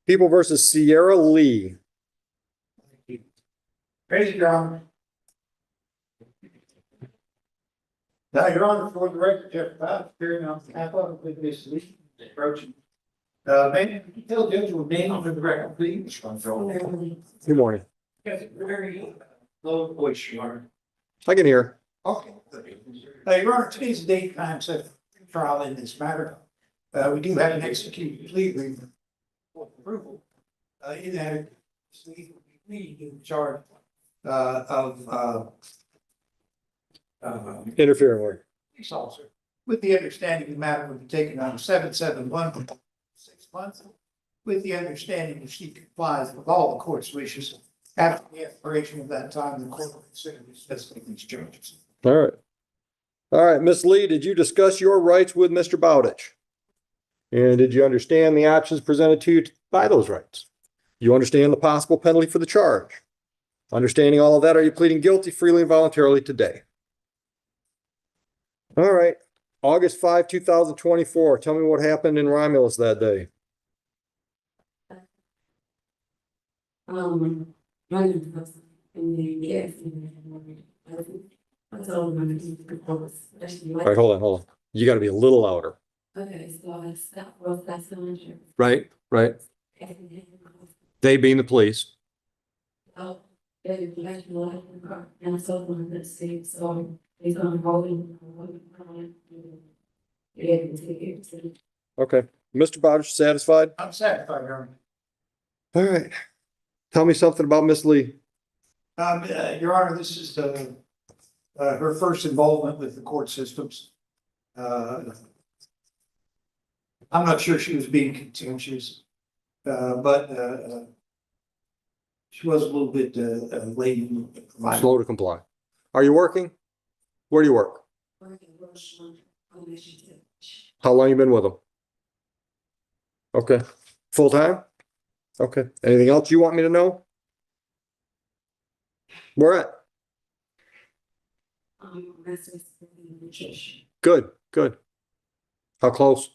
People versus Sierra Lee. Raise your arm. Now, Your Honor, for the record, Jeff Bowden, appearing on behalf of the solution approaching. May you tell Judge your name for the record, please? Good morning. Yes, very low voice, Your Honor. I can hear. Okay. Your Honor, today's the date time set for trial in this matter. We do have an executed plea agreement for approval. In that, we do charge of Interfering with. police officer, with the understanding the matter would be taken on 7/7/1 for 6 months, with the understanding if she complies with all the court's wishes. After the expiration of that time, the court will consider dismissing these charges. All right. All right, Ms. Lee, did you discuss your rights with Mr. Bowditch? And did you understand the options presented to you by those rights? You understand the possible penalty for the charge? Understanding all of that, are you pleading guilty freely and voluntarily today? All right. August 5, 2024. Tell me what happened in Romulus that day. All right, hold on. You got to be a little louder. Okay, so I stopped both that cylinder. Right. They being the police. Oh, they left me in the car and I saw them in the seat, so he's gonna hold him. Okay. Mr. Bowditch, satisfied? I'm satisfied, Your Honor. All right. Tell me something about Miss Lee. Your Honor, this is her first involvement with the court systems. I'm not sure she was being contentious, but she was a little bit late. Slow to comply. Are you working? Where do you work? How long you been with them? Okay. Full time? Okay. Anything else you want me to know? Where at? Good. How close?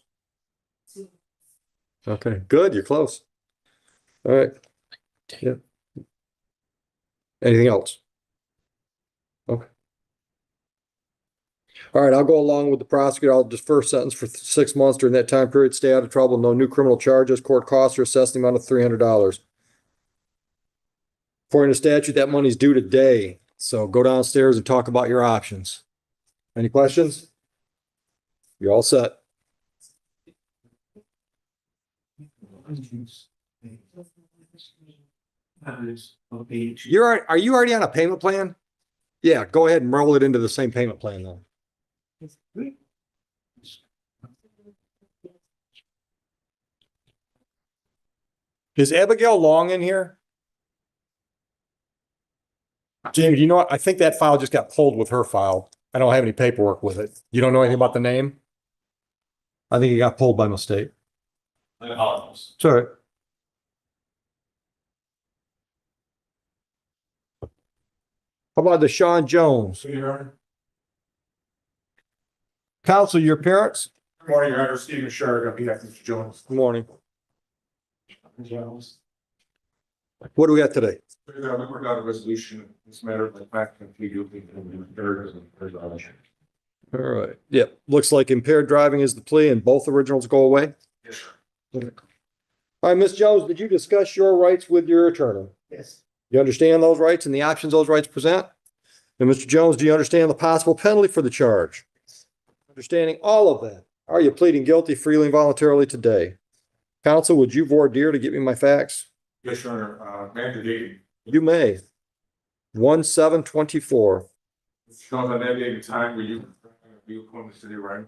Okay, good. You're close. All right. Yeah. Anything else? Okay. All right, I'll go along with the prosecutor. I'll defer sentence for 6 months. During that time period, stay out of trouble, no new criminal charges. Court costs are assessed the amount of $300. According to statute, that money's due today. So go downstairs and talk about your options. Any questions? You're all set. Are you already on a payment plan? Yeah, go ahead and roll it into the same payment plan though. Is Abigail Long in here? Jamie, do you know what? I think that file just got pulled with her file. I don't have any paperwork with it. You don't know anything about the name? I think it got pulled by mistake. It's all right. How about the Sean Jones? Counsel, your parents? Good morning, Your Honor. Stephen Sherrick, on behalf of Mr. Jones. Good morning. What do we got today? We worked out a resolution in this matter of the fact that we do think there is a All right. Yep. Looks like impaired driving is the plea and both originals go away. Yes, sir. All right, Ms. Jones, did you discuss your rights with your attorney? Yes. You understand those rights and the options those rights present? And Mr. Jones, do you understand the possible penalty for the charge? Understanding all of that, are you pleading guilty freely and voluntarily today? Counsel, would you voir dire to get me my facts? Yes, Your Honor. Mandated. You may. 1/7/24. Shows on that day, the time where you vehicle in the city, right?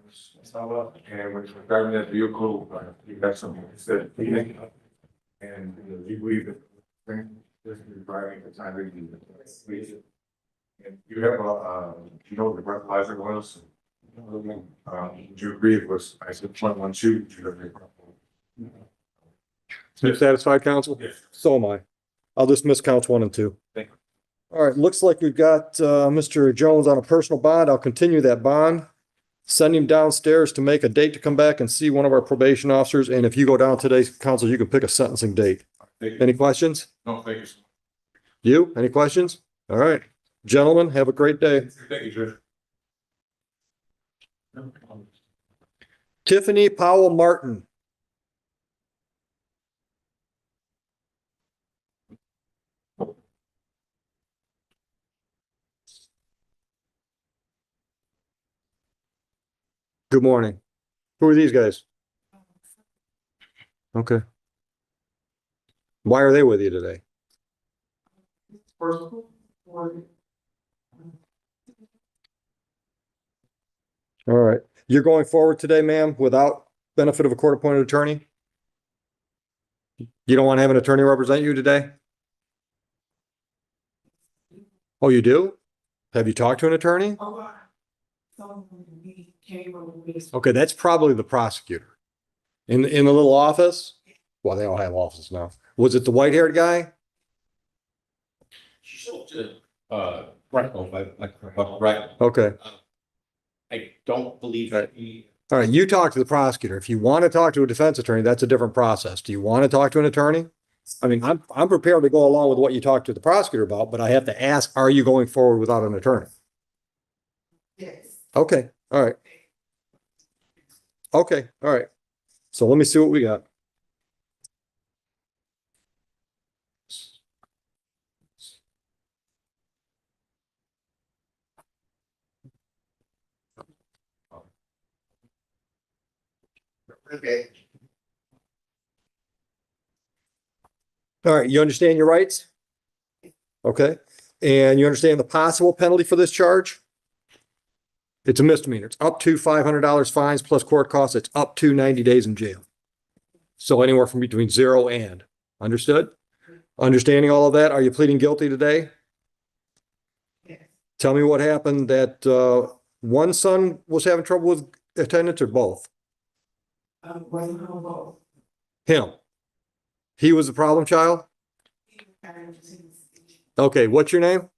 And when you're driving that vehicle, you got something that said, and you believe that this is driving the time that you. And you have you know what the breathalyzer was? Would you agree it was, I said, 112? You satisfied, counsel? Yes. So am I. I'll dismiss counts 1 and 2. Thank you. All right, looks like we've got Mr. Jones on a personal bond. I'll continue that bond. send him downstairs to make a date to come back and see one of our probation officers. And if you go down today's council, you can pick a sentencing date. Thank you. Any questions? No, thank you. You? Any questions? All right. Gentlemen, have a great day. Thank you, Judge. Tiffany Powell Martin. Good morning. Who are these guys? Okay. Why are they with you today? All right. You're going forward today, ma'am, without benefit of a court-appointed attorney? You don't want to have an attorney represent you today? Oh, you do? Have you talked to an attorney? Okay, that's probably the prosecutor. In the little office? Well, they all have offices now. Was it the white-haired guy? Right, right. Okay. I don't believe Right. he, All right, you talk to the prosecutor. If you want to talk to a defense attorney, that's a different process. Do you want to talk to an attorney? I mean, I'm prepared to go along with what you talk to the prosecutor about, but I have to ask, are you going forward without an attorney? Yes. Okay, all right. Okay, all right. So let me see what we got. Okay. All right, you understand your rights? Okay, and you understand the possible penalty for this charge? It's a misdemeanor. It's up to $500 fines plus court costs. It's up to 90 days in jail. So anywhere from between 0 and. Understood? Understanding all of that, are you pleading guilty today? Yes. Tell me what happened that one son was having trouble with attendance or both? Him. He was the problem child? Okay, what's your name?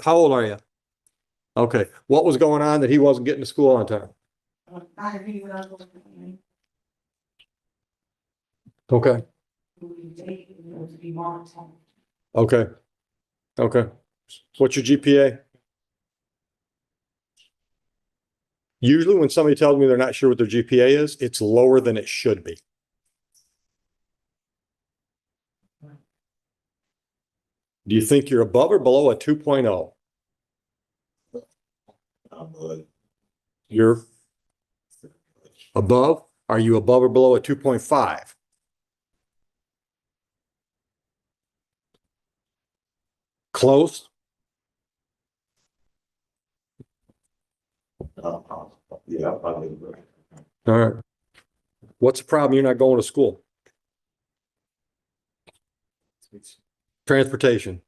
How old are you? Okay, what was going on that he wasn't getting to school on time? Okay, okay, okay. What's your GPA? Usually when somebody tells me they're not sure what their GPA is, it's lower than it should be. Do you think you're above or below a 2.0? You're above? Are you above or below a 2.5? Close? yeah, probably. All right. What's the problem? You're not going to school? Transportation.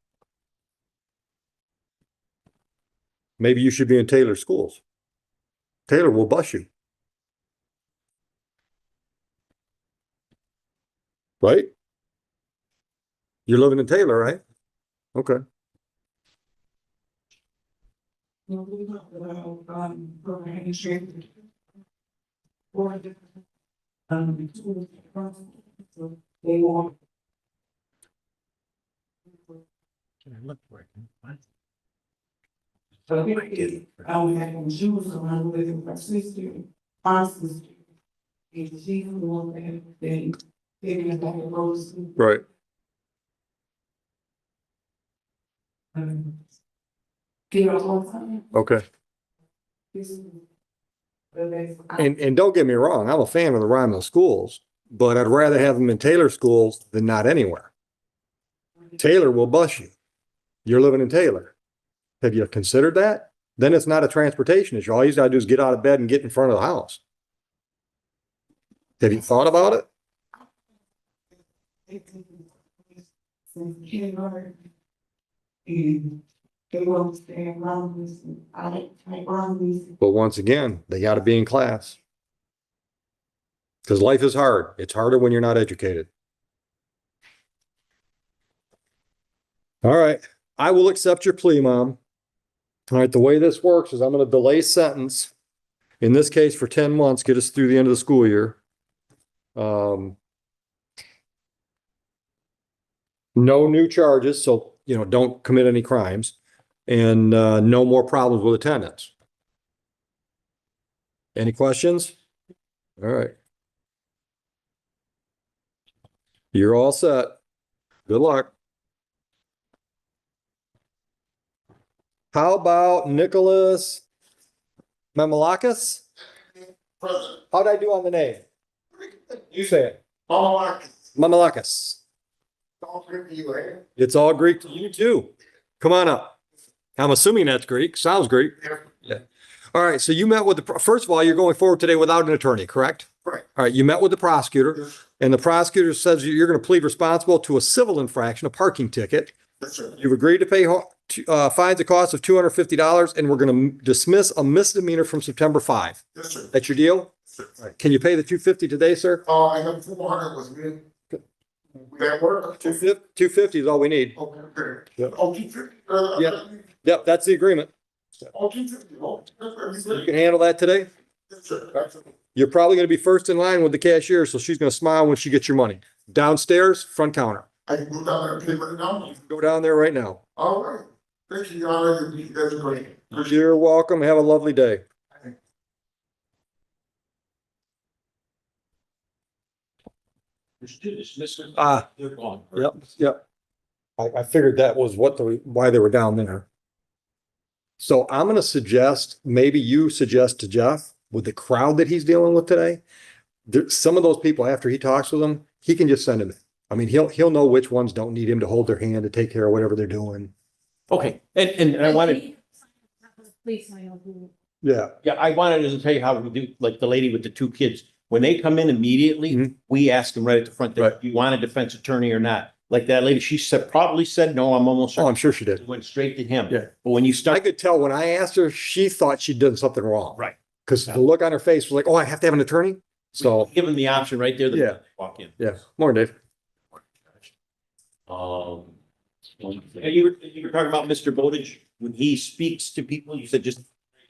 Maybe you should be in Taylor schools. Taylor will bus you. Right? You're living in Taylor, right? Okay. I only had them shoes around with my sister, my sister. And she's the one that they got back and rose. Right. Get her all the time. Okay. And And don't get me wrong, I'm a fan of the Ryman schools, but I'd rather have them in Taylor schools than not anywhere. Taylor will bus you. You're living in Taylor. Have you considered that? Then it's not a transportation issue. All you gotta do is get out of bed and get in front of the house. Have you thought about it? And they won't stay around this, I around these. But once again, they gotta be in class. Because life is hard. It's harder when you're not educated. All right, I will accept your plea, Mom. All right, the way this works is I'm gonna delay sentence In this case, for 10 months, get us through the end of the school year. No new charges, so, don't commit any crimes, and no more problems with attendance. Any questions? All right. You're all set. Good luck. How about Nicholas Mamalakis? How'd I do on the name? You say it. Mamalakis. It's all Greek to you too. Come on up. I'm assuming that's Greek. Sounds Greek. Yeah. All right. So you met with first of all, you're going forward today without an attorney, correct? Correct. All right. You met with the prosecutor and the prosecutor says you're going to plead responsible to a civil infraction, a parking ticket. Yes, sir. You've agreed to pay fines a cost of $250 and we're going to dismiss a misdemeanor from September 5. Yes, sir. That's your deal? Sir. All right. Can you pay the $250 today, sir? I have 400 with me. That work? 250 is all we need. Okay, good. Yep. Oh, 250. Yeah. Yep, that's the agreement. Oh, 250. Oh, You can handle that today? yes, sir. You're probably going to be first in line with the cashier, so she's going to smile when she gets your money. Downstairs, front counter. I can go down there and pay right now. Go down there right now. All right. Thank you, Your Honor. That's great. You're welcome. Have a lovely day. Ah. They're gone. Yep. I figured that was why they were down there. So I'm going to suggest, maybe you suggest to Jeff, with the crowd that he's dealing with today, some of those people, after he talks with them, he can just send them in. I mean, he'll know which ones don't need him to hold their hand to take care of whatever they're doing. Okay, and I wanted, Yeah. yeah, I wanted to tell you how we do, like the lady with the two kids. When they come in immediately, Mhm. we ask them right at the front, Right. do you want a defense attorney or not? Like that lady, she probably said, no, I'm almost Oh, sure. I'm sure she did. Went straight to him. Yeah. But when you I start, could tell when I asked her, she thought she'd done something wrong. right, Because the look on her face was like, oh, I have to have an attorney? So, give them the option right there. Yeah. Walk in. yeah. Morning, Dave. You were talking about Mr. Bowditch, when he speaks to people, you said just,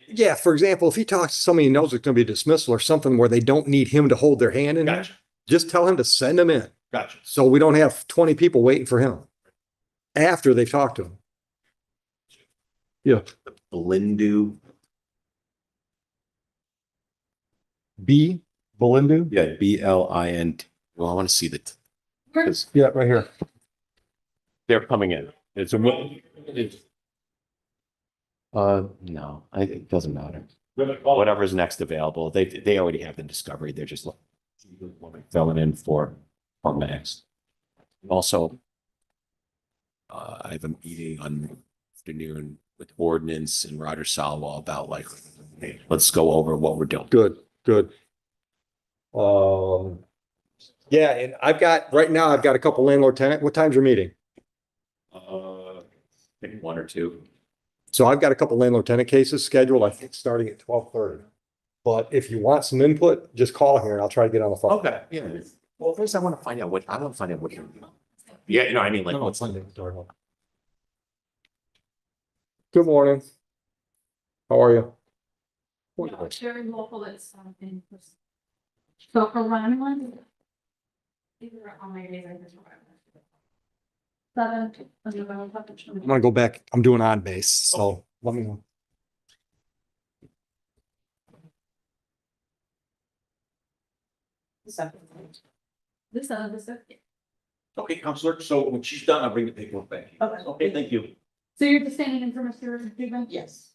Yeah, for example, if he talks to somebody he knows it's going to be a dismissal or something where they don't need him to hold their hand in there, gotcha, just tell him to send them in. gotcha. So we don't have 20 people waiting for him after they've talked to him. Yeah. Belindu. B. Belindu? Yeah, BLIND. Well, I want to see that. Yeah, right here. They're coming in. It's no, it doesn't matter. Whatever's next available, they already have the discovery. They're just filling in for max. Also, I have a meeting on afternoon with ordinance and Roger Salwa about like, hey, let's go over what we're doing. Good, good. Yeah, and right now I've got a couple landlord tenant. What time's your meeting? Maybe one or two. So I've got a couple landlord tenant cases scheduled, I think, starting at 12:30. But if you want some input, just call here and I'll try to get on the phone. Okay, yeah. Well, first I want to find out what, yeah, you know, I mean, like, what's. Good morning. How are you? No, Sherry Local is something. So for round one. These are on my days. I'm gonna go back. I'm doing on base, so let me know. This, Okay, Counselor, so when she's done, I'll bring the paperwork back. Okay, thank you. so you're just standing in for Mr. Dubin? Yes.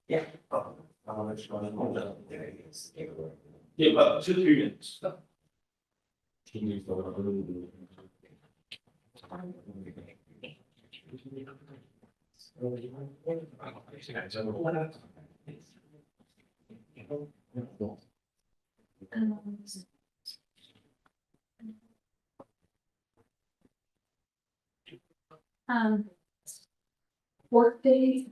Yeah. Yeah, about 2 3 minutes. Court days.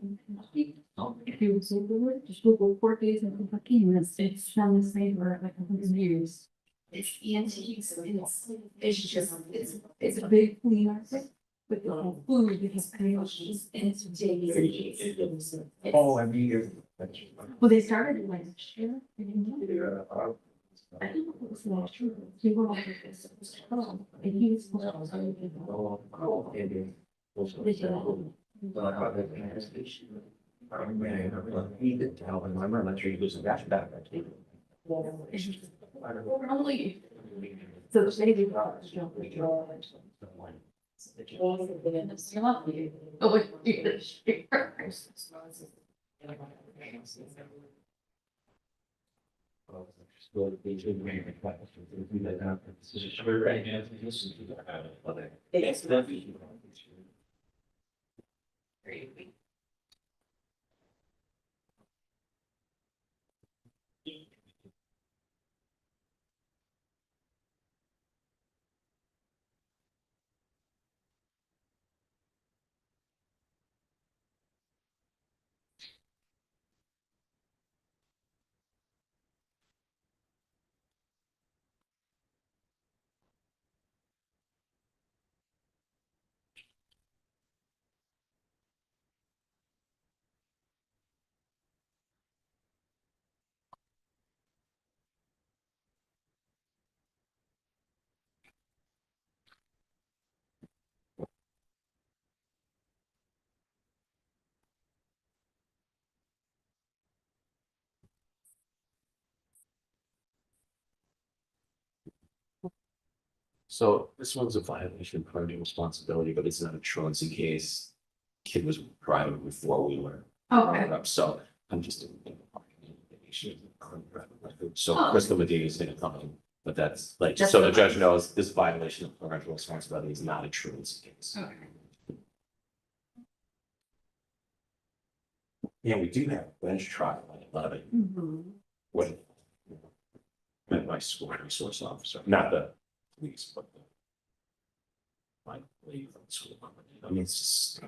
If you would so good, just Google court days in Kentucky, and it's from the same for like 100 years. It's antiques, it's just, it's a big clean, But the whole food, because just, and it's days. Oh, every year. Well, they started it last year. I didn't know. I don't know if it was last year. He went over this, it was 12, and he was supposed to. They did He did tell him, I'm not sure he was a guy back. Probably. So the baby brought us jump. Oh, wait. So this one's a violation of parental responsibility, but it's not a truancy case. Kid was driving before we were. Okay. So I'm just doing. So Oh. Crystal Medina is gonna come in, but that's like, just That's so the the- judge knows, this violation of parental responsibility is not a truancy case. Okay. Yeah, we do have a bench trial at 11 Mhm. with my school resource officer, not the police, but the. My lady from the school. I mean, it's just, I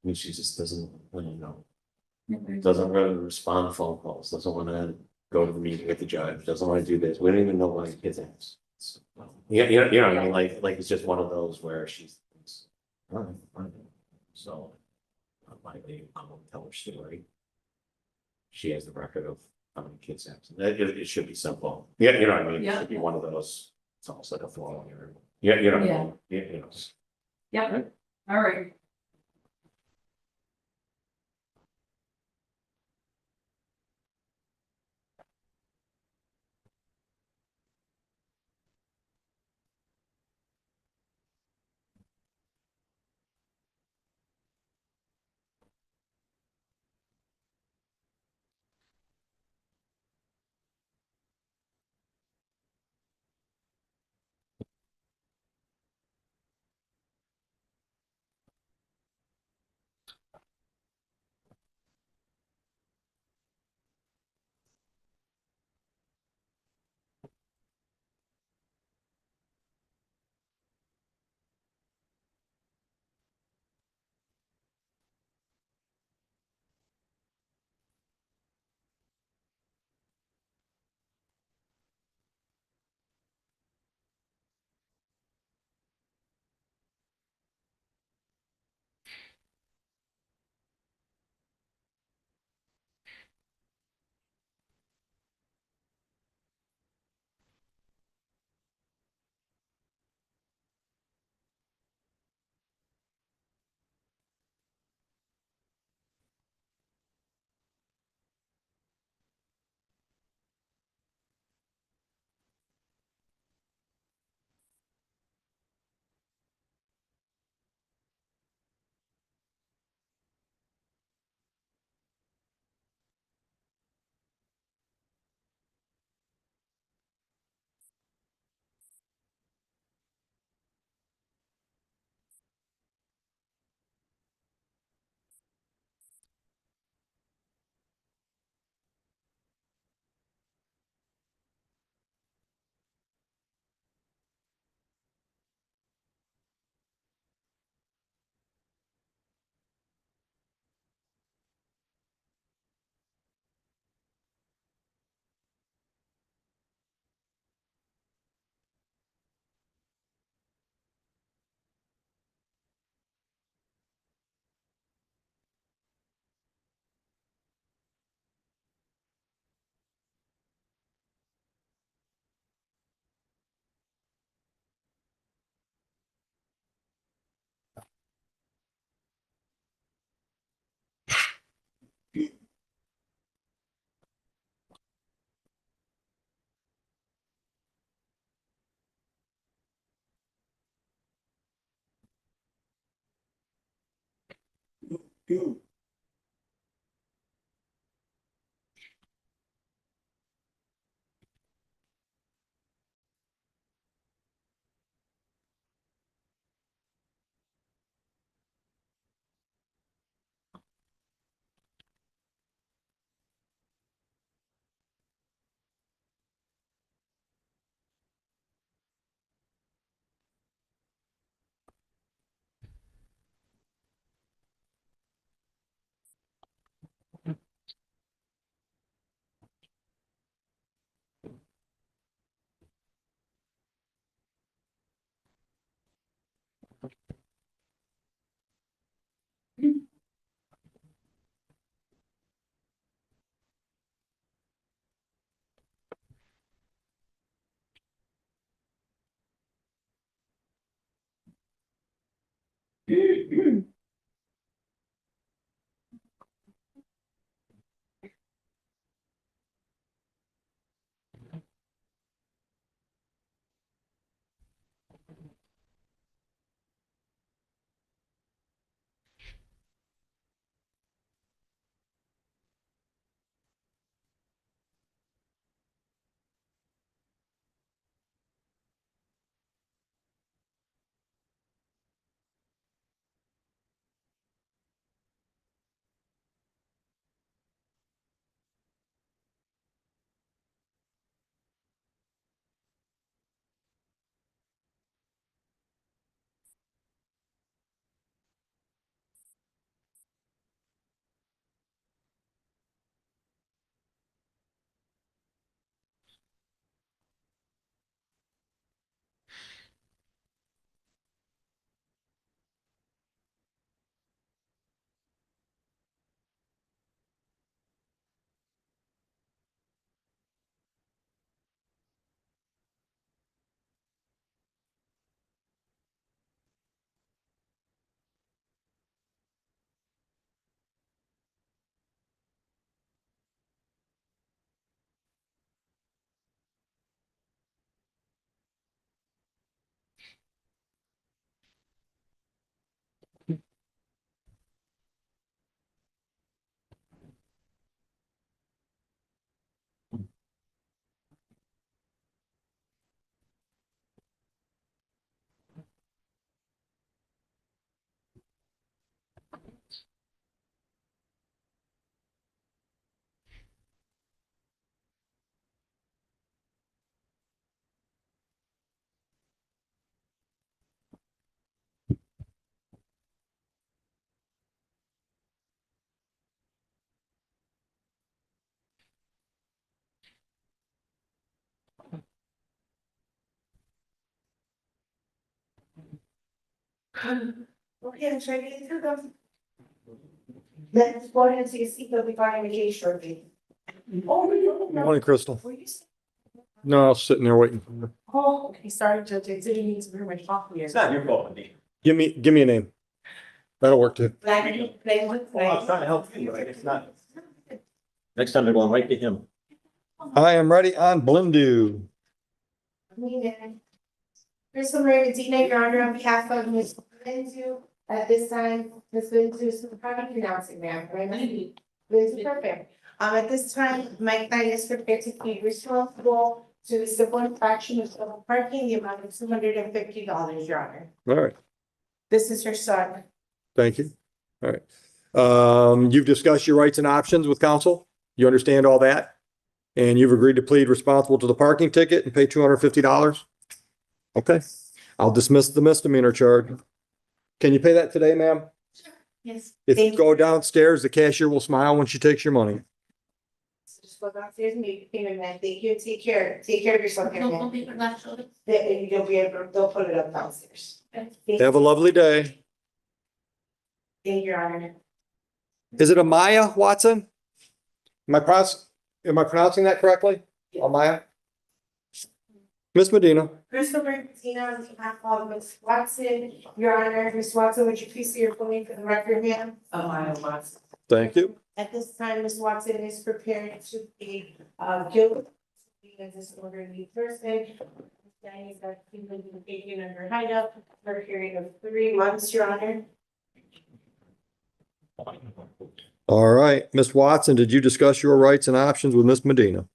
mean, she just doesn't, doesn't really respond to phone calls, doesn't want to go to the meeting with the judge, doesn't want to do this. We don't even know why the kids ask. Yeah, you know, I mean, like it's just one of those where she's. All right, fine. So. My lady will come and tell her story. She has the record of how many kids have. It should be simple. Yeah, you know what I mean? It Yeah. should be one of those, it's almost like a formal hearing. Yeah, you know. what I Yeah. mean? Yeah, you know. Yep, all right. Okay, should I get into them? Let's go ahead and take a seat, they'll be finding the case shortly. Oh, no. Morning, Crystal. Were you saying? No, I was sitting there waiting for you. Oh, okay, sorry, Judge, I didn't mean to bring my coffee. It's not your fault, Andy. Give me a name. That'll work too. Like, Well, I was trying to help you, but it's not. Next time they're going right to him. I am ready on Blindu. Crystal Maria Medina, Your Honor, on behalf of Ms. Lindsay, at this time, Ms. Lindsay, how do you pronounce it, ma'am? Lindsay, perfect. At this time, my client is prepared to be responsible to the civil infraction of civil parking, the amount of $250, Your Honor. All right, This is her son. thank you. All right. You've discussed your rights and options with counsel. You understand all that? And you've agreed to plead responsible to the parking ticket and pay $250? Okay, I'll dismiss the misdemeanor charge. Can you pay that today, ma'am? Yes. If you Thank go downstairs, the cashier will smile when she takes your money. Just go downstairs and make the payment, man. Thank you. Take care of yourself, here, man. You'll be able, they'll put it up downstairs. Have a lovely day. Thank you, Your Honor. Is it Amaya Watson? Am I pronouncing that correctly? Amaya? Miss Medina? Crystal Martina, on behalf of Ms. Watson, Your Honor, Ms. Watson, would you please say your full name for the record, ma'am? Amaya Watson. Thank you. At this time, Ms. Watson is prepared to plead guilty being a disorderly person. Saying that he will be taken under hideout for a period of 3 months, Your Honor. All right, Ms. Watson, did you discuss your rights and options with Ms. Medina?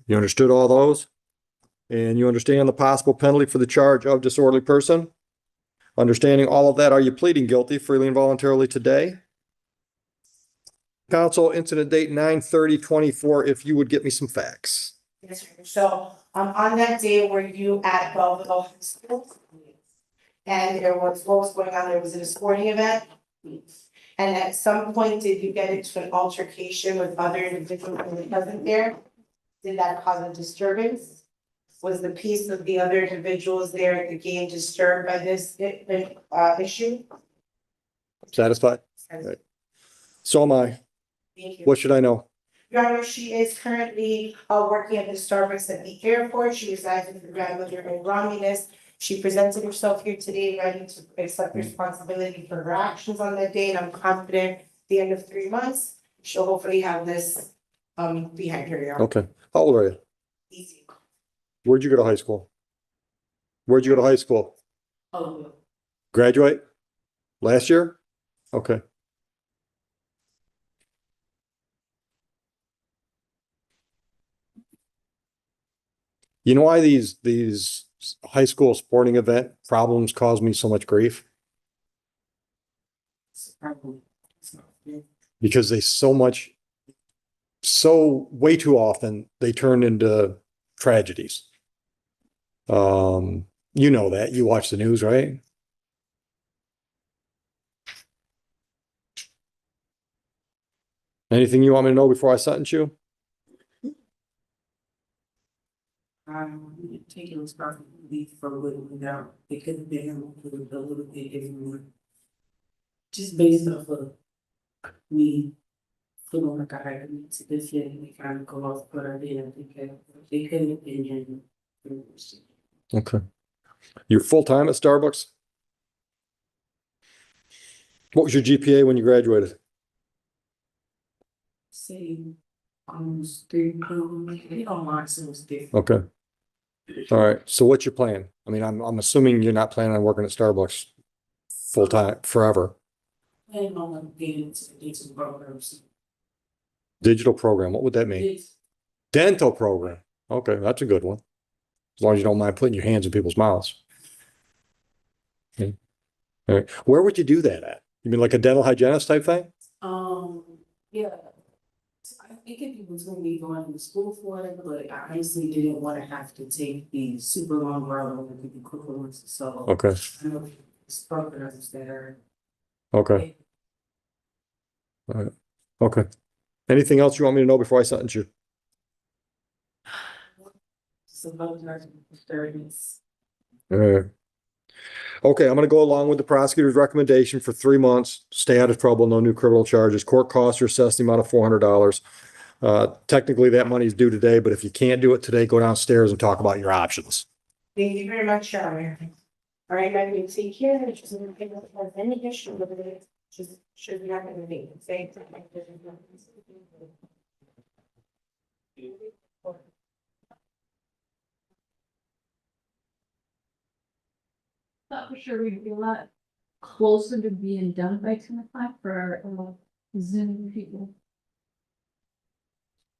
You understood all those? And you understand the possible penalty for the charge of disorderly person? Understanding all of that, are you pleading guilty freely and voluntarily today? Counsel, incident date 9/30/24. If you would get me some facts. Yes, sir. So, on that day, were you at Belleville High School? And what was going on? There was a sporting event? And at some point, did you get into an altercation with other individuals who were present there? Did that cause a disturbance? Was the peace of the other individuals there at the game disturbed by this issue? Satisfied? Right. So am I. Thank you. What should I know? Your Honor, she is currently working at the Starbucks at the airport. She resides with her grandmother in Romulus. She presented herself here today, ready to accept responsibility for her actions on that day, and I'm confident at the end of 3 months, she'll hopefully have this behind her. Your Honor. Okay. How old are you? Easy. Where'd you go to high school? Where'd you go to high school? Oh, Graduate? Last year? Okay. You know why these high school sporting event problems cause me so much grief? Because they way too often, they turn into tragedies. You know that. You watch the news, right? Anything you want me to know before I sentence you? Taking responsibility for what went out, it could have been a little bit everyone. Just based off of me feeling like I had to this year, we kind of go off, but I didn't think it could have been. Okay. You're full-time at Starbucks? What was your GPA when you graduated? Say, almost 3, it don't mind, so it's different. Okay. All right. So what's your plan? I mean, I'm assuming you're not planning on working at Starbucks full-time forever. And on getting into the digital programs. Digital program, what would that mean? It's Dental program. Okay, that's a good one. As long as you don't mind putting your hands in people's mouths. Okay. All right. Where would you do that at? You mean like a dental hygienist type thing? Yeah. I think if it was gonna be going to school for it, but I honestly didn't wanna have to take the super long route over to the quicker ones, so. Okay, I know it's programs that are. okay, all right, okay. Anything else you want me to know before I sentence you? So those are the disturbance. Uh, Okay, I'm gonna go along with the prosecutor's recommendation for 3 months, stay out of trouble, no new criminal charges. Court costs are assessed the amount of $400. Technically, that money is due today, but if you can't do it today, go downstairs and talk about your options. thank you very much, Your Honor. All right, now you take care, if there's any issue with it, just should not have any, say. Thought for sure we'd be a lot closer to being done by 10 o'clock for Zoom people.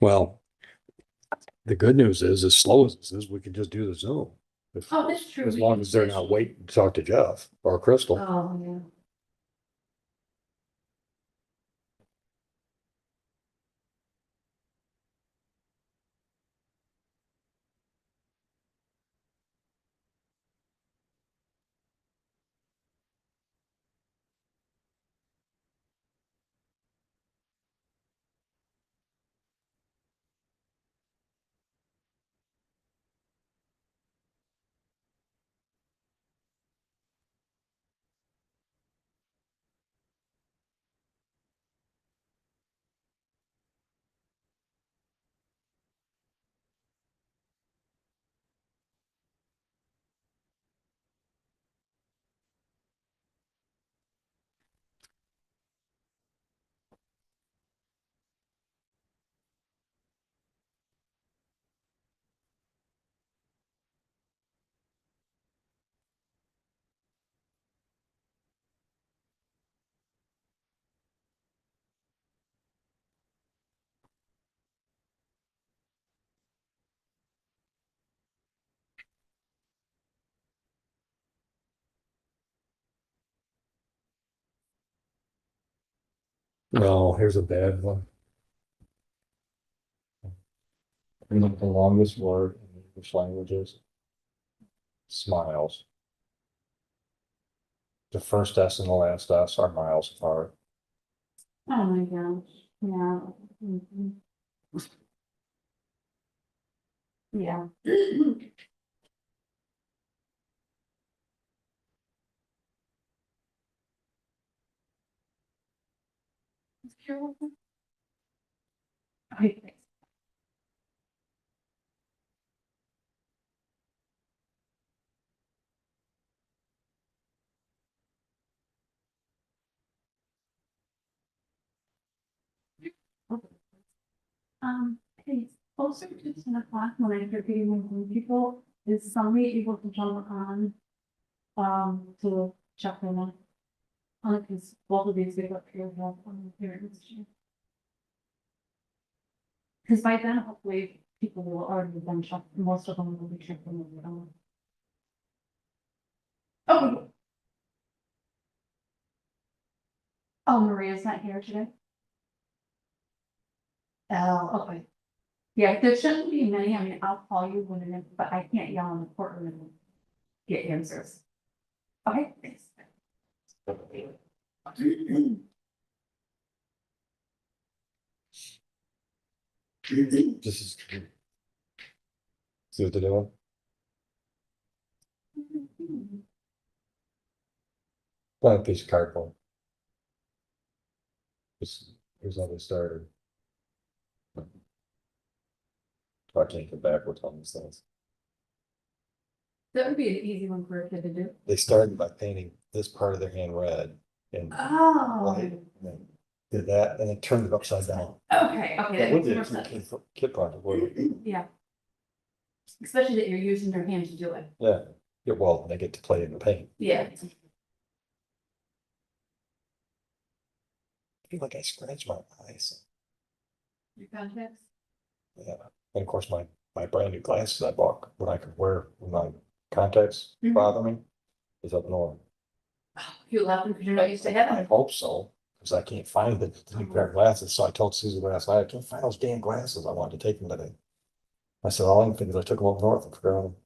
Well, the good news is, as slow as this is, we can just do the Zoom. If- Oh, that's true. As We long can as they're switch. not waiting to talk to Jeff or Crystal. Oh, yeah. No, here's a bad one. The longest word in English languages. Smiles. The first S and the last S are miles apart. Oh my gosh, yeah. Mhm. Yeah. Okay. Hey, closer to 10 o'clock when I start getting more new people, is somebody able to jump on? To check them out. Cause both of these big up here have parents. Cause by then, hopefully, people will already have been checked, most of them will be checked. Oh. Oh, Maria's not here today? Oh, okay. Yeah, there shouldn't be many, I mean, I'll call you when it is, but I can't yell in the courtroom and get answers. Okay, thanks. This is. See what they're doing? Blank piece of cardboard. Here's how they started. I can't get backwards on these things. That would be an easy one for a kid to do. They started by painting this part of their hand red and Oh, white, and then did that, and then turned it upside down. okay, That that would makes be more a sense. kid project, wouldn't it? Yeah. Especially that you're using your hand to do it. Yeah, yeah, well, they get to play in the paint. Yeah. I feel like I scratched my eyes. Your contacts? Yeah, and of course, my brand new glasses I bought when I could wear when my contacts Mhm. bother me is up north. You left them because you're not used to I having. hope so, because I can't find the new pair of glasses, so I told Susan last night, I can't find those damn glasses, I wanted to take them today. I said, all I can think is I took them up north and forgot them.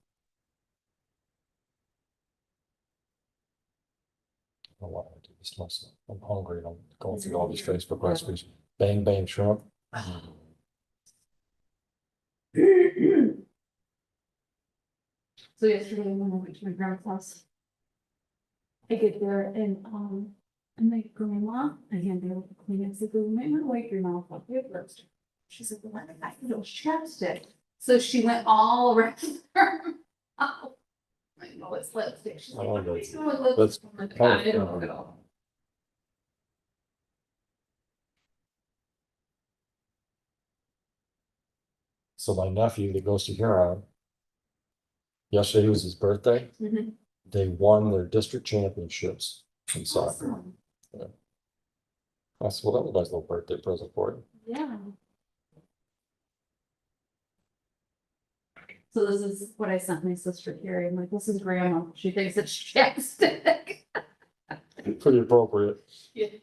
I want to do this to myself, I'm hungry, and I'm going through all these Facebook recipes, bang, bang shrimp. So yesterday when I went to my grandma's house. I get there and my grandma, I handed her the Kleenex, I go, you might want to wipe your mouth up here first. She said, well, I got a little chapstick. So she went all around her mouth. I know it's lipstick. She's like, Oh, what are you that's- doing with lipstick? that's I'm like, kind of I don't funny. know. So my nephew that goes to Huron. Yesterday was his birthday, Mhm. they won their district championships in soccer. Awesome. I said, well, that was a nice little birthday present for you. Yeah. So this is what I sent my sister Carrie. I'm like, this is grandma. She thinks it's chapstick. Pretty appropriate. Yeah.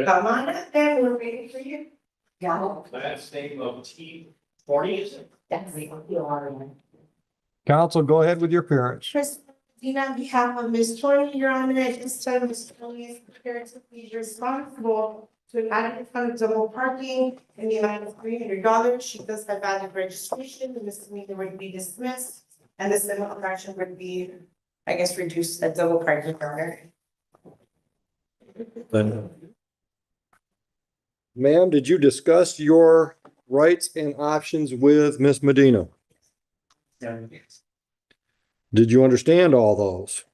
Come on up there, we're waiting for you. Yeah. Last name of T40, is it? That's what you are. Council, go ahead with your appearance. Chris, on behalf of Ms. Tony, Your Honor, at this time, Ms. Tony is prepared to plead responsible to an adequate fund of double parking in the amount of $300. She does have valid registration, the misdemeanor would be dismissed, and the civil infraction would be, I guess, reduced at double parking order. Then. Ma'am, did you discuss your rights and options with Miss Medina? Did you understand all those?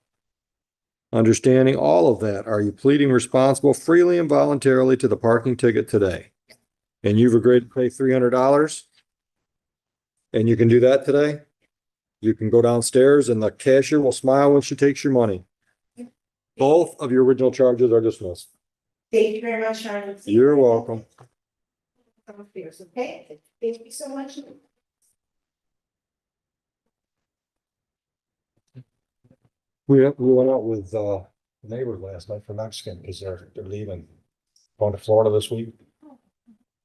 Understanding all of that, are you pleading responsible freely and voluntarily to the parking ticket today? And you've agreed to pay $300? And you can do that today? You can go downstairs and the cashier will smile when she takes your money. Both of your original charges are dismissed. Thank you very much, Sharon. You're welcome. Okay, thank you so much. We went out with neighbors last night for Mexican because they're leaving, going to Florida this week.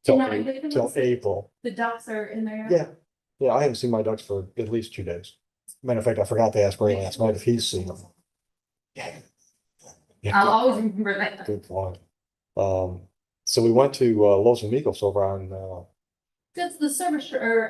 Till, No, they can till listen. April. The ducks are in there. Yeah. Yeah, I haven't seen my ducks for at least 2 days. Matter of fact, I forgot to ask Ray last night if he's seen them. Yeah. I'll always remember that. Good point. So we went to Los Amigos over on That's the service or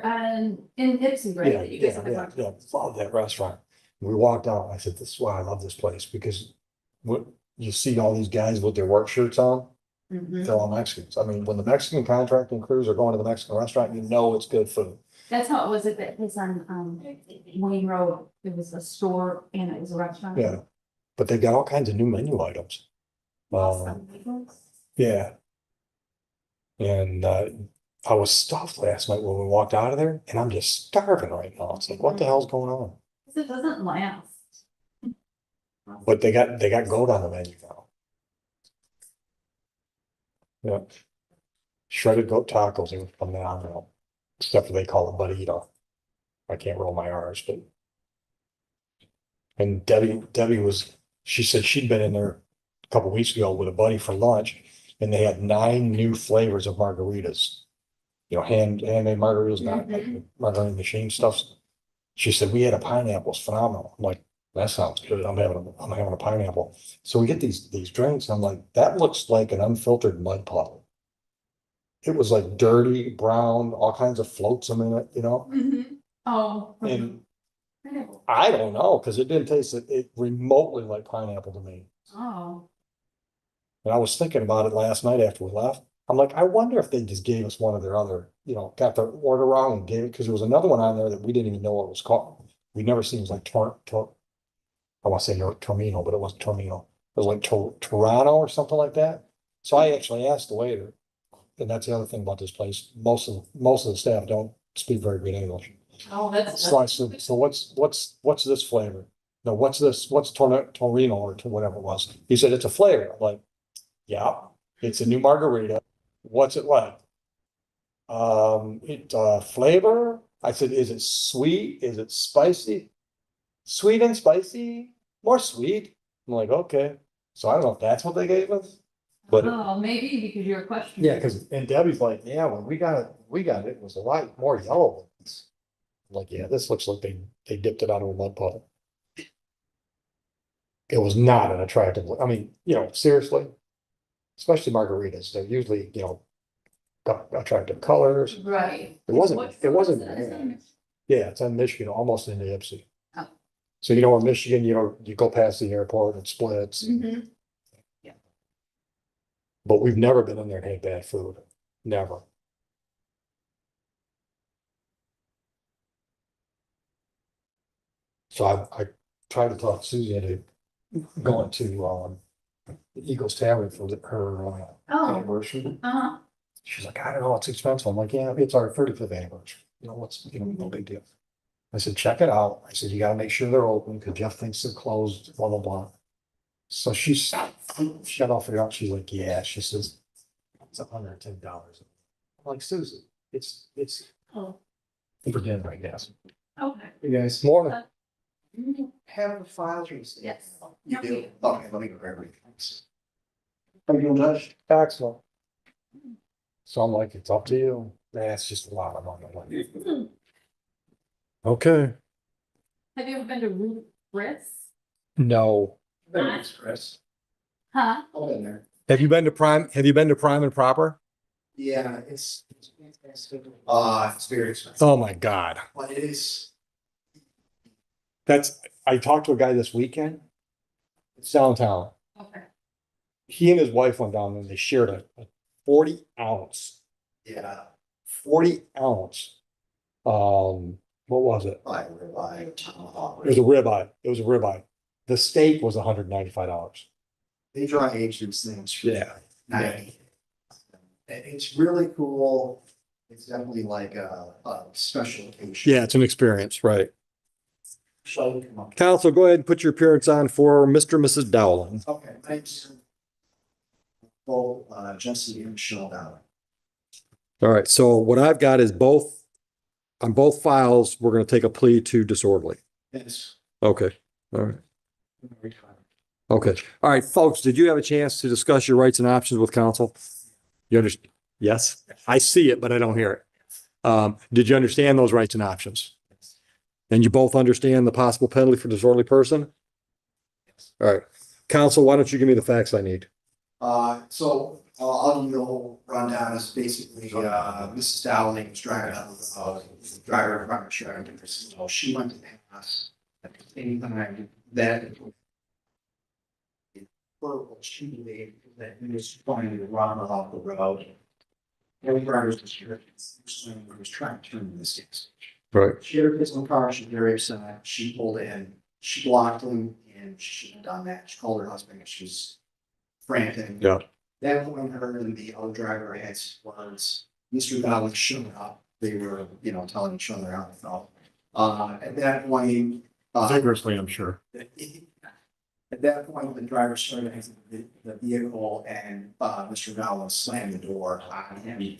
in Ipsy, right? that you guys have talked about. love that restaurant. We walked out, I said, this is why I love this place, because what you see all these guys with their work shirts on, they're all Mexicans. I mean, when the Mexican contracting crews are going to the Mexican restaurant, you know it's good food. That's how it was at that place on Wayne Road. It was a store and it was a restaurant. Yeah, but they've got all kinds of new menu items. Yeah. And I was stuffed last night when we walked out of there, and I'm just starving right now. It's like, what the hell's going on? It doesn't last. But they got goat on the menu now. Yeah. Shredded goat tacos are phenomenal, except for they call it burrito. I can't roll my R's, but. And Debbie she said she'd been in there a couple weeks ago with a buddy for lunch, and they had 9 new flavors of margaritas. You know, handmade margaritas, not like margarita machine stuff. She said, we had a pineapple, it's phenomenal. I'm like, that sounds good. I'm having a pineapple. So we get these drinks, and I'm like, that looks like an unfiltered mud puddle. It was like dirty, brown, all kinds of flotsam in it, you know? Oh. And I don't know, because it didn't taste it remotely like pineapple to me. Oh. And I was thinking about it last night after we left. I'm like, I wonder if they just gave us one of their other, got the order wrong and gave it, because there was another one on there that we didn't even know what it was called. We never seen, it was like I want to say Tormino, but it wasn't Tormino. It was like Toronto or something like that. So I actually asked the waiter, and that's the other thing about this place. Most of the staff don't speak very good English. Oh, that's. So I said, so what's this flavor? No, what's this? What's Torino or whatever it was? He said, it's a flavor. I'm like, yeah, it's a new margarita. What's it like? Flavor. I said, is it sweet? Is it spicy? Sweet and spicy, more sweet. I'm like, okay. So I don't know if that's what they gave us, but Oh, maybe because you're questioning. yeah, and Debbie's like, yeah, when we got it, it was a lot more yellow. I'm like, yeah, this looks like they dipped it out of a mud puddle. It was not an attractive, I mean, seriously, especially margaritas, they're usually, got attractive colors. Right. It wasn't. Yeah, it's in Michigan, almost into Ipsy. Oh. So where Michigan, you go past the airport, it splits. Yeah. But we've never been in there and had bad food. Never. So I tried to talk Susie into going to the Eagles Tavern for her anniversary. She's like, I don't know, it's expensive. I'm like, yeah, it's our 35th anniversary. No big deal. I said, check it out. I said, you gotta make sure they're open because Jeff thinks they're closed, blah, blah, blah. So she got off it out. She's like, yeah, she says, it's $110. I'm like, Susie, it's Oh. for dinner, I guess. Okay. You guys, morning. Have the files or? Yes. You do? Okay, let me go grab everything. Are you doing Judge? Excellent. So I'm like, it's up to you. That's just a lot of money. Okay. Have you ever been to Ruth Chris? No. Thanks, Chris. Huh? Hold in there. Have you been to Prime? Have you been to Prime and Proper? Yeah, it's very expensive, Oh my God. but it is. I talked to a guy this weekend. It's downtown. Okay. He and his wife went down and they shared a 40 ounce. Yeah. 40 ounce. What was it? I rely on. It was a ribeye. It was a ribeye. The steak was $195. They dry age these things. For Yeah. 90. And it's really cool. It's definitely like a special occasion. Yeah, it's an experience, right? Shall we come up? Counsel, go ahead and put your appearance on for Mr. and Mrs. Dowling. Okay, thanks. Well, Jesse and Michelle Dowling. All right, so what I've got is on both files, we're going to take a plea to disorderly. Yes. Okay, all right. Okay, all right, folks, did you have a chance to discuss your rights and options with counsel? You understand? Yes, I see it, but I don't hear it. Did you understand those rights and options? And you both understand the possible penalty for disorderly person? All right, counsel, why don't you give me the facts I need? So I'll give you the whole rundown. Is basically, Mrs. Dowling was driving out of the driver in front of Sharon. So she went to pass at the same time that she believed that he was going to run off the road. And the driver was trying to turn this case. Right. She had her kids in the car. She was very upset. She pulled in. She blocked him, and she shouldn't have done that. She called her husband, and she was frantic. Yeah. Then when her and the other driver had some words, Mr. Dowling showed up. They were, telling each other how they felt. At that point, Vigorously, I'm sure. at that point, the driver started exiting the vehicle, and Mr. Dowling slammed the door on him.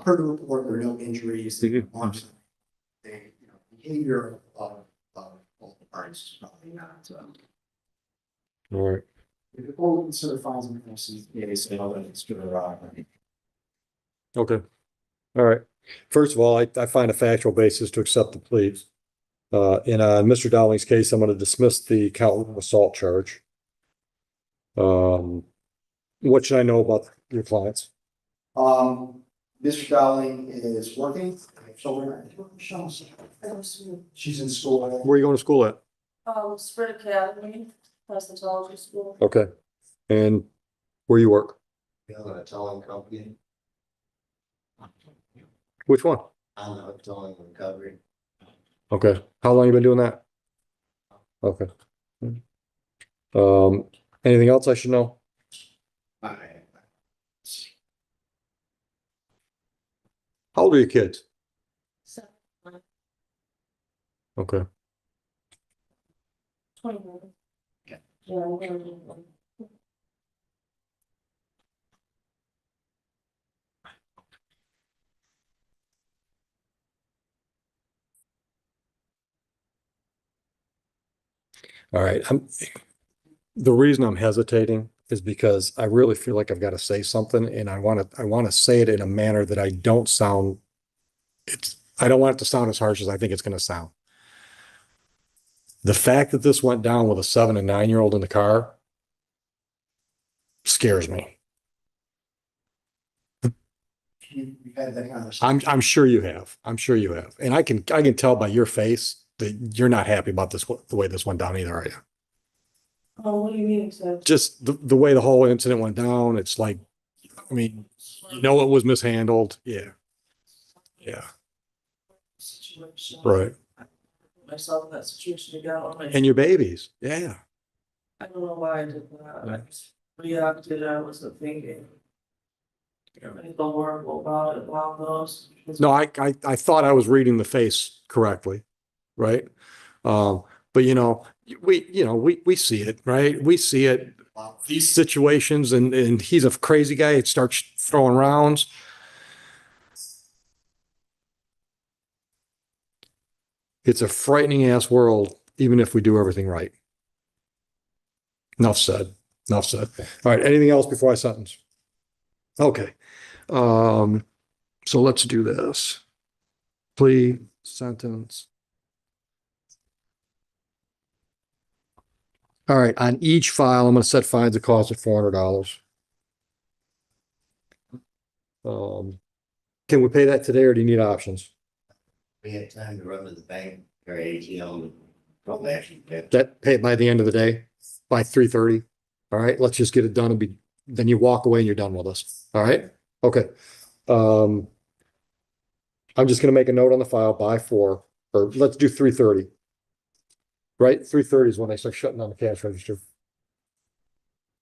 Per the report, there were no injuries. They, behavior of both parties is probably not. All right. If the court consider files in the case, it's to the Okay. All right. First of all, I find a factual basis to accept the pleas. In Mr. Dowling's case, I'm going to dismiss the count of assault charge. What should I know about your clients? Mr. Dowling is working. She's in school. Where are you going to school at? Spread Academy, cosmetology school. Okay. And where you work? A towing company. Which one? I'm a towing recovery. Okay. How long you been doing that? Okay. Anything else I should know? How old are your kids? So, Okay. 21. Okay. Yeah, All right. The reason I'm hesitating is because I really feel like I've got to say something, and I want to say it in a manner that I don't want it to sound as harsh as I think it's going to sound. The fact that this went down with a 7 and 9-year-old in the car scares me. We've had that conversation. I'm sure you have. I'm sure you have. And I can tell by your face that you're not happy about the way this went down either, are you? Oh, what do you mean, sir? Just the way the whole incident went down, it's like, I mean, it was mishandled. Yeah. Yeah. Situation. Right. Myself in that situation again. And your babies. Yeah. I don't know why I did that. I reacted. I wasn't thinking. I feel horrible about it. Wow, those. No, I thought I was reading the face correctly. Right. But we see it, right? We see it, these situations, and he's a crazy guy. It starts throwing rounds. It's a frightening ass world, even if we do everything right. Enough said. Enough said. All right. Anything else before I sentence? Okay. So let's do this. Plea, sentence. All right. On each file, I'm going to set fines that cost at $400. Can we pay that today, or do you need options? We had time to run to the bank or ATM. Don't actually get That pay it by the end of the day, by 3:30. All right, let's just get it done and then you walk away and you're done with us. All right, okay. I'm just gonna make a note on the file by 4, or let's do 3:30. Right, 3:30 is when they start shutting down the cash register.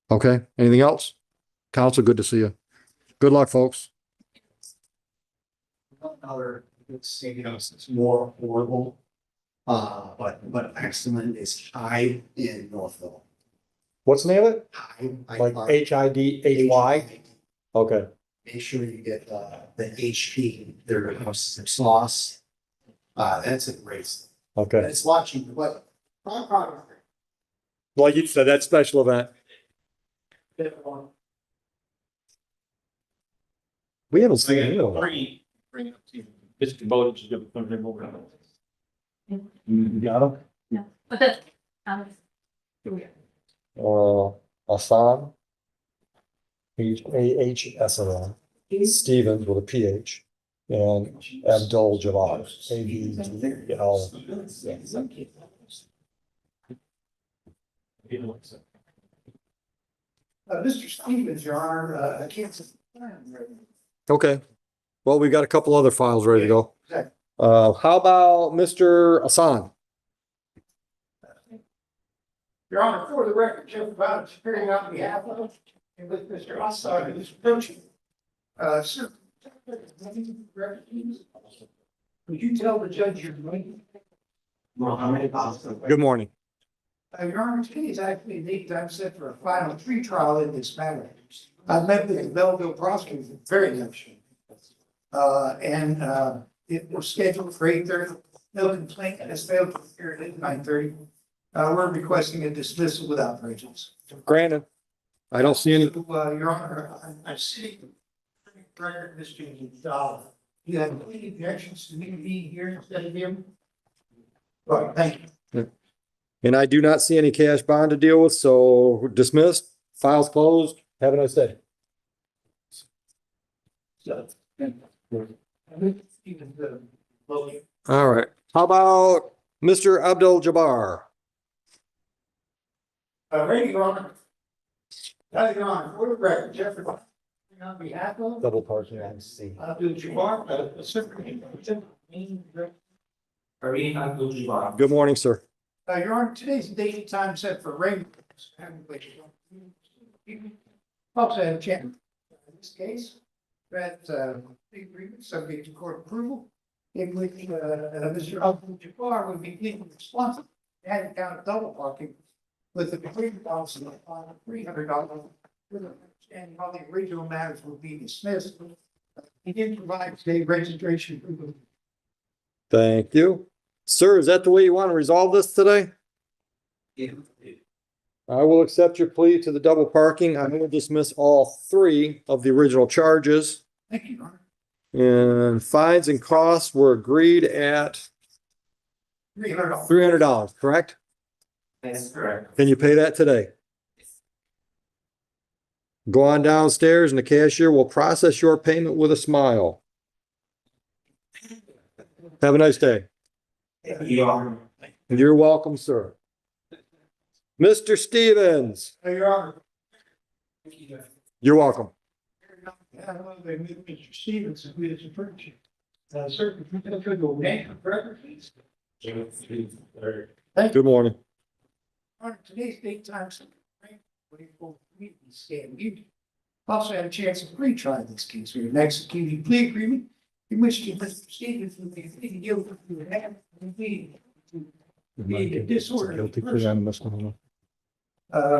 Okay, anything else? Counsel, good to see you. Good luck, folks. Another, it's more horrible. But excellent is high in Northville. What's the name of it? High. Like HIDHY? Okay. Make sure you get the HP, their sauce. That's a great. Okay. It's watching, but. Like you said, that special event. We haven't seen it. in a while. Bring it up to you. Mr. Bowden, you got to over. You got him? No, but here we are. Hassan. AHSON. Stevens with a PH. And Abdul Jabbar. Mr. Stevens, Your Honor, I can't. Okay. Well, we got a couple other files ready to go. Exactly. How about Mr. Hassan? Your Honor, for the record, Jeff Bowden, appearing on behalf of, and with Mr. Assad, who's approaching. Sir. Would you tell the judge you're going? Good morning. Your Honor, today is actually the date time set for a final pre-trial in this matter. I met with the Belleville prosecutor, very much. It was scheduled for 8:30. No complaint has failed to appear at 9:30. We're requesting a dismissal without prejudice. Granted. I don't see any. Your Honor, I'm sitting. Record, Mr. Dollar. You have any objections to me being here instead of him? All right, thank you. And I do not see any cash bond to deal with, so dismissed, files closed. Have a nice day. All right. How about Mr. Abdul Jabbar? Ready, Your Honor. Your Honor, for the record, Jeffrey, on behalf of. Double parking on C. Abdul Jabbar, Good morning, sir. Your Honor, today's the date and time set for rain. Folks, I have a chance. In this case, that the agreement subject to court approval, in which Mr. Abdul Jabbar would be legally responsible and count double parking with the agreement policy of $300. And all the original matters will be dismissed. He did provide state registration proof. Thank you. Sir, is that the way you want to resolve this today? Yeah. I will accept your plea to the double parking. I will dismiss all three of the original charges. Thank you, Your Honor. And fines and costs were agreed at $300. $300, correct? That's correct. Can you pay that today? Go on downstairs and the cashier will process your payment with a smile. Have a nice day. You're welcome, sir. Mr. Stevens. Your Honor. You're welcome. Mr. Stevens, who is referred to. Sir, could you go name and record, please? Good morning. Today's date time. Also had a chance to pre-try this case. We have an executed plea agreement in which Mr. Stevens will be pleading guilty to an act of being a disorderly person.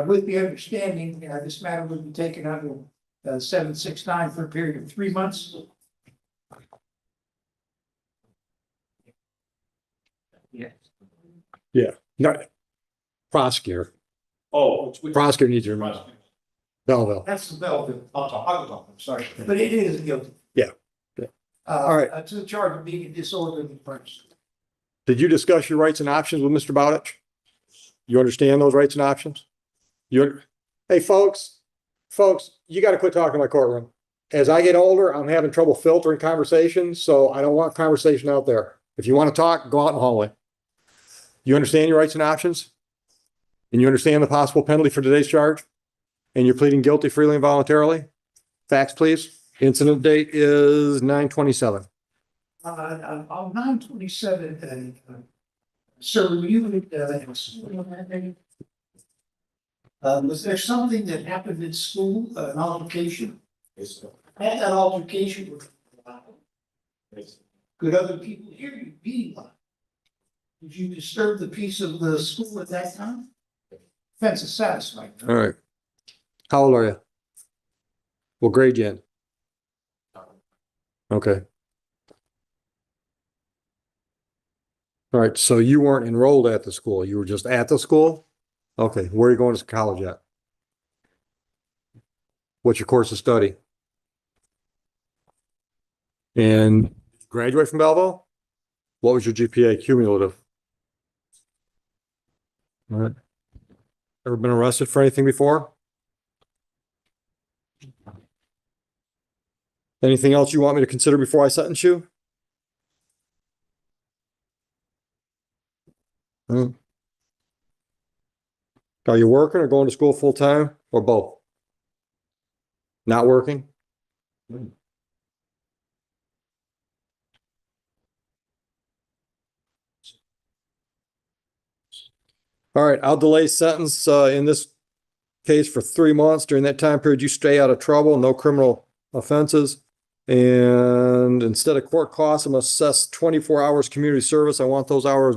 With the understanding, this matter will be taken under 769 for a period of 3 months. Yeah, no, prosecutor. Oh. Prosecutor needs your remember. Belleville. That's the Belleville. I'm sorry, but it is guilty. Yeah. Yeah. All right. To the charge of being a disorderly person. Did you discuss your rights and options with Mr. Bowditch? You understand those rights and options? Hey, folks, you got to quit talking in my courtroom. As I get older, I'm having trouble filtering conversations, so I don't want conversation out there. If you want to talk, go out in the hallway. You understand your rights and options? And you understand the possible penalty for today's charge? And you're pleading guilty freely and voluntarily? Facts, please. Incident date is 9/27. On 9/27, sir, you was there something that happened in school, an altercation? Yes. Had that altercation with could other people hear you being like? Did you disturb the peace of the school at that time? Offense is satisfied. All right. How old are you? What grade you in? Okay. All right, so you weren't enrolled at the school, you were just at the school? Okay, where are you going to college at? What's your course of study? And graduate from Belleville? What was your GPA cumulative? All right. Ever been arrested for anything before? Anything else you want me to consider before I sentence you? Hmm. Are you working or going to school full time or both? Not working? All right, I'll delay sentence in this case for 3 months. During that time period, you stay out of trouble, no criminal offenses. And instead of court costs, I'm gonna assess 24 hours community service. I want those hours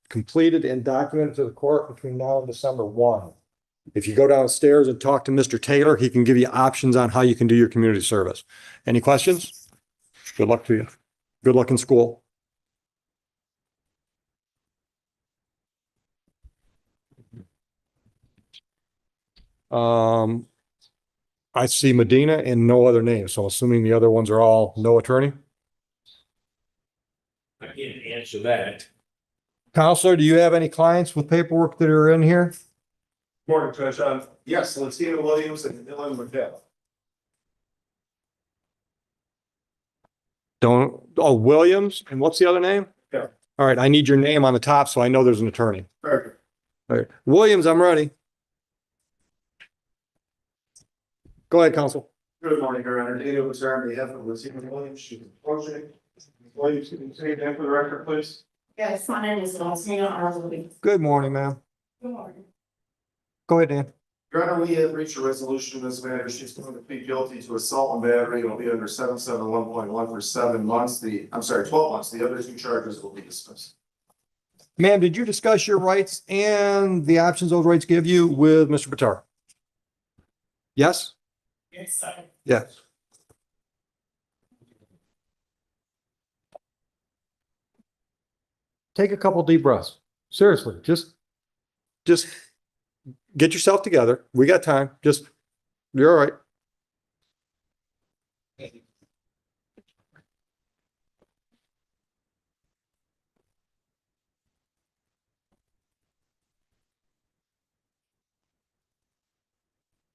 completed and documented to the court between now and December 1. If you go downstairs and talk to Mr. Taylor, he can give you options on how you can do your community service. Any questions? Good luck to you. Good luck in school. I see Medina and no other names, so assuming the other ones are all no attorney. I can't answer that. Counselor, do you have any clients with paperwork that are in here? Morning, Judge. Yes, Latina Williams and Dylan McDowell. Williams, and what's the other name? Yeah. All right, I need your name on the top so I know there's an attorney. Perfect. All right, Williams, I'm ready. Go ahead, counsel. Good morning, Your Honor. Daniel was on behalf of Latina Williams. She's approaching. Williams, can you say your name for the record, please? Yes, my name is Latina Arley. Good morning, ma'am. Good morning. Go ahead, Dan. Your Honor, we have reached a resolution in this matter. She's going to plead guilty to assault and battery. It'll be under 771.1 for 7 months. 12 months. The other 2 charges will be dismissed. Ma'am, did you discuss your rights and the options those rights give you with Mr. Bitar? Yes? Yes, sir. Yes. Take a couple deep breaths. Seriously, just get yourself together. We got time. You're all right.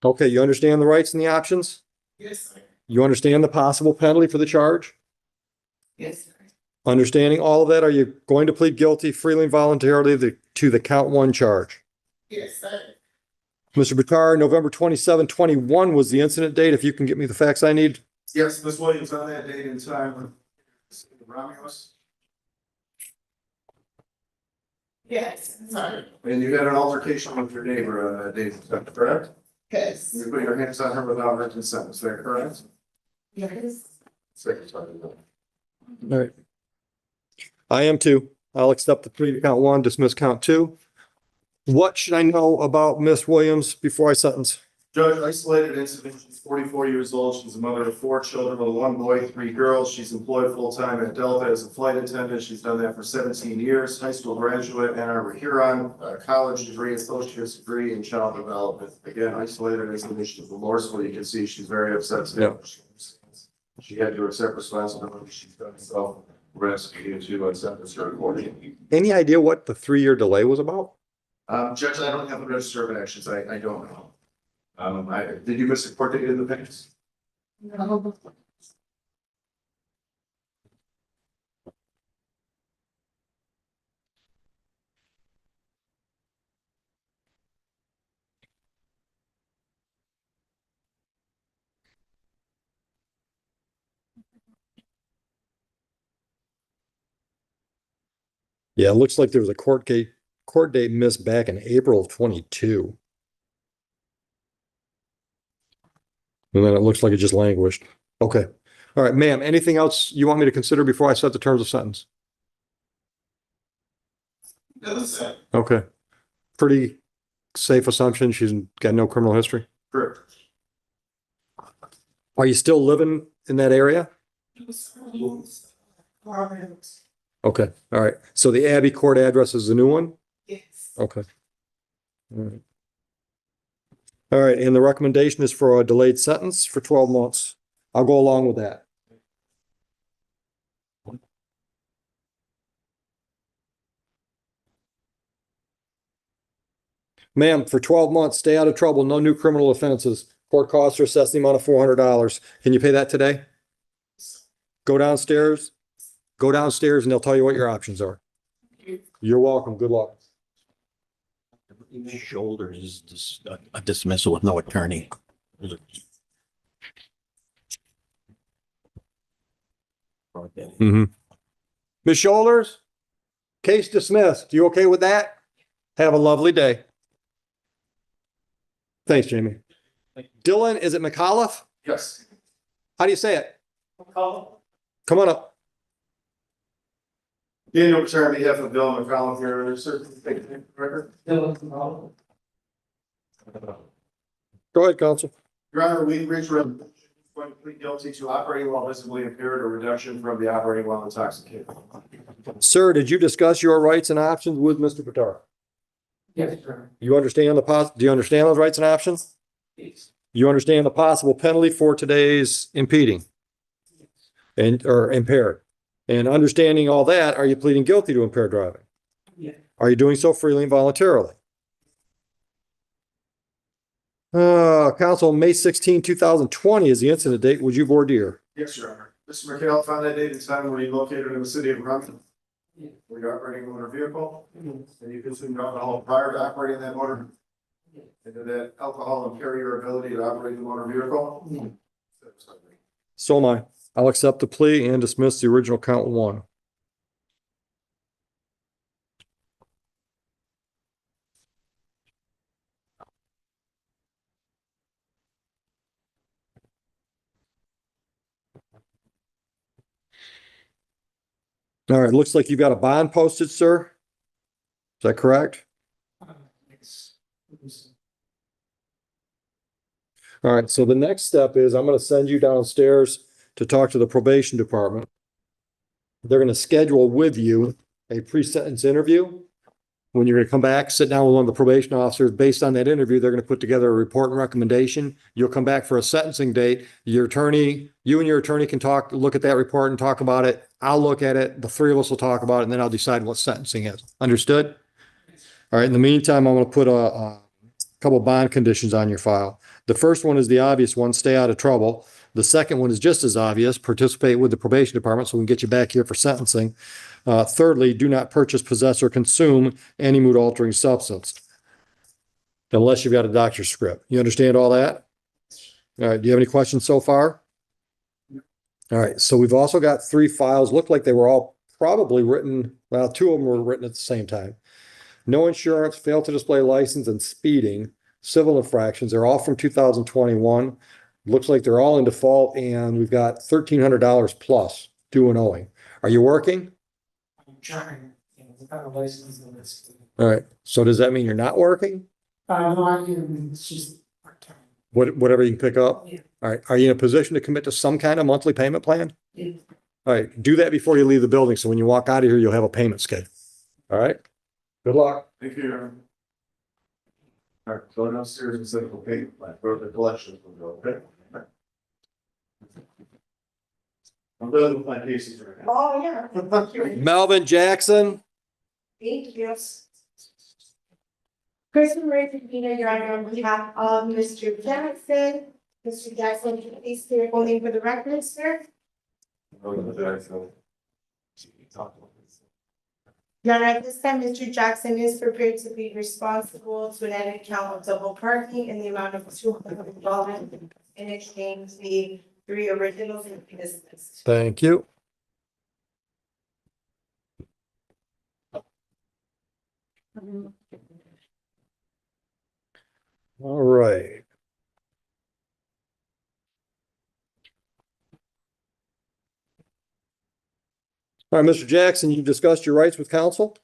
Okay, you understand the rights and the options? Yes, sir. You understand the possible penalty for the charge? Yes, sir. Understanding all of that, are you going to plead guilty freely and voluntarily to the count 1 charge? Yes, sir. Mr. Bitar, November 27/21 was the incident date. If you can get me the facts I need. Yes, Ms. Williams, on that date and time, Romulus, Yes, sir. and you had an altercation with your neighbor on that date, is that correct? Yes. You put your hands on her without her consent, is that correct? Yes. Secretary. All right. I am too. I'll accept the plea to count 1, dismiss count 2. What should I know about Miss Williams before I sentence? Judge, isolated incident, she's 44 years old, she's a mother of 4 children, with 1 boy, 3 girls, she's employed full-time at Delta as a flight attendant, she's done that for 17 years, high school graduate, Ann Arbor Huron, college degree, associate's degree in child development. Again, isolated incident, she's remorseful, you can see she's very upset. Yeah. She had to accept responsibility, she's done so, rescue to accept this recording. Any idea what the 3-year delay was about? Judge, I don't have the register of actions, I don't know. Did you miss a court date in the past? No. Yeah, it looks like there was a court date missed back in April of 22. And then it looks like it just languished. Okay. All right, ma'am, anything else you want me to consider before I set the terms of sentence? Okay. Pretty safe assumption. She's got no criminal history. Correct. Are you still living in that area? Okay, all right. So the Abbey Court address is the new one? Yes. Okay. All right. All right, and the recommendation is for a delayed sentence for 12 months. I'll go along with that. Ma'am, for 12 months, stay out of trouble, no new criminal offenses. Court costs are assessed the amount of $400. Can you pay that today? Go downstairs and they'll tell you what your options are. You're welcome. Good luck. Shoulders is just a dismissal with no attorney. Mm-hmm. Ms. Shoulders, case dismissed. You okay with that? Have a lovely day. Thanks, Jamie. Dylan, is it McAuliffe? Yes. How do you say it? Come on up. Daniel, on behalf of Bill McCollum here, sir. Record. Go ahead, counsel. Your Honor, we reached going to plead guilty to operating while visibly impaired or reduction from the operating while intoxicated. Sir, did you discuss your rights and options with Mr. Patar? Yes, sir. You understand do you understand those rights and options? Yes. You understand the possible penalty for today's impeding or impaired? And understanding all that, are you pleading guilty to impaired driving? Yeah. Are you doing so freely and voluntarily? Counsel, May 16, 2020 is the incident date. Would you voir dire? Yes, Your Honor. Mr. McHale found that date and time when he located in the city of Renton. Yeah. Were you operating a motor vehicle? And you consumed alcohol prior to operating that motor? Yeah. And did that alcohol impair your ability to operate the motor vehicle? Yeah. So am I. I'll accept the plea and dismiss the original count one. All right, looks like you've got a bond posted, sir. Is that correct? Yes. All right, so the next step is I'm going to send you downstairs to talk to the probation department. They're going to schedule with you a pre-sentence interview. When you're going to come back, sit down with one of the probation officers. Based on that interview, they're going to put together a report and recommendation. You'll come back for a sentencing date. You and your attorney can look at that report and talk about it. I'll look at it. The three of us will talk about it, and then I'll decide what sentencing is. Understood? All right, in the meantime, I'm going to put a couple bond conditions on your file. The first one is the obvious one, stay out of trouble. The second one is just as obvious, participate with the probation department so we can get you back here for sentencing. Thirdly, do not purchase, possess, or consume any mood-altering substance unless you've got a doctor's script. You understand all that? All right, do you have any questions so far? All right, so we've also got 3 files. Look like they were all probably written, well, 2 of them were written at the same time. No insurance, failed to display license, and speeding, civil infractions. They're all from 2021. Looks like they're all in default, and we've got $1,300 plus due and owing. Are you working? I'm trying, without a license and this. All right, so does that mean you're not working? No, I can, it's just part-time. Whatever you can pick up? Yeah. All right, are you in a position to commit to some kind of monthly payment plan? Yeah. All right, do that before you leave the building, so when you walk out of here, you'll have a payment schedule. All right? Good luck. Thank you, Your Honor. All right, go downstairs and set up a payment plan for the collections will go, okay? I'm done with my cases right now. Oh, yeah. Melvin Jackson. Thank you. Kristen Marie Pepino, Your Honor, on behalf of Mr. Jackson. Mr. Jackson, can you please state your full name for the record, sir? Your Honor, at this time, Mr. Jackson is prepared to be responsible to an added count of double parking in the amount of $200 in exchange the 3 originals and dismissed. Thank you. All right. All right, Mr. Jackson, you discussed your rights with counsel?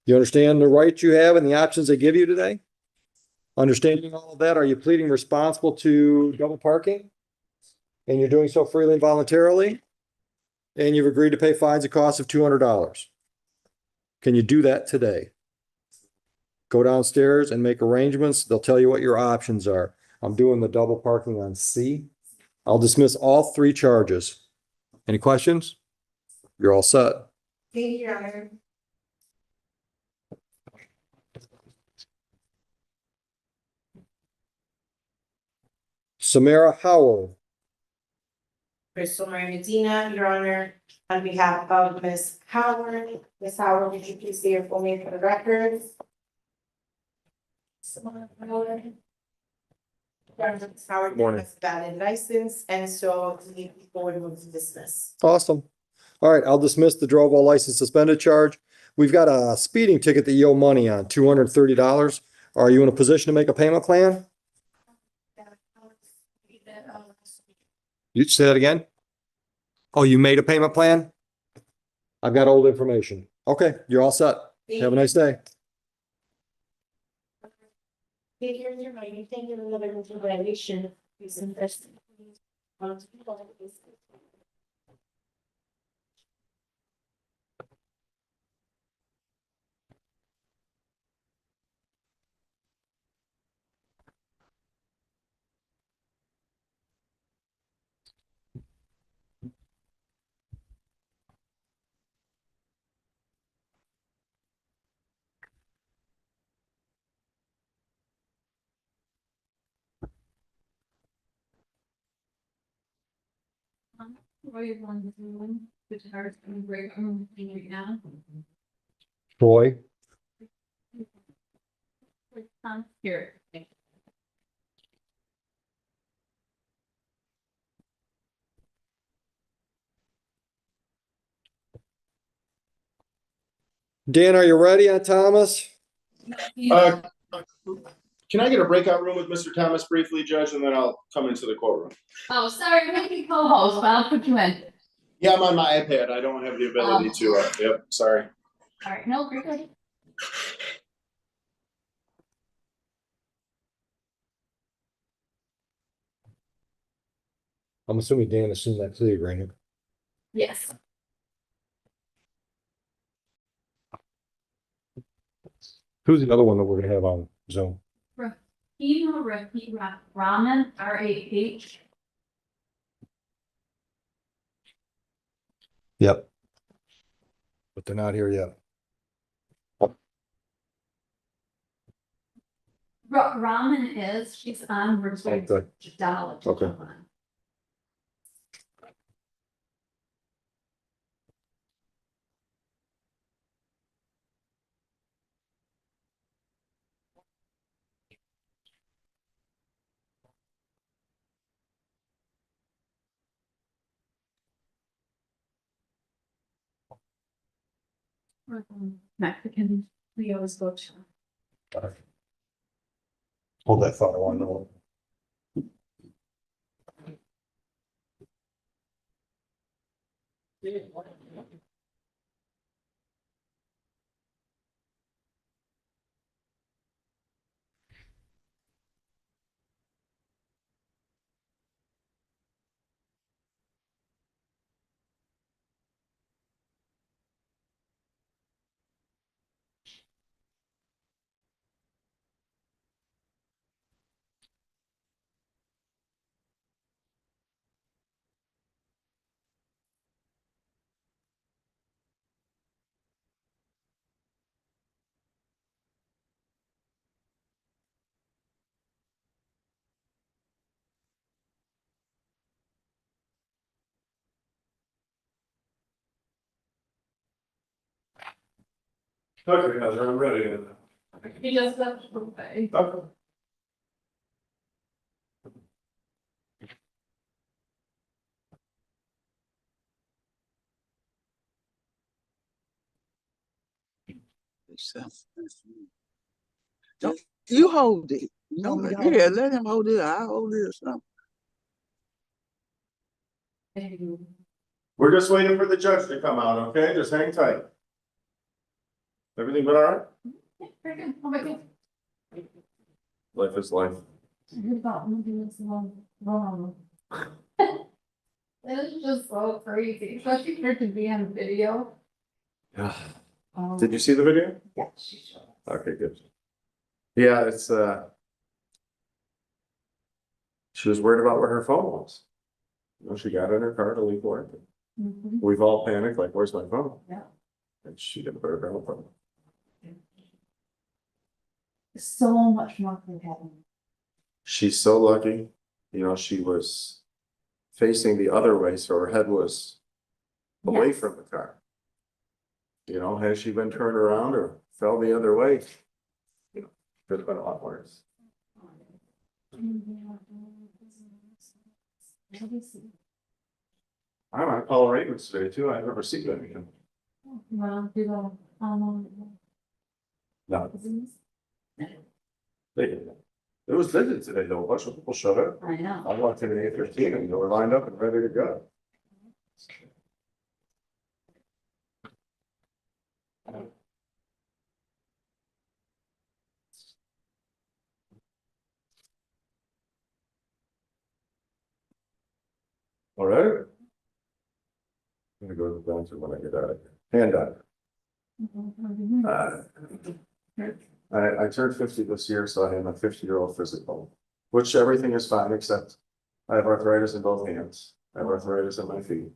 You understand the rights you have and the options they give you today? Understanding all of that, are you pleading responsible to double parking? And you're doing so freely and voluntarily? And you've agreed to pay fines and costs of $200. Can you do that today? Go downstairs and make arrangements. They'll tell you what your options are. I'm doing the double parking on C. I'll dismiss all 3 charges. Any questions? You're all set. Thank you, Your Honor. Samara Howell. Crystal Maria Medina, Your Honor, on behalf of Ms. Howard. Ms. Howard, would you please say your full name for the record? Samara Howard. Ms. Howard Morning. has a valid license, and so the board will dismiss. Awesome. All right, I'll dismiss the drove while license suspended charge. We've got a speeding ticket that you owe money on, $230. Are you in a position to make a payment plan? You say that again? Oh, you made a payment plan? I've got old information. Okay, you're all set. Have a nice day. Here's your writing, thank you, another violation. Is invested. Roy one, which hurts and break right now. Troy, Here. Dan, are you ready on Thomas? Can I get a breakout room with Mr. Thomas briefly, Judge, and then I'll come into the courtroom? Oh, sorry, I'm making co-host, but I'll put you in. Yeah, I'm on my iPad. I don't have the ability to, yep, sorry. All right, no, you're good. I'm assuming Dan has seen that plea agreement. Yes. Who's the other one that we're gonna have on Zoom? Raman, R-A-H. Yep. But they're not here yet. Raman is, she's on, we're going to dollar. Okay. Mexican, we always go to. Hold that thought, I want to know. Okay, Heather, I'm ready. He just left. Okay. Okay. Don't you hold it? Don't here, let him hold it. I hold it or something. We're just waiting for the judge to come out, okay? Just hang tight. Everything been all right? Very good. Oh my God. Life is life. I heard about moving this one wrong. It is just so crazy, especially for it to be on video. Yeah. Um, Did you see the video? Yeah, she showed. Okay, good. Yeah, it's, she was worried about where her phone was. You know, she got in her car to leave work. Mhm. We've all panicked, like, where's my phone? Yeah. And she didn't put her phone. So much more could happen. She's so lucky, you know, she was facing the other way, so her head was away Yes. from the car. You know, had she been turned around or fell the other way, you know, could have been a lot worse. I'm on call Ravens today too. I've never seen anything. Well, do the, No, Zooms? they didn't. It was busy today though. A bunch of people showed up. I know. I walked in at 8:15 and they were lined up and ready to go. All right. I'm gonna go to the bathroom when I get out of here. Hand on. I turned 50 this year, so I had my 50-year-old physical, which everything is fine except I have arthritis in both hands. I have arthritis in my feet.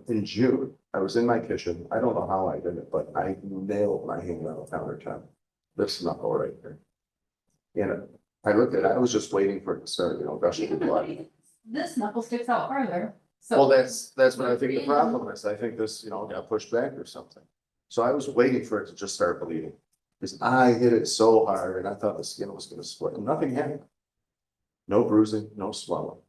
In June, I was in my kitchen. I don't know how I did it, but I nailed my hand on the countertop. This knuckle right here. And I looked at it, I was just waiting for it to start, you know, gushing blood. This knuckle sticks out farther. Well, So that's what I think the problem is. I think this, you know, got pushed back or something. So I was waiting for it to just start bleeding. Because I hit it so hard and I thought the skin was gonna split and nothing happened. No bruising, no swelling.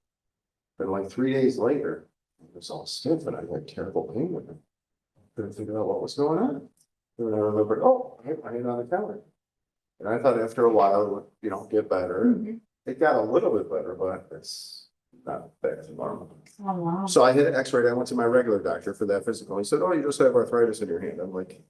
But like 3 days later, it was all stiff and I had terrible pain with it. Couldn't figure out what was going on. And I remembered, oh, I hit my hand on the counter. And I thought after a while it would, you know, get better. Mhm. It got a little bit better, but it's not back to normal. Oh, wow. So I hit an X-ray. I went to my regular doctor for that physical. He said, oh, you just have arthritis in your hand. I'm like,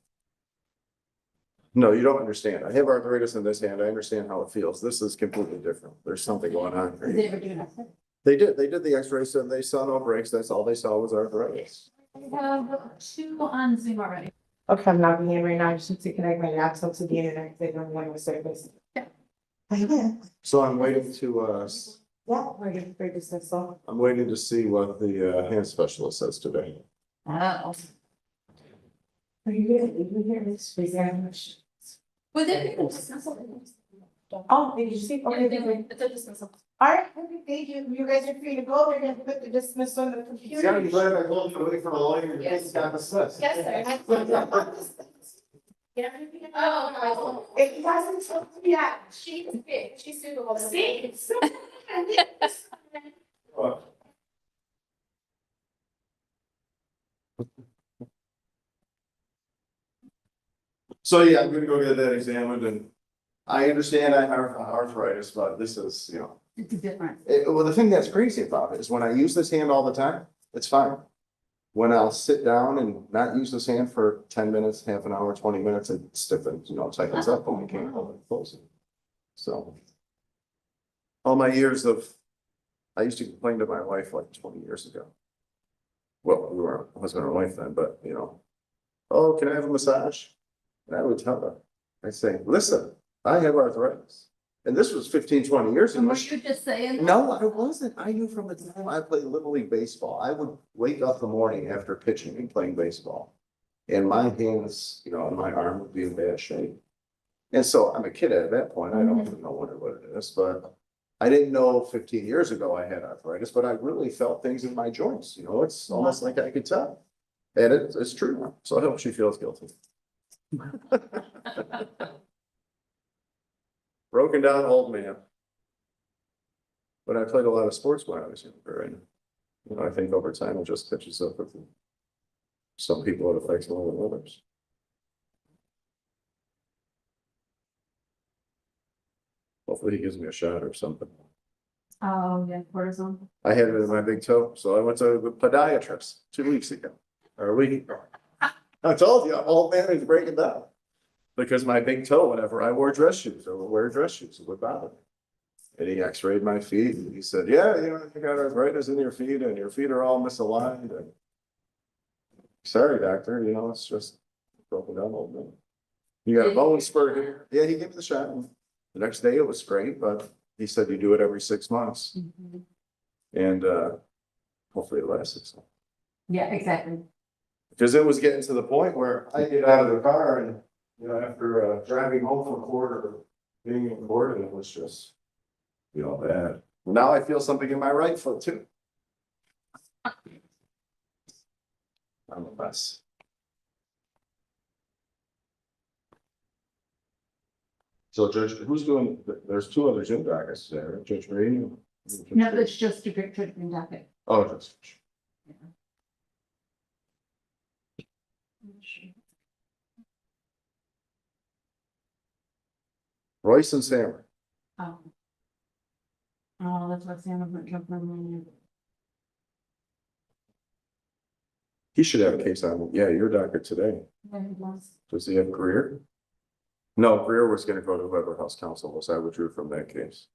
no, you don't understand. I have arthritis in this hand. I understand how it feels. This is completely different. There's something going on Did here. they ever do an X-ray? They did the X-ray, and they saw no breaks. That's all they saw was arthritis. I have 2 on Zoom already. Okay, I'm logging in right now. I just need to connect my laptop to the internet. They don't want to service. Yeah. Yeah, So I'm waiting to, ready for dismissal. I'm waiting to see what the hand specialist says today. Oh. Are you good? You hear this? Was it a dismissal? Oh, did you see? Okay, good. It's a dismissal. All right, perfect. Thank you. You guys are free to go. We're gonna put the dismissal on the computer. glad I told you to wait for a lawyer. Yes. Got dismissed. Yes, sir. Oh, It doesn't tell me that. She's big. She's suitable. See? So yeah, I'm gonna go get that examined and I understand I have arthritis, but this is, you know. it's different. Well, the thing that's crazy about it is when I use this hand all the time, it's fine. When I'll sit down and not use this hand for 10 minutes, half an hour, 20 minutes, it stiffens, you know, tightens up and I can't hold it close. So. All my years of, I used to complain to my wife like 20 years ago. Well, we were husband and wife then, but you know, oh, can I have a massage? And I would tell her, I'd say, listen, I have arthritis. And this was 15, 20 years ago. Were you just saying? No, I wasn't. I knew from the time I played Little League Baseball, I would wake up in the morning after pitching and playing baseball. And my hands, you know, and my arm would be in bad shape. And so I'm a kid at that point. I don't even know what it is, but I didn't know 15 years ago I had arthritis, but I really felt things in my joints. You know, it's almost like I could tell. And it's true. So I hope she feels guilty. Broken down old man. But I played a lot of sports when I was younger, and you know, I think over time it just catches up with you. Some people it affects more than others. Hopefully he gives me a shot or something. Oh, yeah, cortisone. I had it in my big toe, so I went to the podiatrist 2 weeks ago, or a week. I told you, I'm old man, he's breaking down. Because my big toe, whenever I wore dress shoes, or would wear dress shoes, it would bother me. And he x-rayed my feet and he said, yeah, you know, you got arthritis in your feet and your feet are all misaligned. And sorry, doctor, you know, it's just broken down a little bit. You got a bone spur here. Yeah, he gave me the shot. The next day it was great, but he said you do it every 6 months. And hopefully it lasts 6 months. Yeah, exactly. Because it was getting to the point where I get out of the car and, you know, after driving home from court or being in court, and it was just, you know, bad. Now I feel something in my right foot too. I'm a mess. So Judge, who's doing, there's 2 other Zoom dockets there, Judge Brady? No, that's just a picture in docket. Oh, just. Royce and Sammer. Oh. Oh, that's what Sam was jump on. He should have a case on, yeah, your docket today. Does he have Greer? No, Greer was gonna go to whoever House Counsel was. I withdrew from that case.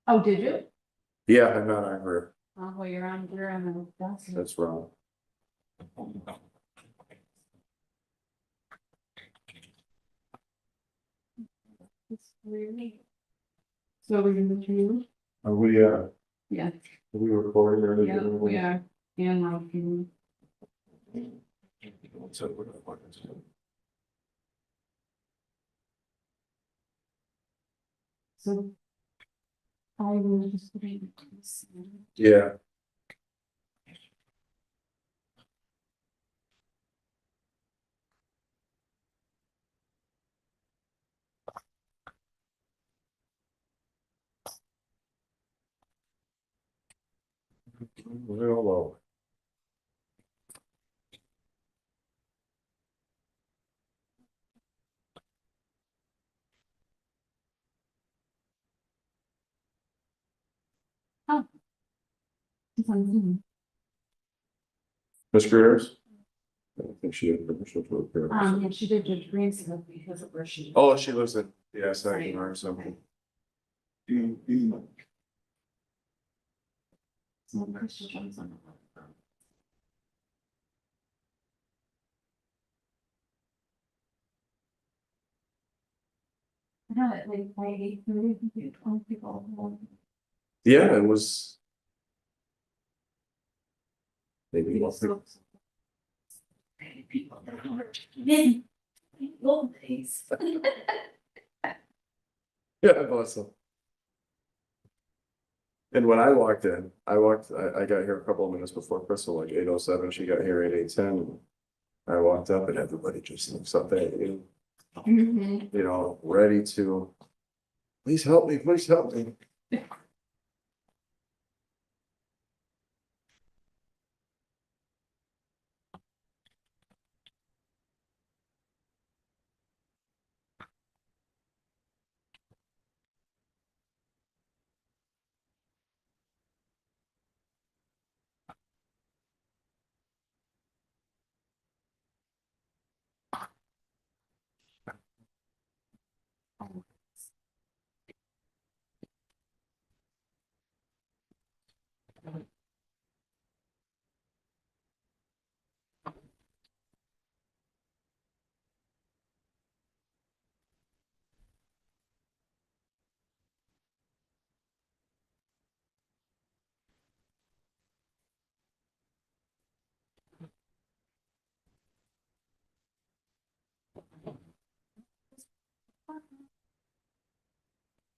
Oh, did you? Yeah, I'm not on Greer. Oh, well, you're on here and that's. That's wrong. So we're gonna do, Are we, yeah, recording or? yeah, we are, and like, so. I will just. Yeah. Real low. Oh. It's on Zoom. Ms. Greer's? I don't think she had permission to appear. Yeah, she did Judge Green's stuff because of where she. Oh, she lives in, yes, I can learn something. So Crystal Jones on. No, like by 8:30, 12 people. Yeah, it was. Maybe one thing. People that are old days. Yeah, awesome. And when I walked in, I got here a couple of minutes before Crystal, like 8:07, she got here at 8:10. I walked up and everybody just looks up at you, you know, ready to, please help me, please help me.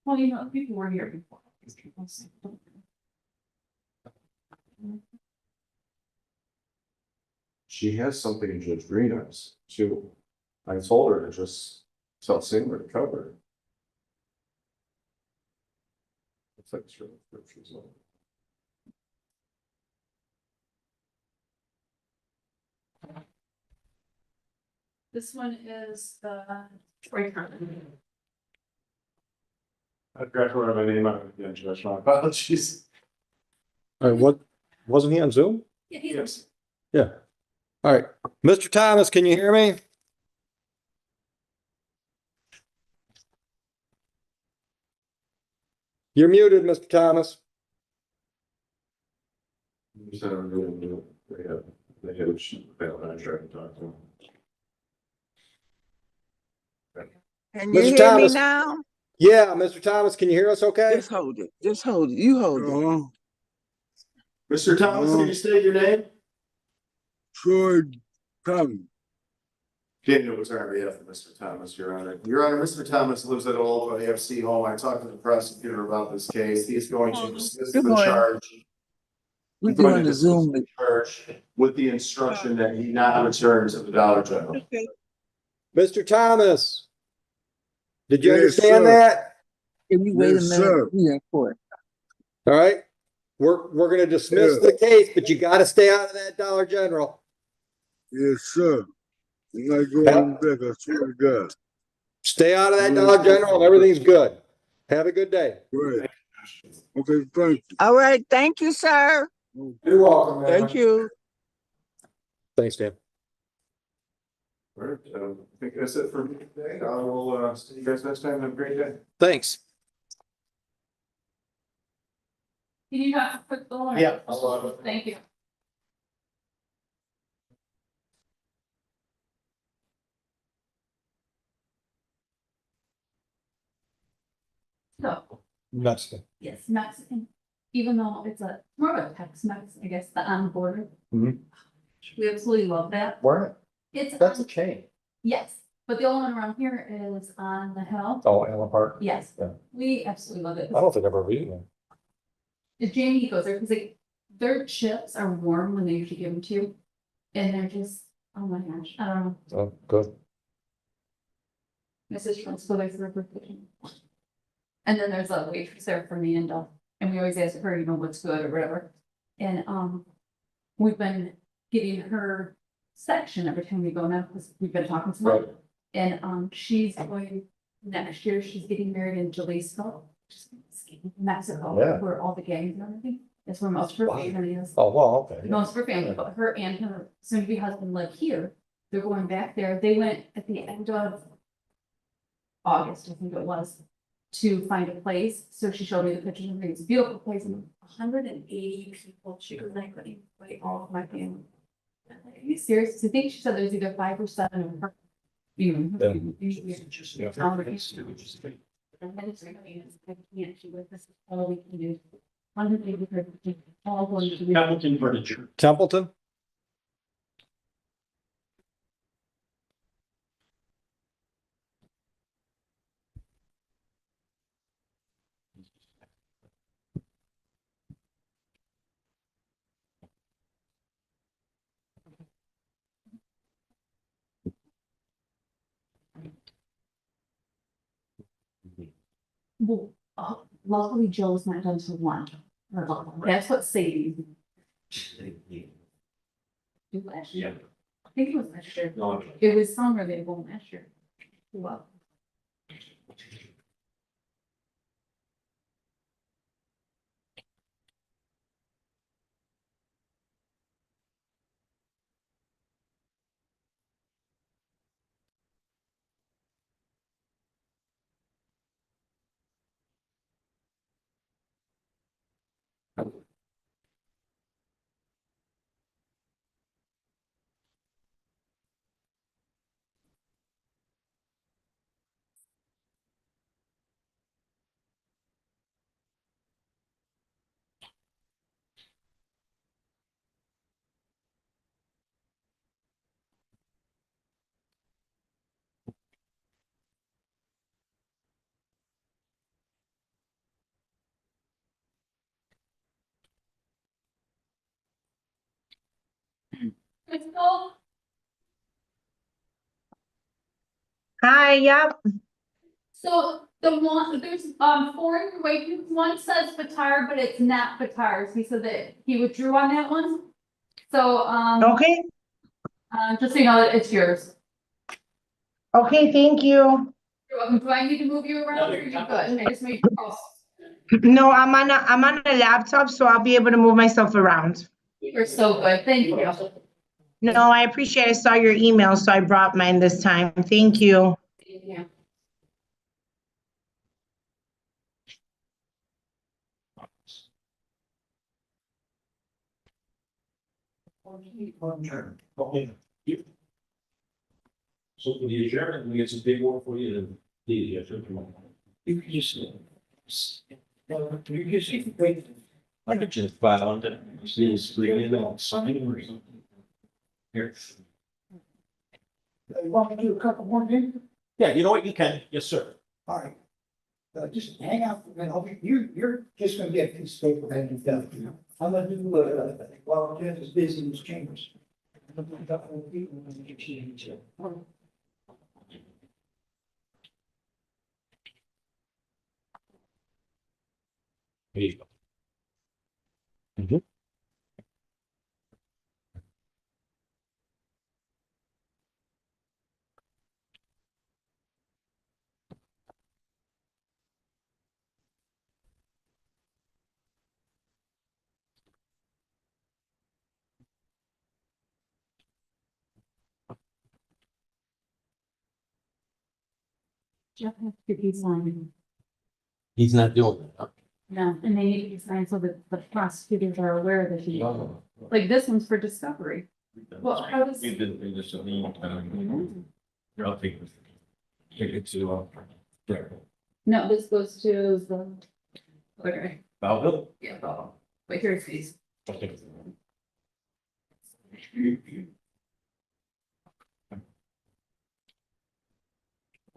Well, you know, people were here before. She has something in Judge Green eyes too. I told her to just tell Singer to cover it. Looks like it's really good. She's on. This one is the Troy Carlin. I forgot to write my name out again, Judge, my apologies. What, wasn't he on Zoom? Yeah, he's. Yes. Yeah. All right, Mr. Thomas, can you hear me? You're muted, Mr. Thomas. You said I'm doing, they had a sheet, they don't want to try to talk to them. Can you Mr. hear me Thomas. now? Yeah, Mr. Thomas, can you hear us okay? Just hold it. Just hold it. You hold it. Mr. Thomas, can you state your name? Troy Tommy. Daniel was on behalf of Mr. Thomas, Your Honor. Your Honor, Mr. Thomas lives at Old AFC home. I talked to the prosecutor about this case. He's going to dismiss Good the morning. charge. We're He's going doing to the dismiss Zoom. the charge with the instruction that he not return to the Dollar General. Okay. Mr. Thomas, did you Yes, understand sir. that? Can you wait a Yes, minute? sir. We in court. All right, we're gonna dismiss the case, but you gotta stay out of that Dollar General. Yes, sir. I'm not going back, I swear to God. Stay out of that Dollar General and everything's good. Have a good day. Right. Okay, thank you. All right, thank you, sir. You're welcome, man. Thank you. Thanks, Dan. All right, I think that's it for me today. I will see you guys next time. Have a great day. Thanks. Can you have a quick door? Yeah. Thank you. So, Mexican. yes, Mexican, even though it's more of a Tex-Mex, I guess, the on border. Mhm. We absolutely love that. Where? It's, That's a chain. yes, but the only one around here is on the hill. Oh, Allen Park. Yes, Yeah. we absolutely love it. I don't think I've ever eaten them. The Jamie goes there because like their chips are warm when they usually give them to you. And they're just, oh my gosh, I don't know. Oh, good. My sister wants to go there for her birthday. And then there's a waitress there for me and we always ask her, you know, what's good or whatever. And we've been getting her section every time we go now because we've been talking to her. Right. And she's going next year, she's getting married in Jalisco, Mexico, Yeah. where all the gangs and everything. That's where most of her Wow. family is. Oh, well, okay. Most of her family, but her and her soon-to-be husband live here. They're going back there. They went at the end of August, I think it was, to find a place. So she showed me the pictures and it's a beautiful place and 180 people. She was like, "Couldn't invite all of my family." I'm like, are you serious? I think she said there's either 5 or 7 of her. Yeah. And then it's like, I can't, she was, this is all we can do. 180 people, all going to be. Hamilton furniture. Templeton? Well, luckily Joe's not done to one. That's what Sadie. did last year. I think it was last year. No, It was summer they won last year. Well. Let's go. Hi, yep. So the one, there's four in your waiting, one says Batar, but it's not Batar's. He said that he withdrew on that one. So Okay, just so you know that it's yours. okay, thank you. You're welcome. Do I need to move you around or are you good? I just made. No, I'm on a laptop, so I'll be able to move myself around. You're so good. Thank you. No, I appreciate, I saw your email, so I brought mine this time. Thank you. Yeah. Okay. So for the adjournment, we get some big work for you to, you can just. You just wait. I could just file on it. See, it's leaving it sign. Here. You want me to do a couple more things? Yeah, you know what, you can, yes, sir. All right. Just hang out, and you're just gonna get a piece of paper and you're done. I'm gonna do, while Jeff is busy in his chambers. I'm gonna put up with people when you get each other. Here you go. Jeff has to be signed. He's not doing it. Huh? No, and they need to be signed so that the prosecutors are aware that he, like this one's for discovery. Well, how does? We did, we just, I'll take it to, No, this goes to the. Okay, Belleville. yeah, but here's these. Okay.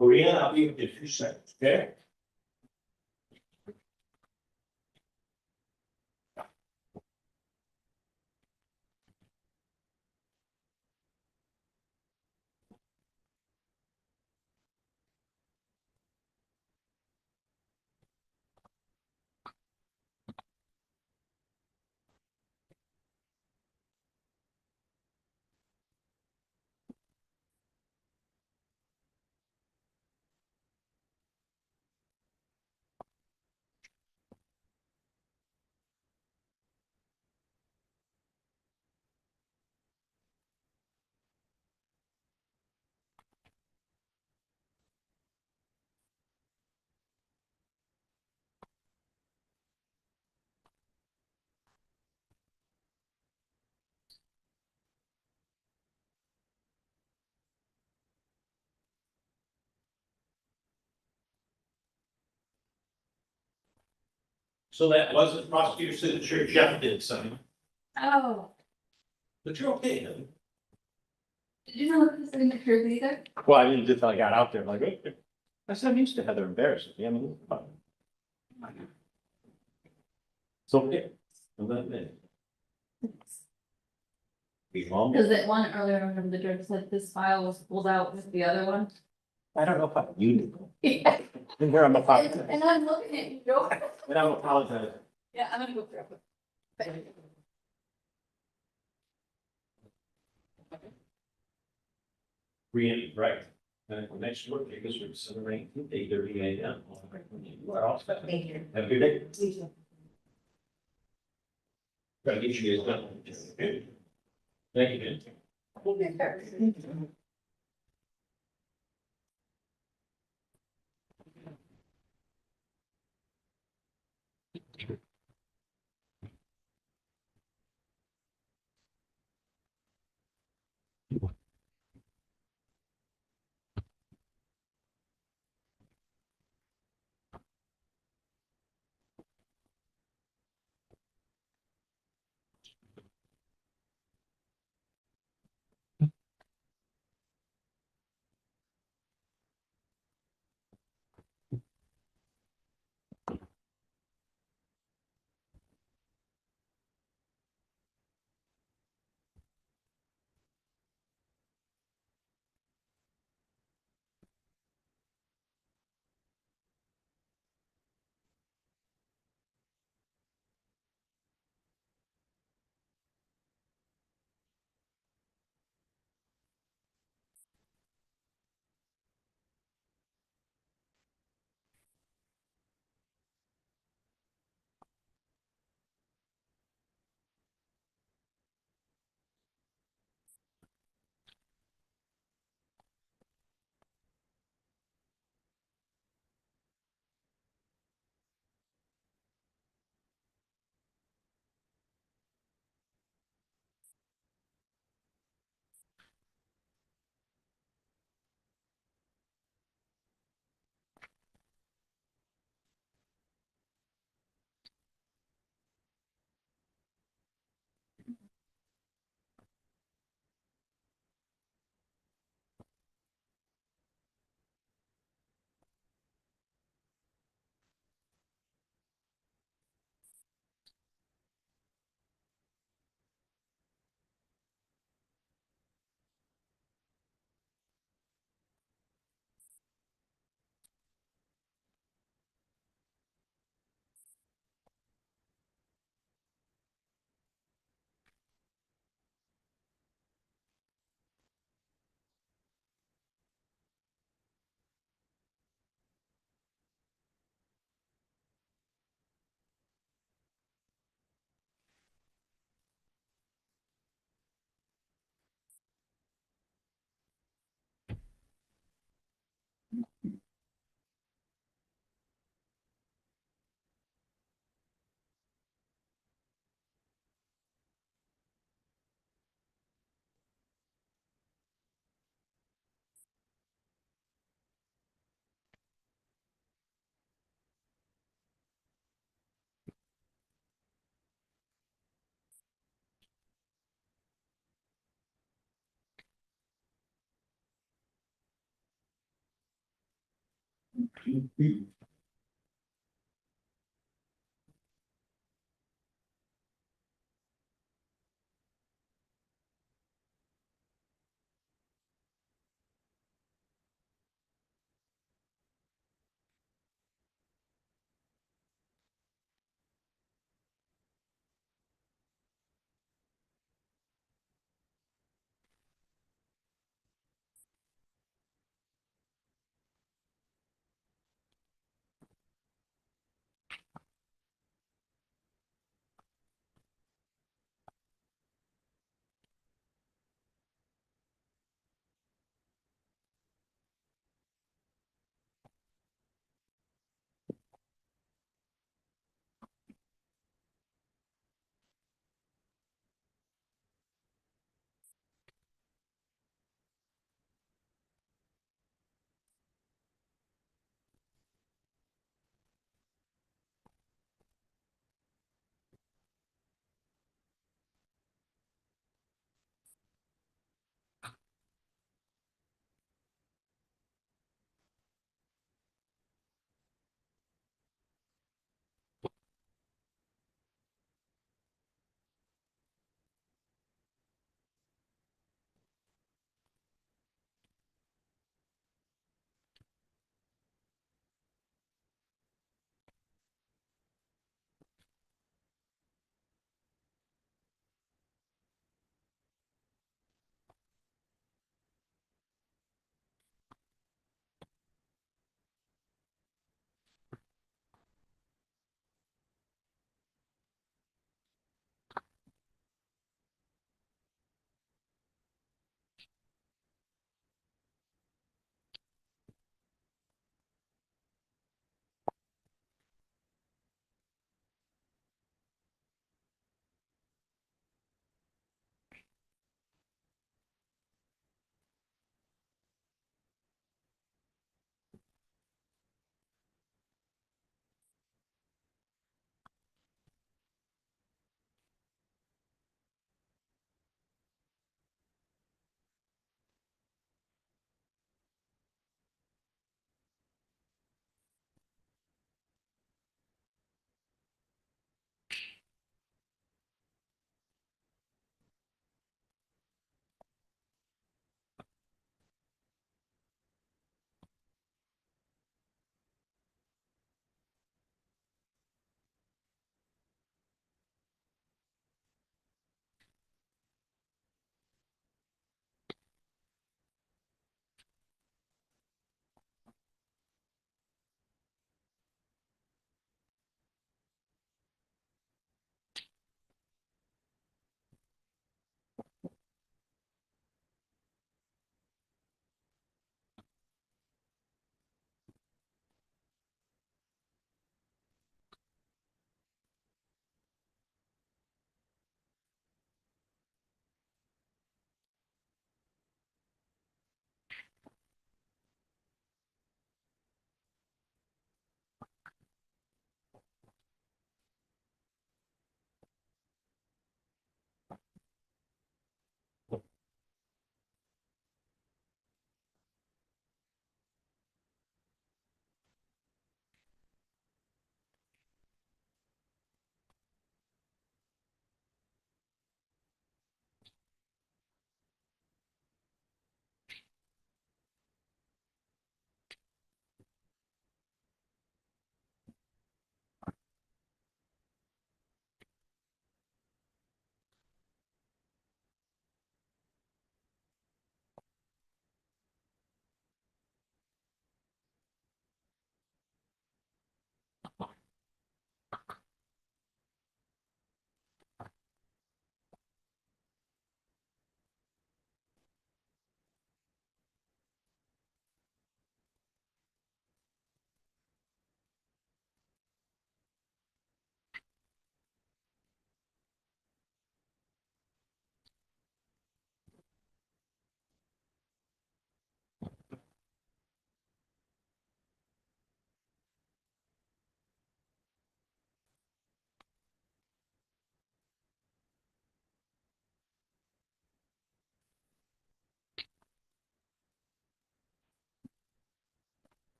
Brianna, I'll be with you in 2 seconds, okay? So that wasn't prosecutor's signature, Jeff did sign, Oh, but you're okay, huh? did you know the signatures either? Well, I mean, just I got out there, like, hey, I said, I'm used to Heather embarrassing me, I mean, it's fine. So, okay. And then. Be long. Because that one earlier, I remember the judge said this file was pulled out with the other one. I don't know if you do. Yeah. And here I'm apologizing. And I'm looking at you, Joe. And I'm apologizing. Yeah, I'm gonna go grab it. Right. And the next work, because we're celebrating 8:30 a.m. You are all set. Thank you. Have a good day. Try to get you guys done. Thank you.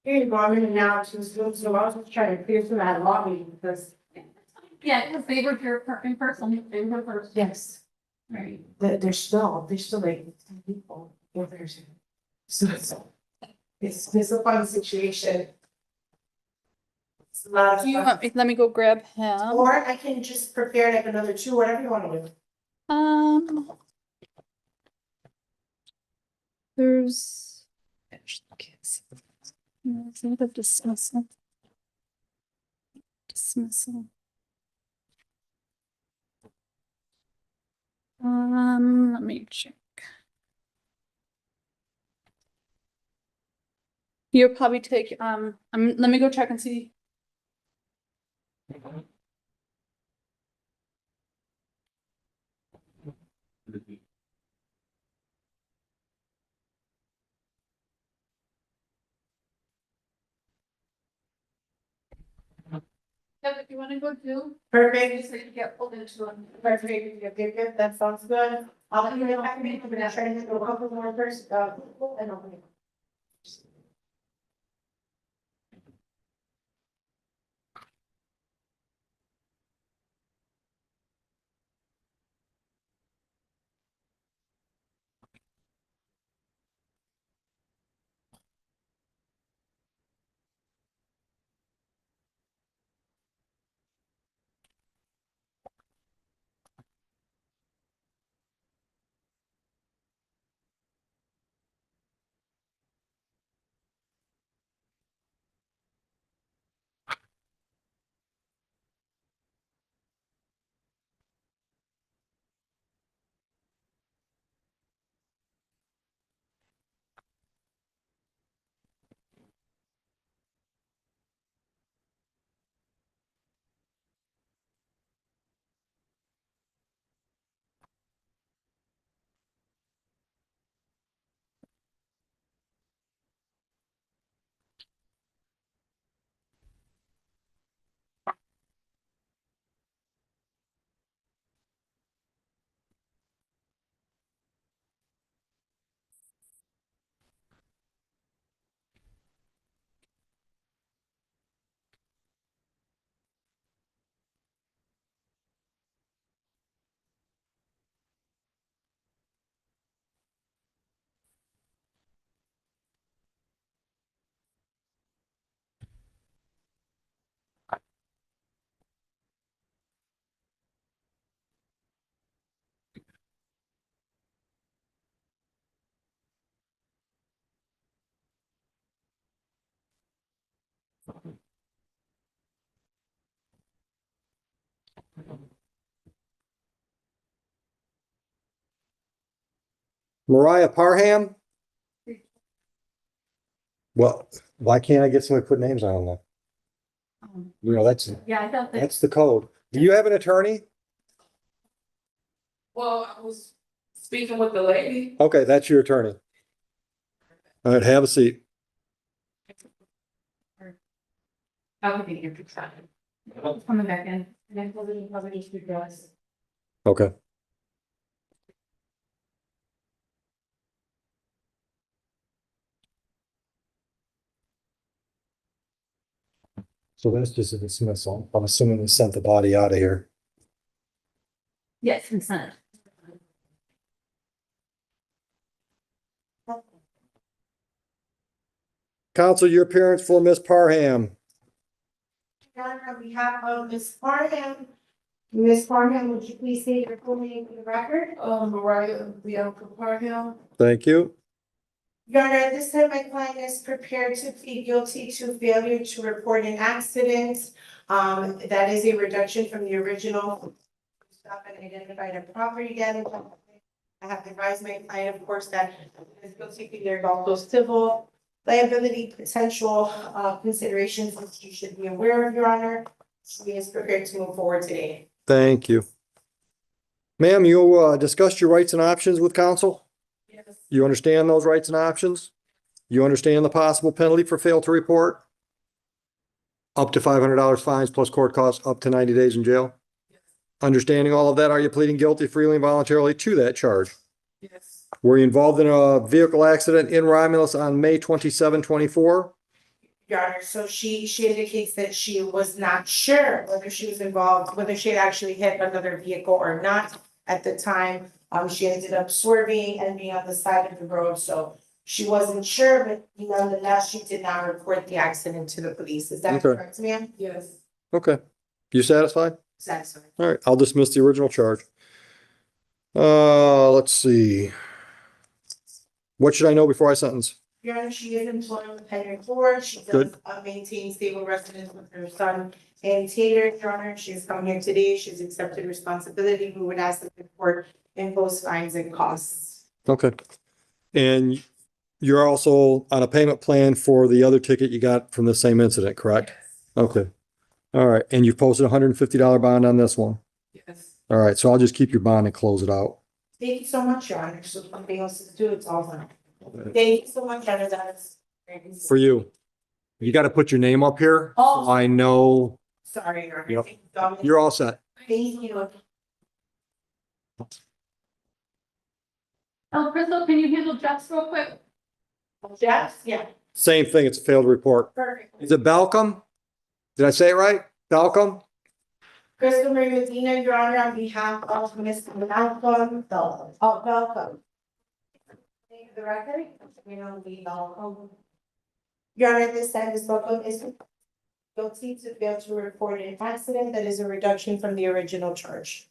Here you go, I'm in and out to Zoom, so I was just trying to clear through that lobby because. Yeah, because they were here in person, they were first. Yes. Right. There's still like 10 people over there. So it's a fun situation. It's a lot of Do you fun. want me, let me go grab him. Or I can just prepare like another two, whatever you want to do. There's. Actually, I can't see. No, it's not a dismissal. Dismissal. Let me check. You'll probably take, let me go check and see. Yeah, if you wanna go too. Perfect. Just like get pulled into it. Perfect. Good. That sounds good. I'll let you know back to me. I'm gonna try to do a couple more first, and I'll. Mariah Parham? Well, why can't I get somebody to put names on them? You know, Yeah, I thought that. that's the code. Do you have an attorney? Well, I was speaking with the lady. Okay, that's your attorney. All right, have a seat. I'll be here for time. Coming back in. And then probably just do us. Okay. So that's just a dismissal. I'm assuming they sent the body out of here. Yes, consent. Counsel, your appearance for Miss Parham. On behalf of Ms. Parham, would you please state your full name for the record? Mariah Bianca Parham. Thank you. Your Honor, at this time, my client is prepared to plead guilty to failure to report an accident. That is a reduction from the original. Stop and identify the property damage. I have to advise my client, of course, that is guilty, there's also civil liability potential considerations which you should be aware of, Your Honor. She is prepared to move forward today. Thank you. Ma'am, you discussed your rights and options with counsel? Yes. You understand those rights and options? You understand the possible penalty for fail to report? Up to $500 fines plus court costs, up to 90 days in jail? Yes. Understanding all of that, are you pleading guilty freely and voluntarily to that charge? Yes. Were you involved in a vehicle accident in Romulus on May 27, 24? Your Honor, so she indicates that she was not sure whether she was involved, whether she had actually hit another vehicle or not at the time. She ended up swerving and being on the side of the road, so she wasn't sure, but nonetheless, she did not report the accident to the police. Is that Okay. correct, ma'am? Yes. Okay. You satisfied? Satisfied. All right, I'll dismiss the original charge. Let's see. What should I know before I sentence? Your Honor, she is employed with Penn Ford. She does Good. maintain stable residence with her son and Tater. Your Honor, she's come here today. She's accepted responsibility. We would ask that the court impose fines and costs. Okay. And you're also on a payment plan for the other ticket you got from the same incident, correct? Okay. All right. And you posted $150 bond on this one. Yes. All right. So I'll just keep your bond and close it out. Thank you so much, Your Honor. So if nothing else to do, it's all done. Thank you so much, Your Honor. That's For you. You got to put your name up here. Oh. I know sorry, Your Honor. Yep. Thank you. you're all set. Thank you. Oh, Crystal, can you handle Jeff's real quick? Jeff? Yeah, Same thing. It's a failed report. perfect. Is it Balcom? Did I say it right? Balcom? Crystal Marie Medina, Your Honor, on behalf of Mr. Malcolm Belcom. Oh, Belcom. Thank the record, we don't need Belcom. Your Honor, this time Ms. Belcom is guilty to fail to report an accident that is a reduction from the original charge.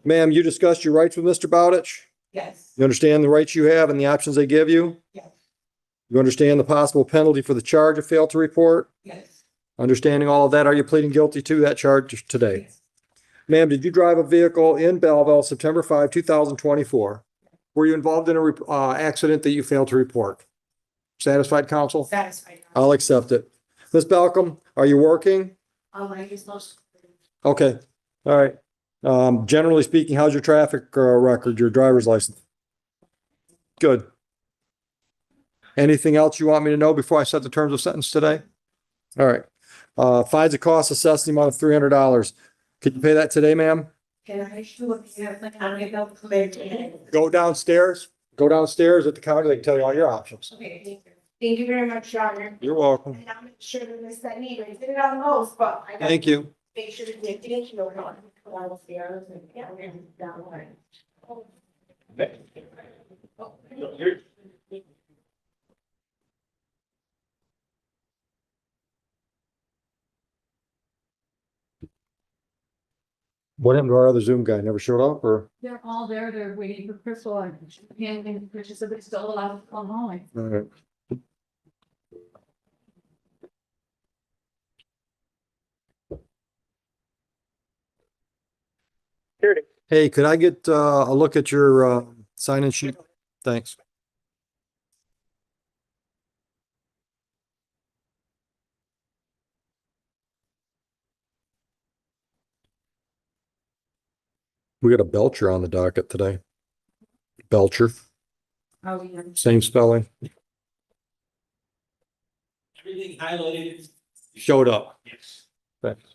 Ma'am, you discussed your rights with Mr. Bowditch? Yes. You understand the rights you have and the options they give you? Yes. You understand the possible penalty for the charge of fail to report? Yes. Understanding all of that, are you pleading guilty to that charge today? Ma'am, did you drive a vehicle in Belleville September 5, 2024? Were you involved in a accident that you failed to report? Satisfied, counsel? Satisfied. I'll accept it. Ms. Balcom, are you working? I guess most. Okay, all right. Generally speaking, how's your traffic record, your driver's license? Good. Anything else you want me to know before I set the terms of sentence today? All right. Fines and costs assessed in the amount of $300. Could you pay that today, ma'am? Can I show you? Go downstairs. Go downstairs at the counter. They can tell you all your options. Okay, thank you. Thank you very much, Your Honor. You're welcome. And I'm sure to miss that need. I did it on most, but I got. Thank you. Make sure to get the issue over on. Downstairs and, yeah, and down the line. What happened to our other Zoom guy? Never showed up or? They're all there, they're waiting for Crystal and Crystal said they still allowed to come home. All right. Hey, could I get a look at your sign-in sheet? Thanks. We got a Belcher on the docket today. Belcher, Oh, yeah. same spelling. Everything highlighted. Showed up. Yes. Thanks.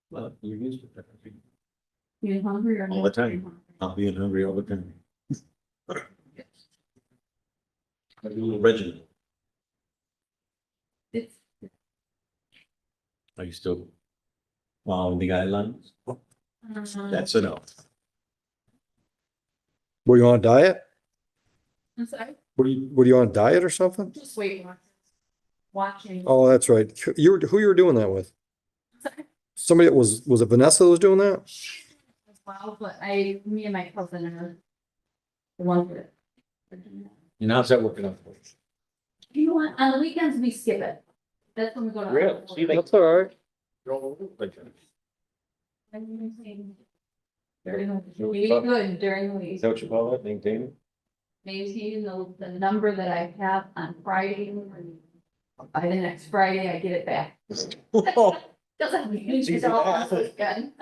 Well, you're used to that. You hungry or? All the time. I'm being hungry all the time. I do a little regimen. It's, Are you still following the guidelines? That's enough. Were you on a diet? I'm sorry, Were you on a diet or something? just waiting. Watching. Oh, that's right. Who you were doing that with? Sorry. Somebody that was it Vanessa that was doing that? As well, but me and my cousin are the ones that. And how's that working out for you? You know what, on the weekends we skip it. That's when we go to. Really? See, they- That's all right. We eat good during the week. Is that what you call that, maintaining? maintaining the number that I have on Friday. And by the next Friday, I get it back. Doesn't mean it's all on the weekend.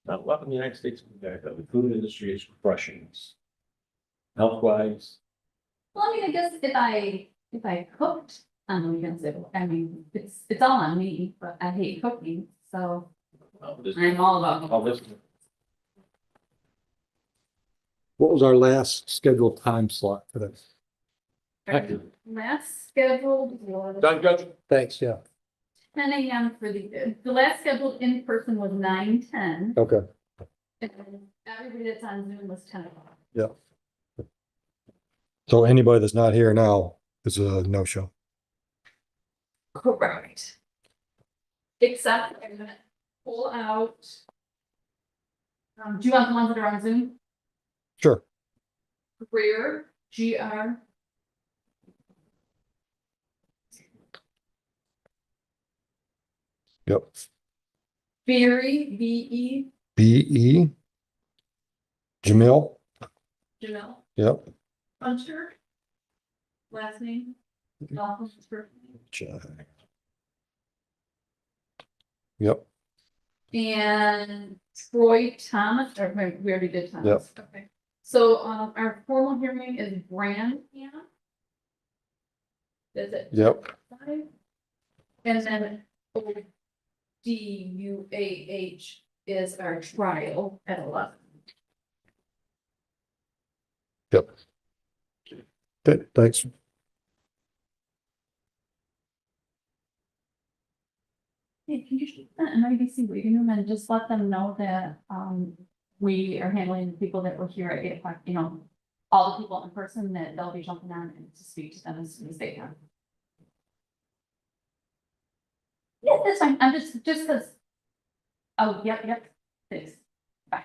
Not a lot in the United States, the food industry is crushing us. Health wise, Well, I mean, I guess if I cooked on the weekends, I mean, it's all on me, but I hate cooking, so I'm all about. all this, What was our last scheduled time slot for this? Last scheduled was Done, Judge? Thanks, yeah. 10 a.m. for the last scheduled in person was 9:10. Okay, And everybody that's on Zoom was 10 o'clock. yeah. So anybody that's not here now is a no-show. Correct. Except I'm gonna pull out. Do you want the ones that are on Zoom? Sure. Greer, GR. Yep. Berry, BE, B-E. Jamil, Jamil, yep. Puncher. Last name. Dolphin's first name. Yep, And Troy Thomas, or we already did Thomas. Okay. So, our formal hearing is Brand. Is it? yep, And then DUAH is our trial at 11. yep. Good, thanks. Hey, can you shoot that an IBC waiting room and just let them know that, we are handling the people that were here at 8 o'clock, you know, all the people in person that they'll be jumping on and to speak to them as soon as they can. Yeah, that's fine. I'm just because. Oh, yep, thanks. Bye.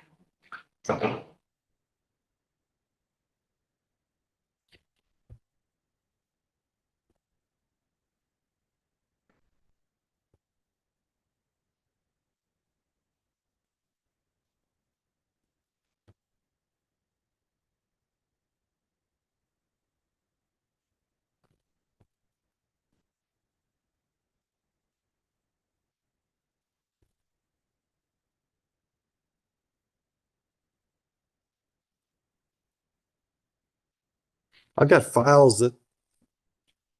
I've got files that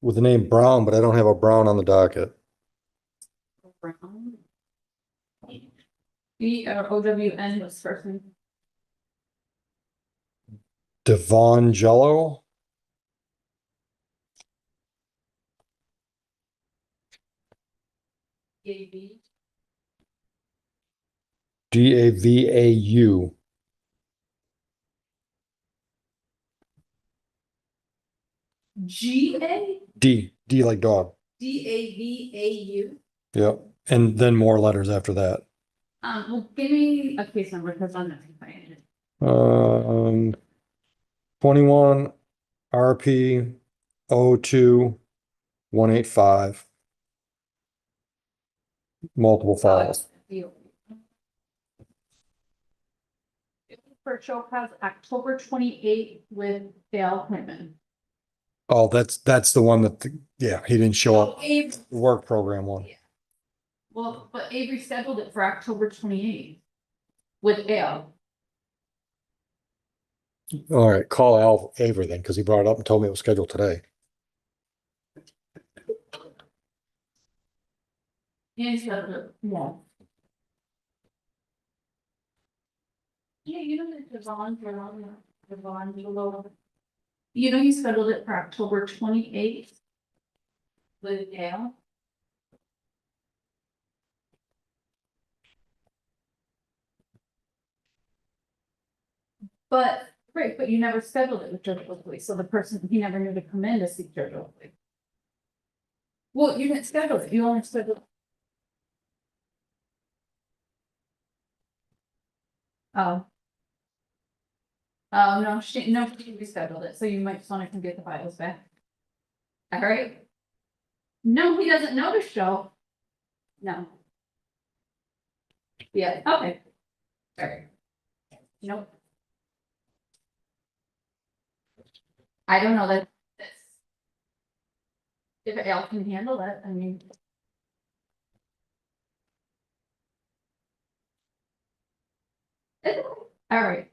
with the name Brown, but I don't have a Brown on the docket. Brown. BROWN was first name. Devon Jello. AB. Davau. GA. D like dog. DAVAU. Yep. And then more letters after that. Well, give me a case number because I'm not gonna find it. 21 RP 02185. Multiple files. For show cause October 28th with Dale Quinman. Oh, that's the one that, yeah, he didn't show up. Avery, The work program one. well, but Avery scheduled it for October 28th with Dale. All right, call Al Avery then, because he brought it up and told me it was scheduled today. Yeah. Yeah, you know that Devon below. You know, he scheduled it for October 28th with Dale. But, right, but you never scheduled it with Judge Oakley, so the person, he never knew to come in to see Judge Oakley. Well, you didn't schedule it, you only scheduled. Oh. Oh, no, she rescheduled it, so you might just wanna come get the files back. All right. No, he doesn't know to show. No. Yeah, okay. Alright. Nope. I don't know that. That's- If Al can handle it, I mean. Alright.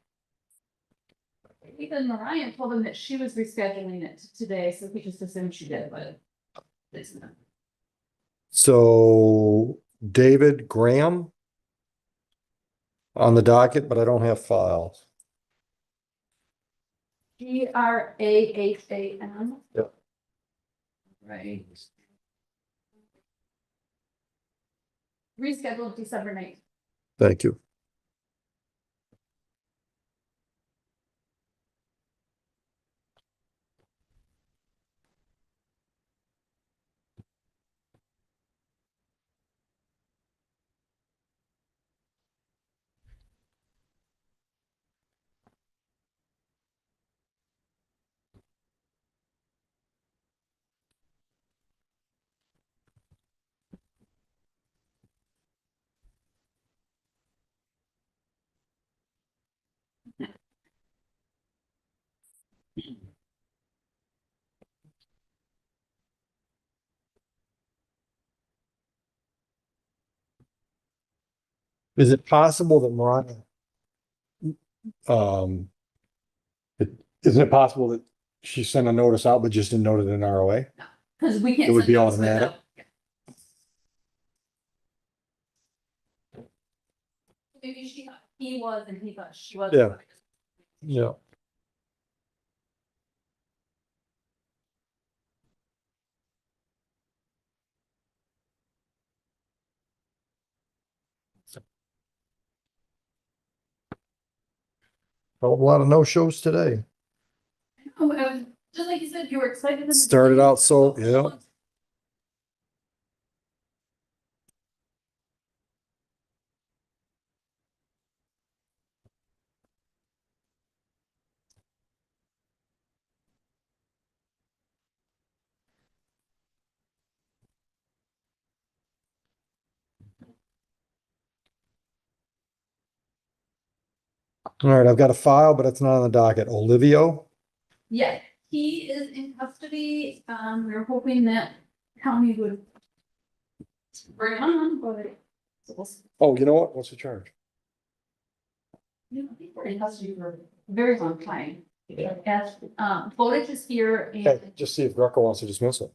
Even Mariah told him that she was rescheduling it to today, so he just assumed she did, but. It's not. So David Graham on the docket, but I don't have files. Graham. Yep. Right. Rescheduled December 9th. Thank you. Is it possible that Mariah, um, isn't it possible that she sent a notice out but just didn't note it in ROA? Cause we can't. It would send be those automatic? without- Maybe he was and he thought she was. Yeah. Yeah. A lot of no-shows today. Oh, just like you said, you were excited. in the Started beginning. out so, yeah. All right, I've got a file, but it's not on the docket. Olivio? Yeah, he is in custody. We were hoping that county would. Bring him on, but. So we'll see. Oh, you know what? What's the charge? You know, I think we're in custody for a very long time. As, Bowditch is here Okay, and, just see if Greco wants to dismiss it.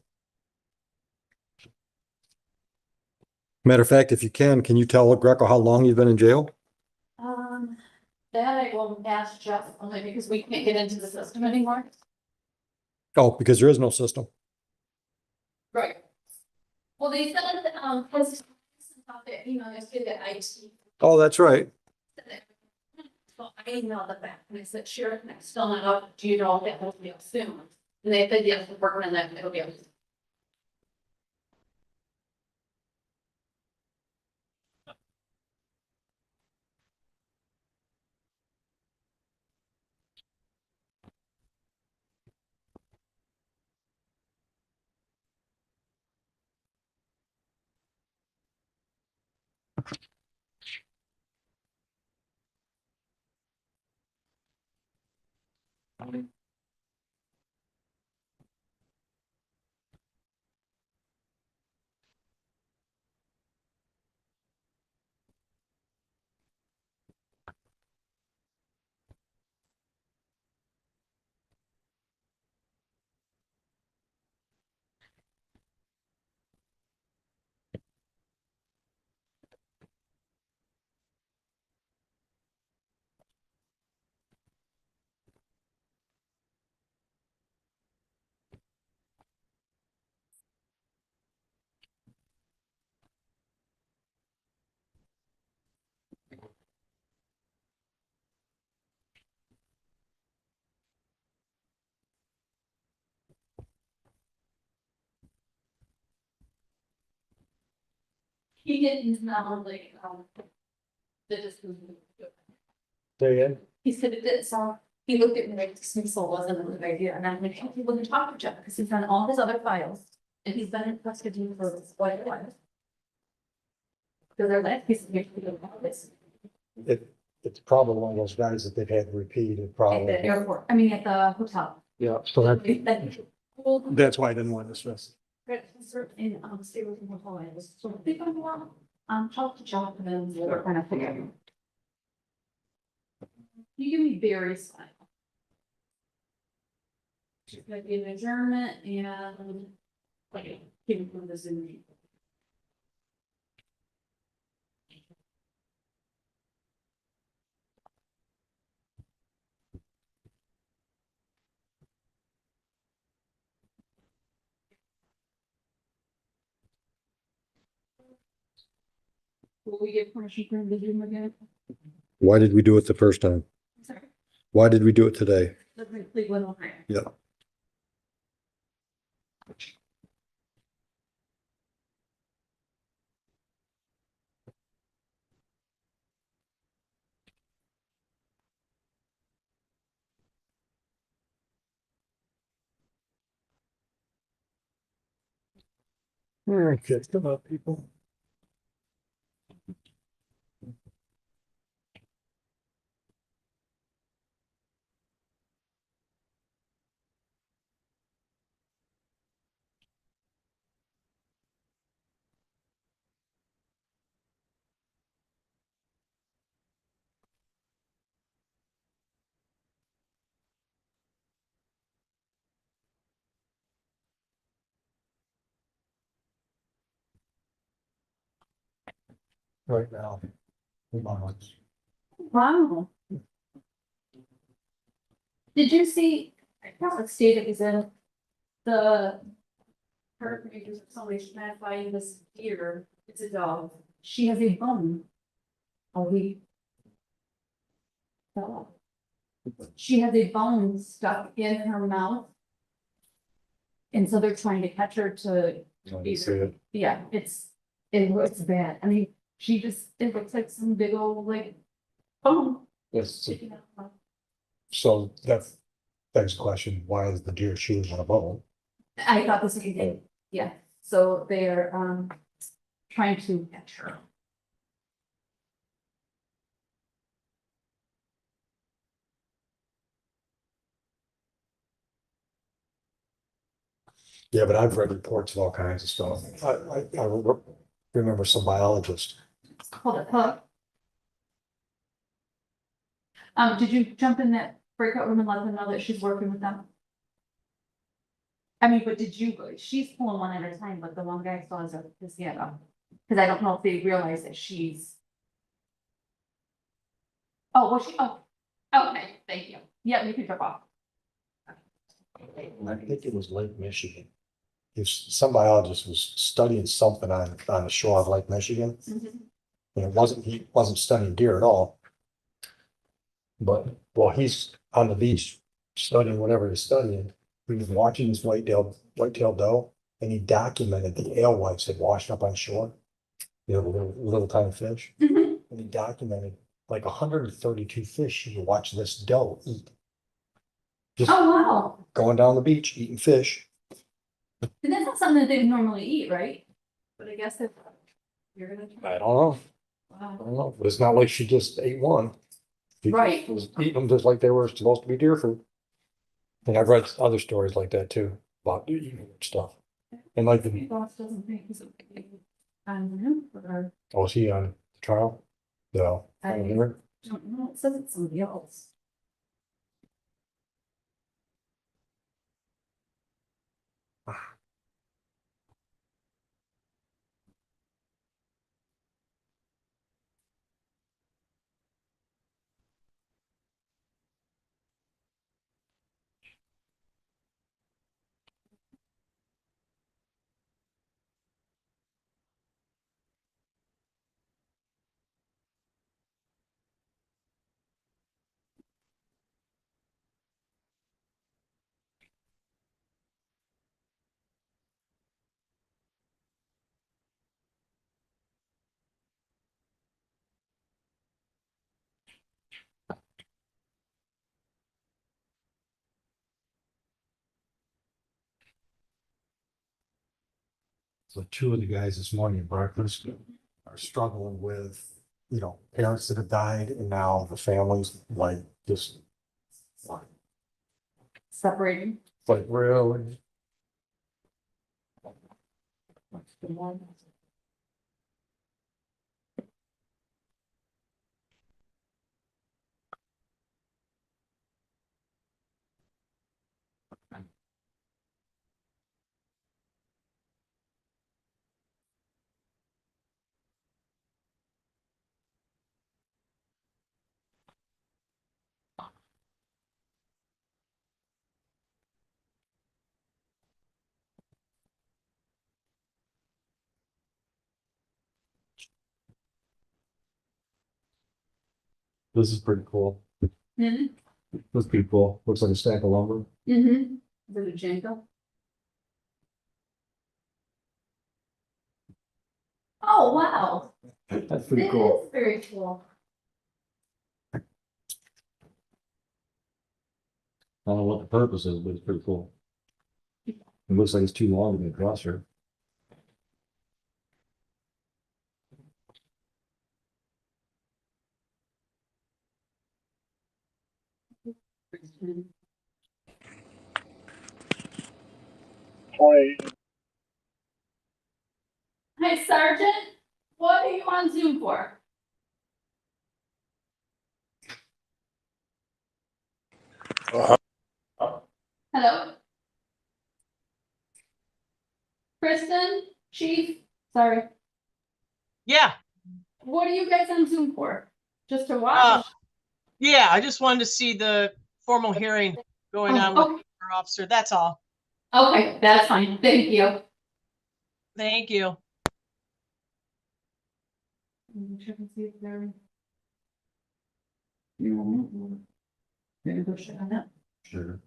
Matter of fact, if you can you tell Greco how long you've been in jail? that I will ask Jeff only because we can't get into the system anymore. Oh, because there is no system. Right. Well, they said, because that email yesterday that IT. Oh, that's right. So I emailed them back and I said, sure, it's still not up. Do you know if it will be up soon? And they said, yes, we're working on that. It'll be up soon. He didn't know, like, the dismissal. Say again? He said it did, so he looked at me like dismissal wasn't a good idea, and I'm like, hey, he wouldn't talk to Jeff, because he's done all his other files, and he's been in custody for quite a while. Because our last piece of information about this It's probably one of those guys that they've had repeated at probably. the airport, I mean, at the hotel. Yeah, so that's why I didn't want to discuss. In, stay with the hotel, and was sort of big on the wall, talk to Jonathan, and we're kind of figuring. You give me Barry's file. Like an adjournment and like came from the Zoom meeting. Will we get permission from the Zoom again? Why did we do it the first time? Sorry, Why did we do it today? live in Cleveland, Ohio. Yeah. Okay, come on, people. Right now. Wow. Did you see, I forgot what state it was in, the perpetrators of somebody trying to find this deer, it's a dog, she has a bone. A week. She has a bone stuck in her mouth. And so they're trying to catch her to either, yeah, it's bad, I mean, she just, it looks like some big old like bone. Yes, sticking out her mouth. so that begs the question, why is the deer shooting on a bubble? I thought the same thing, yeah, so they're trying to catch her. Yeah, but I've read reports of all kinds of stuff. I remember some biologist. Hold it, huh? Did you jump in that breakout room and let them know that she's working with them? I mean, but did you, she's pulling one at a time, but the one guy saw his hand up. Cause I don't know if they realize that she's. Oh, was she, oh, okay, thank you. Yeah, you can drop off. I think it was Lake Michigan. If some biologist was studying something on the shore of Lake Michigan, Mhm. and he wasn't studying deer at all. But while he's on the beach studying whatever he's studying, he was watching this white-tailed doe, and he documented the alewives had washed up on shore. You know, the little tiny fish, Mhm. and he documented like 132 fish he watched this doe eat. Just Oh, wow. going down the beach, eating fish. And that's not something that they would normally eat, right? But I guess if you're gonna. I don't know. I Wow. don't know, but it's not like she just ate one. She Right. was eating them just like they were supposed to be deer food. And I've read other stories like that too, about eating stuff. And like My boss doesn't think he's okay. Him or oh, was he on the trial? No. I don't know, it says it's somebody else. So two of the guys this morning at breakfast are struggling with, parents that have died and now the families like just Separating. like really. This is pretty cool. Mm-hmm. This is pretty cool. Looks like a stack of lumber. Mm-hmm. Is it a Jenga? Oh, wow. That's It pretty cool. is very cool. I don't know what the purpose is, but it's pretty cool. It looks like it's too long to be a dresser. Hi, Sergeant. What are you on Zoom for? Hello? Kristen, Chief, sorry. Yeah, What are you guys on Zoom for? Just to watch? yeah, I just wanted to see the formal hearing going on with our officer, that's all. Okay, that's fine. Thank you. Thank you. Check and see if they're. You maybe go check on that. Sure.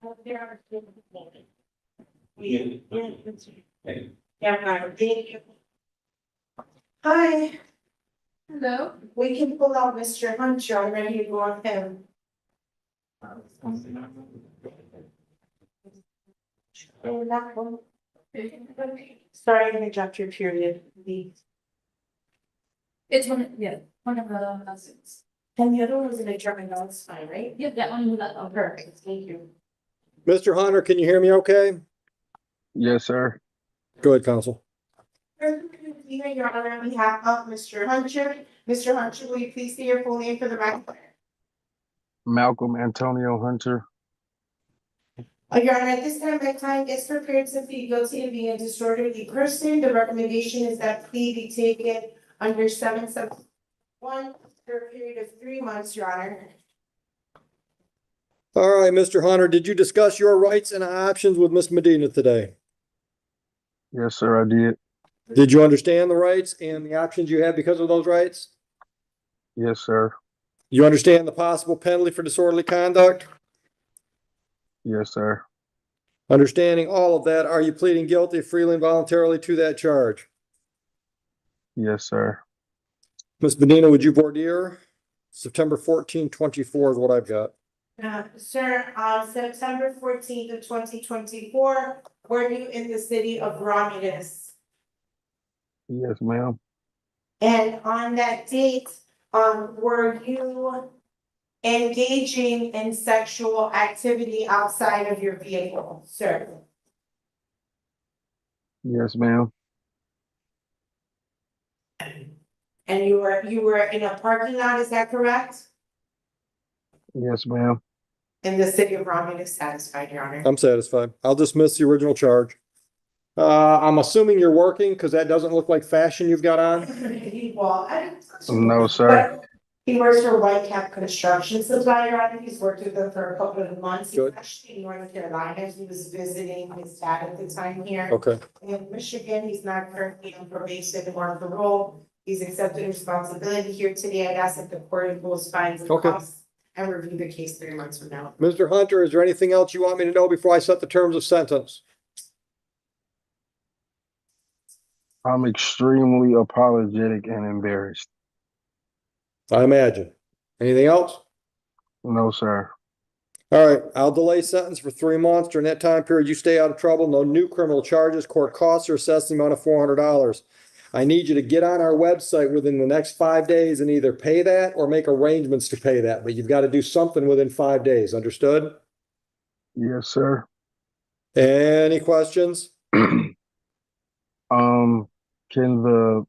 Hi, Hello? we can pull out Mr. Hunter, I'm ready to go on him. Sorry, I dropped your period. It's one, yeah, one of the lawsuits. And the other one was in a German, no, it's fine, right? Yeah, that one was on her. Perfect, thank you. Mr. Hunter, can you hear me okay? Yes, sir. Go ahead, counsel. Your Honor, on behalf of Mr. Hunter. Mr. Hunter, will you please say your full name for the record? Malcolm Antonio Hunter. Your Honor, at this time, my client is prepared to plead guilty to being a disorderly person. The recommendation is that plea be taken under 771 for a period of 3 months, Your Honor. All right, Mr. Hunter, did you discuss your rights and options with Ms. Medina today? Yes, sir, I did. Did you understand the rights and the options you have because of those rights? Yes, sir. You understand the possible penalty for disorderly conduct? Yes, sir. Understanding all of that, are you pleading guilty freely and voluntarily to that charge? Yes, sir. Ms. Medina, would you voir dire? September 14, 24 is what I've got. Sir, on September 14th of 2024, were you in the city of Romulus? Yes, ma'am. And on that date, were you engaging in sexual activity outside of your vehicle, sir? Yes, ma'am. And you were in a parking lot, is that correct? Yes, ma'am. In the city of Romulus, satisfied, Your Honor. I'm satisfied. I'll dismiss the original charge. I'm assuming you're working because that doesn't look like fashion you've got on. Well, No, sir. he works for White Cap Construction Supply, Your Honor. He's worked with them for a couple of months. He's Good. actually in North Carolina. He was visiting his dad at the time here. Okay. In Michigan, he's not currently on probation or on parole. He's accepted responsibility here today. I'd ask that the court impose fines and Okay. costs and review the case 3 months from now. Mr. Hunter, is there anything else you want me to know before I set the terms of sentence? I'm extremely apologetic and embarrassed. I imagine. Anything else? No, sir. All right, I'll delay sentence for 3 months. During that time period, you stay out of trouble. No new criminal charges. Court costs are assessed the amount of $400. I need you to get on our website within the next 5 days and either pay that or make arrangements to pay that. But you've got to do something within 5 days. Understood? Yes, sir. Any questions? Can the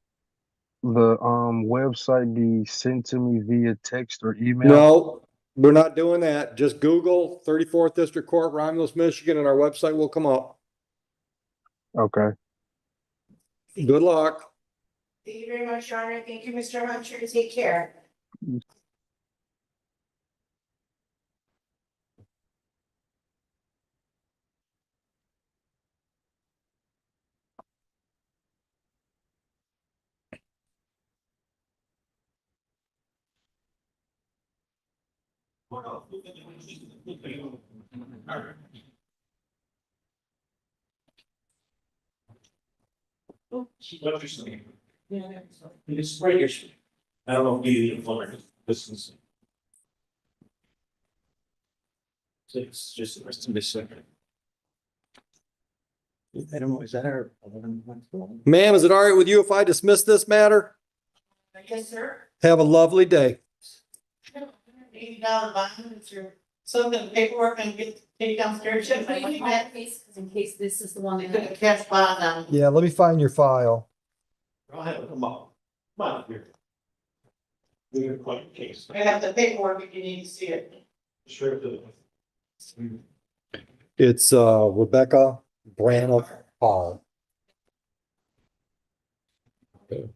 website be sent to me via text or email? No, we're not doing that. Just Google 34th District Court, Romulus, Michigan, and our website will come up. Okay. Good luck. Thank you very much, Your Honor. Thank you, Mr. Hunter. Take care. Interesting. Yeah. It's right here. I don't know if you employer, this is. It's just the rest of this second. I don't know, is that our 11? Ma'am, is it all right with you if I dismiss this matter? Yes, sir. Have a lovely day. So the paperwork and take downstairs. In case this is the one. that- Catch bond. Yeah, let me find your file. I'll have it come on. Come on here. We're quite a case. I have the paperwork if you need to see it. Sure do. It's Rebecca Branel Hall. Okay.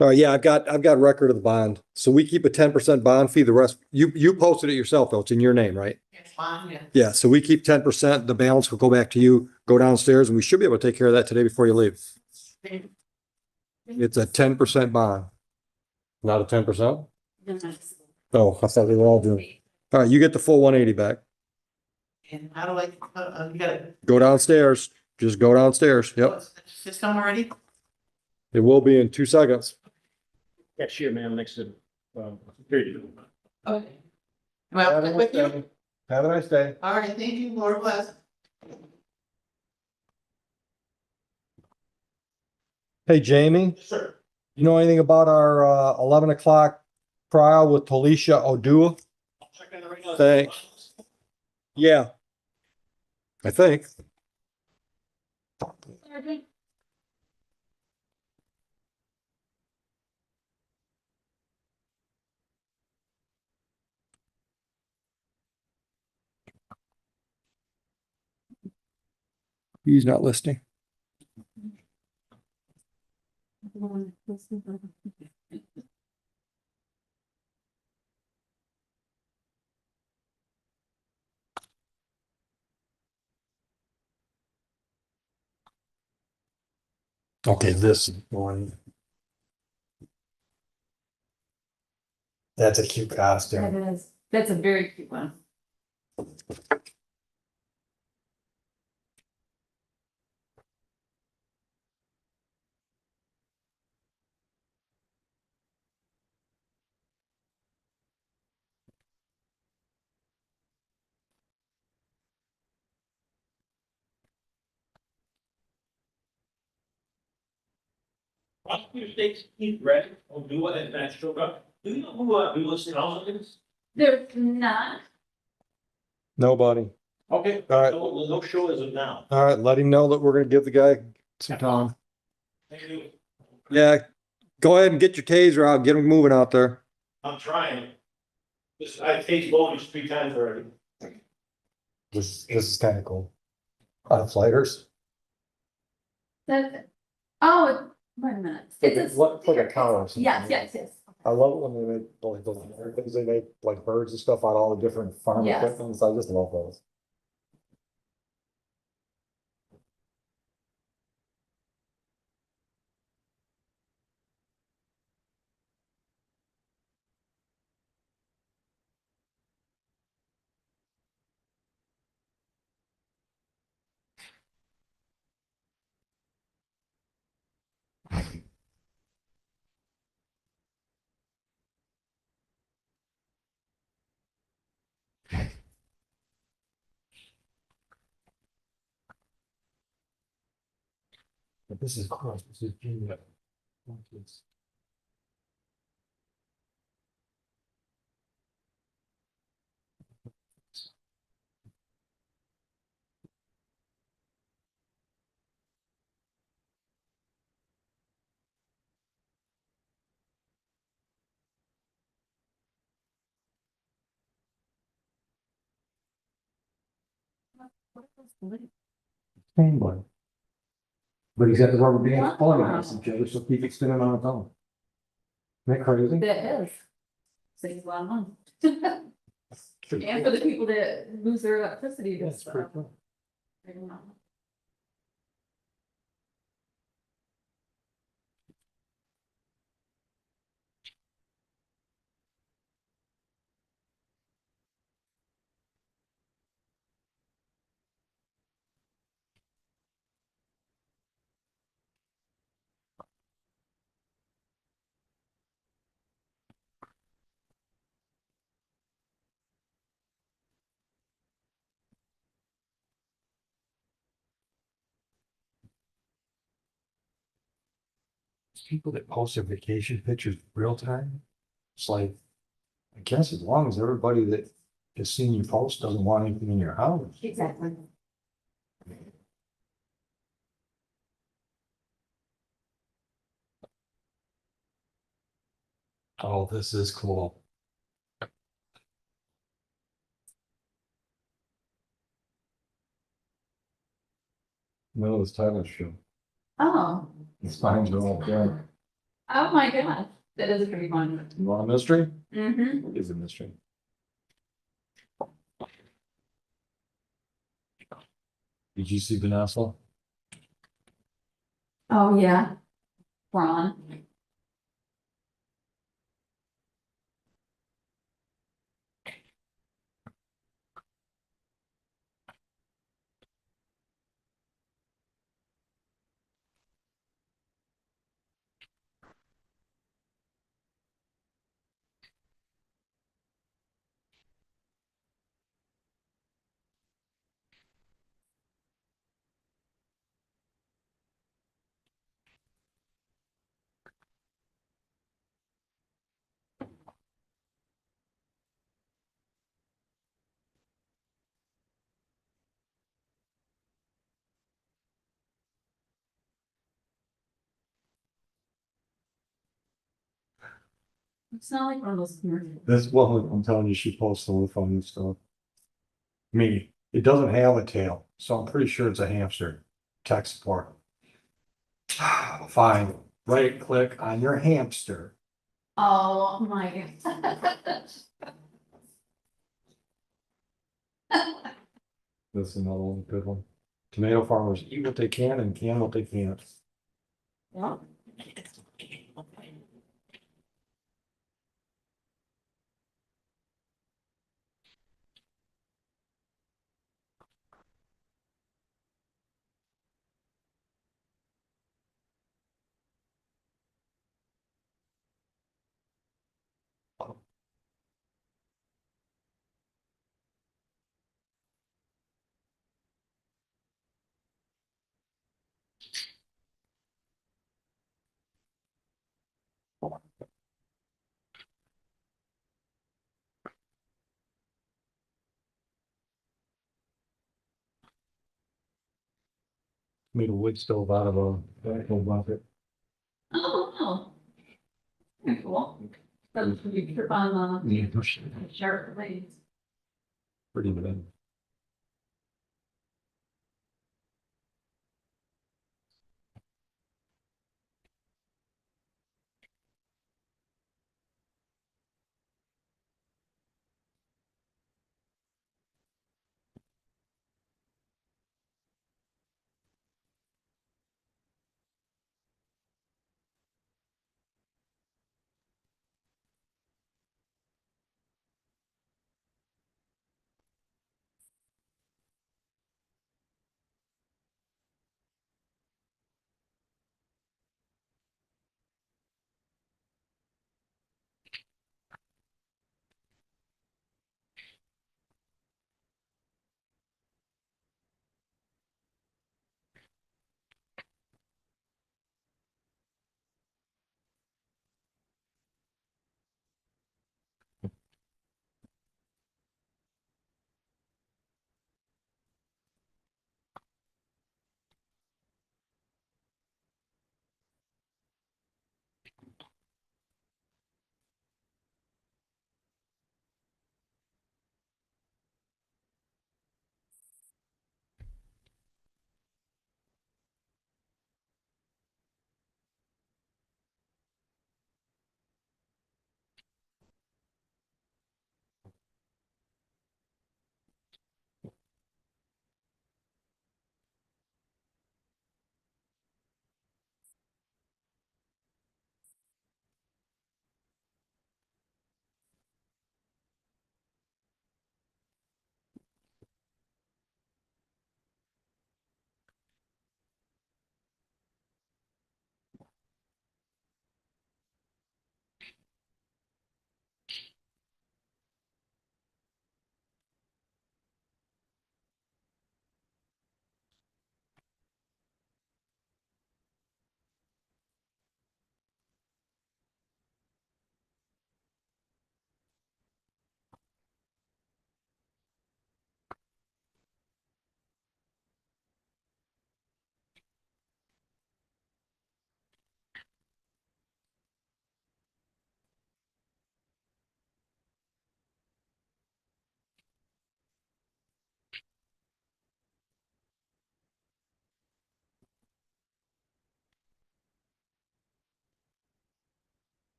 All right, yeah, I've got record of the bond. So we keep a 10% bond fee. The rest, you posted it yourself though. It's in your name, right? It's fine, yeah. Yeah, so we keep 10%. The balance will go back to you. Go downstairs and we should be able to take care of that today before you leave. It's a 10% bond. Not a 10%? Oh, I thought we were all doing. All right, you get the full 180 back. And how do you gotta, Go downstairs. Just go downstairs. Yep. system already? It will be in 2 seconds. Cashier, man, next to, here you go. Okay. Well, with you? Have a nice day. All right, thank you, Lord bless. Hey, Jamie, Sir. you know anything about our 11 o'clock trial with Talisha Odua? Thanks. Yeah. I think. He's not listening. Okay, this one. That's a cute costume. That is, that's a very cute one. Prosecutor states he's ready, or do it, and that's show up. Do you know who listed counsel is? They're not. Nobody. Okay. All right. No show as of now. All right, let him know that we're gonna give the guy some time. Thank you. Yeah, go ahead and get your taser out, get him moving out there. I'm trying. I've tasted bonus 3 times already. This is kind of cool. Flighters. That, oh, wait a minute. It's a. Like a cow or something. Yes. I love it when they make like those things, they make like birds and stuff on all the different farm Yes. equipment. I just love those. But this is cool. This is genius. Same one. But he's got the rubber band pulling on us, each other, so keep it spinning on its own. Isn't that crazy? That is. Saves a lot of money. And for the people that lose their electricity. to That's stuff. pretty cool. I don't know. People that post their vacation pictures real time, it's like, I guess as long as everybody that has seen you post doesn't want anything in your house. Exactly. Oh, this is cool. No, it's Tyler's show. Oh, The spines are all dead. oh my gosh, that is a pretty fun. You want a mystery? Mm-hmm. What is a mystery? Did you see Vanessa? Oh, yeah. Ron. It's not like one of those commercials. This woman, I'm telling you, she posts some funny stuff. I mean, it doesn't have a tail, so I'm pretty sure it's a hamster. Tech support. Fine, right click on your hamster. Oh my. This is another one, good one. Tomato farmers eat what they can and can what they can't. Yeah. Made a wood stove out of a vegetable bucket. Oh, no. Cool. That's pretty trip on Yeah, the sheriff lanes. pretty good.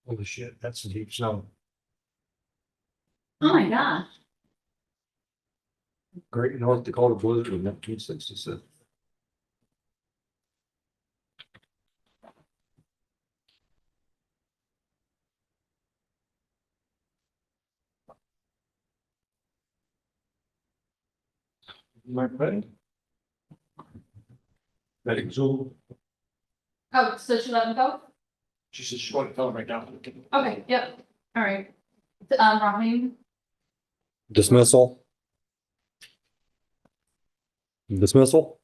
Holy shit, that's some deep snow. Oh my gosh. Great North Dakota blizzard of 1966. My friend. Medic Zoom. Oh, so should I let him go? She says she want to tell him right now. Okay, yep, all right. Raheem, Dismissal. Dismissal.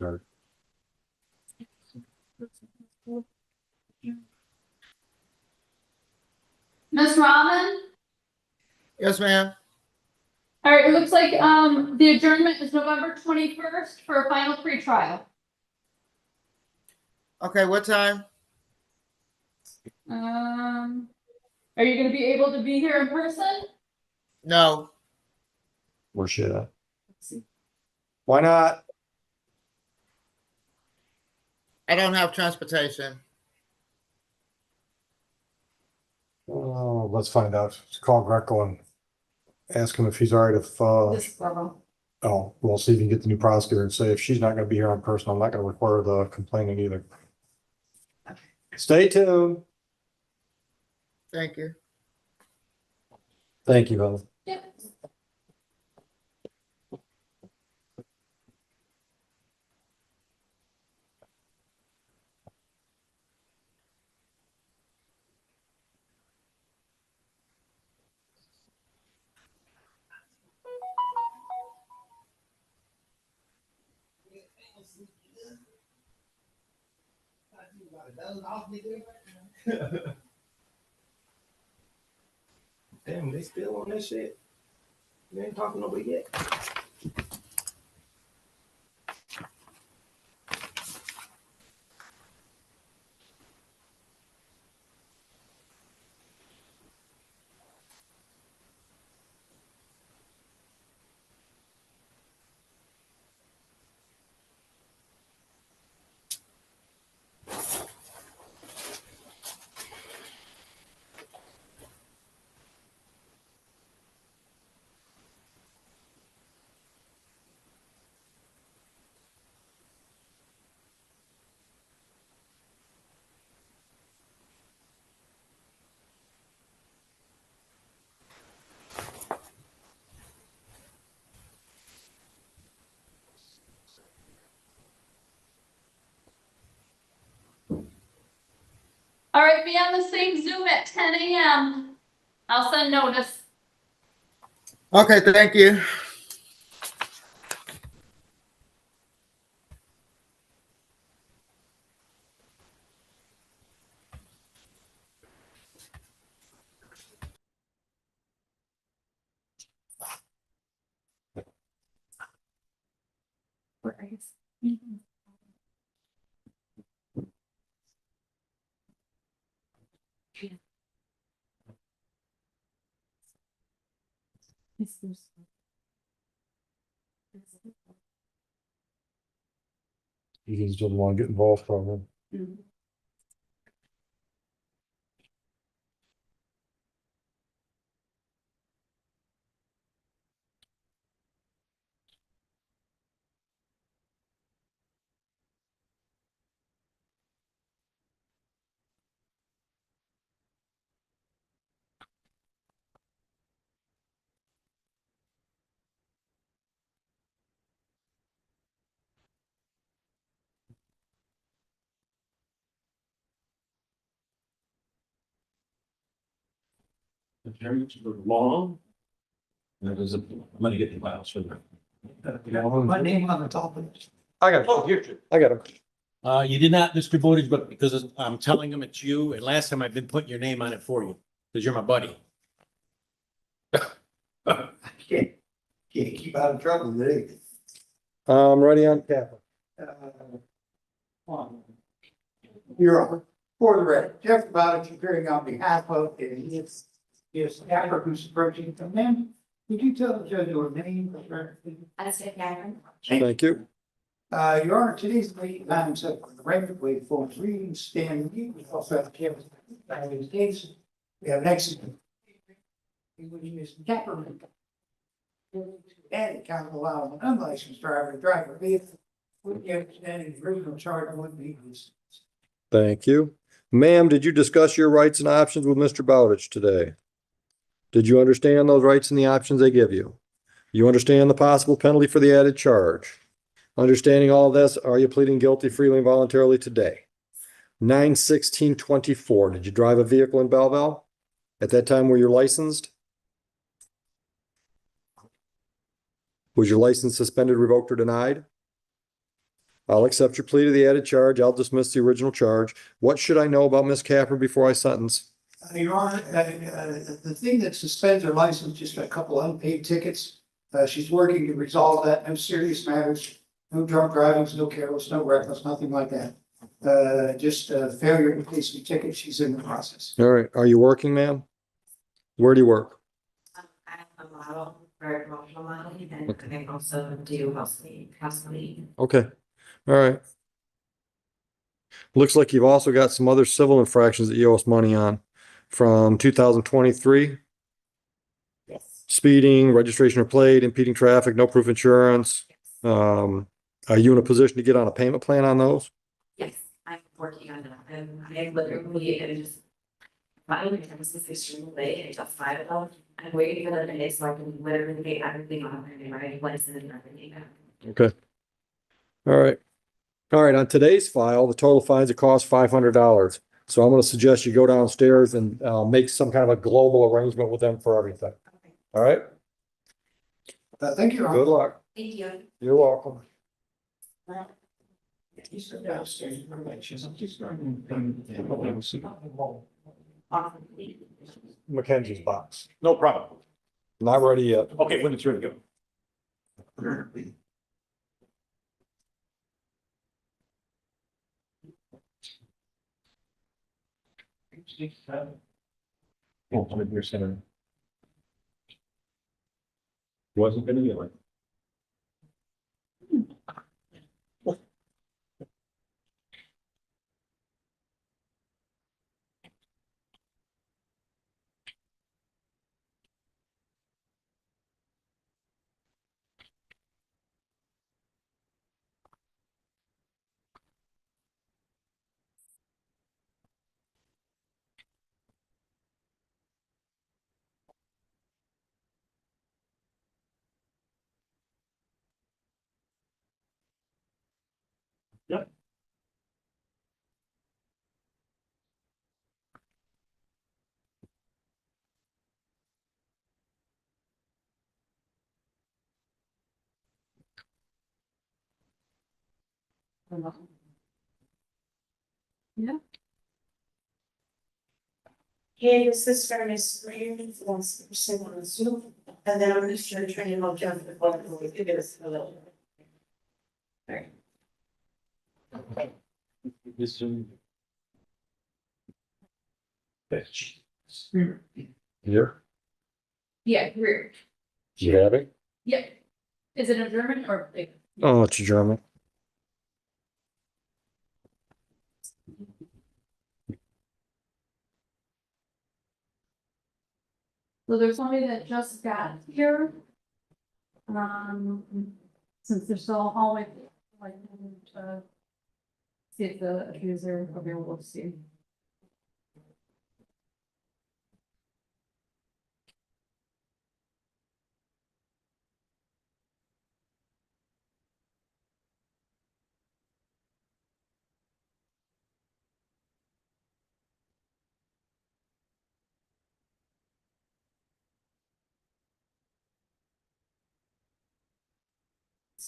Start. Ms. Robin? Yes, ma'am. All right, it looks like, the adjournment is November 21st for a final pretrial. Okay, what time? Are you gonna be able to be here in person? No. Where's shit at? Why not? I don't have transportation. Oh, let's find out. Let's call Greco and ask him if he's all right if, This borough. oh, we'll see if you can get the new prosecutor and say if she's not gonna be here in person, I'm not gonna require the complaining either. Stay tuned. Thank you. Thank you, Heather. Yep. Damn, they still on that shit. They ain't talking nobody yet. All right, be on the same Zoom at 10 a.m. I'll send notice. Okay, thank you. He just doesn't want to get involved probably. Adherence for long. And there's I'm gonna get the files for them. My name on the top of it. I got Oh, it. here, I got him. you did not, Mr. Bowditch, but because I'm telling them it's you, and last time I've been putting your name on it for you, because you're my buddy. Can't keep out of trouble, today. Ready on camera. You're on. For the record, Jeff Bowditch appearing on behalf of, and his staffer who's approaching from them. Could you tell the judge your name? I said, Catherine. Thank you. Your Honor, today's date, time set for the record, wait for reading, stand mute, we also have Kevin's case. We have next. Which is Catherine. And count of allowing an unlicensed driver to drive a vehicle. With the understanding the original charge would be this. Thank you. Ma'am, did you discuss your rights and options with Mr. Bowditch today? Did you understand those rights and the options they give you? You understand the possible penalty for the added charge? Understanding all this, are you pleading guilty freely and voluntarily today? 9/16/24. Did you drive a vehicle in Belleville? At that time, were you licensed? Was your license suspended, revoked, or denied? I'll accept your plea to the added charge. I'll dismiss the original charge. What should I know about Ms. Capper before I sentence? Your Honor, the thing that suspends her license, just a couple unpaid tickets. She's working to resolve that. No serious matters, no drunk driving, no careless, no reckless, nothing like that. Just failure to pay some tickets. She's in the process. All right. Are you working, ma'am? Where do you work? I am a model, very promotional model, and I also do house cleaning. Okay. All right. Looks like you've also got some other civil infractions that you owe us money on from 2023. Yes. Speeding, registration or plate, impeding traffic, no proof insurance. Are you in a position to get on a payment plan on those? Yes, I'm working on that. I literally am just filing taxes extremely late. I just filed it out. I'm waiting for the day so I can literally pay everything on my license and everything. Okay. All right. All right. On today's file, the total fines it costs $500. So I'm going to suggest you go downstairs and make some kind of a global arrangement with them for everything. All right. Thank you, Your Honor. Good luck. Thank you. You're welcome. He's downstairs. Mackenzie's box. No problem. Not ready yet. Okay, when it's ready to go. Oh, I'm in your center. Wasn't gonna get it. Yeah. Hey, this is for Miss Green, wants to send on Zoom, and then I'm gonna start training on Jeff before we give us a little. This one. Here. Yeah, career. You have it? Yeah. Is it a German or? Oh, it's German. So there's somebody that just got here. Since they're still hallway, like, see if the accuser available to see.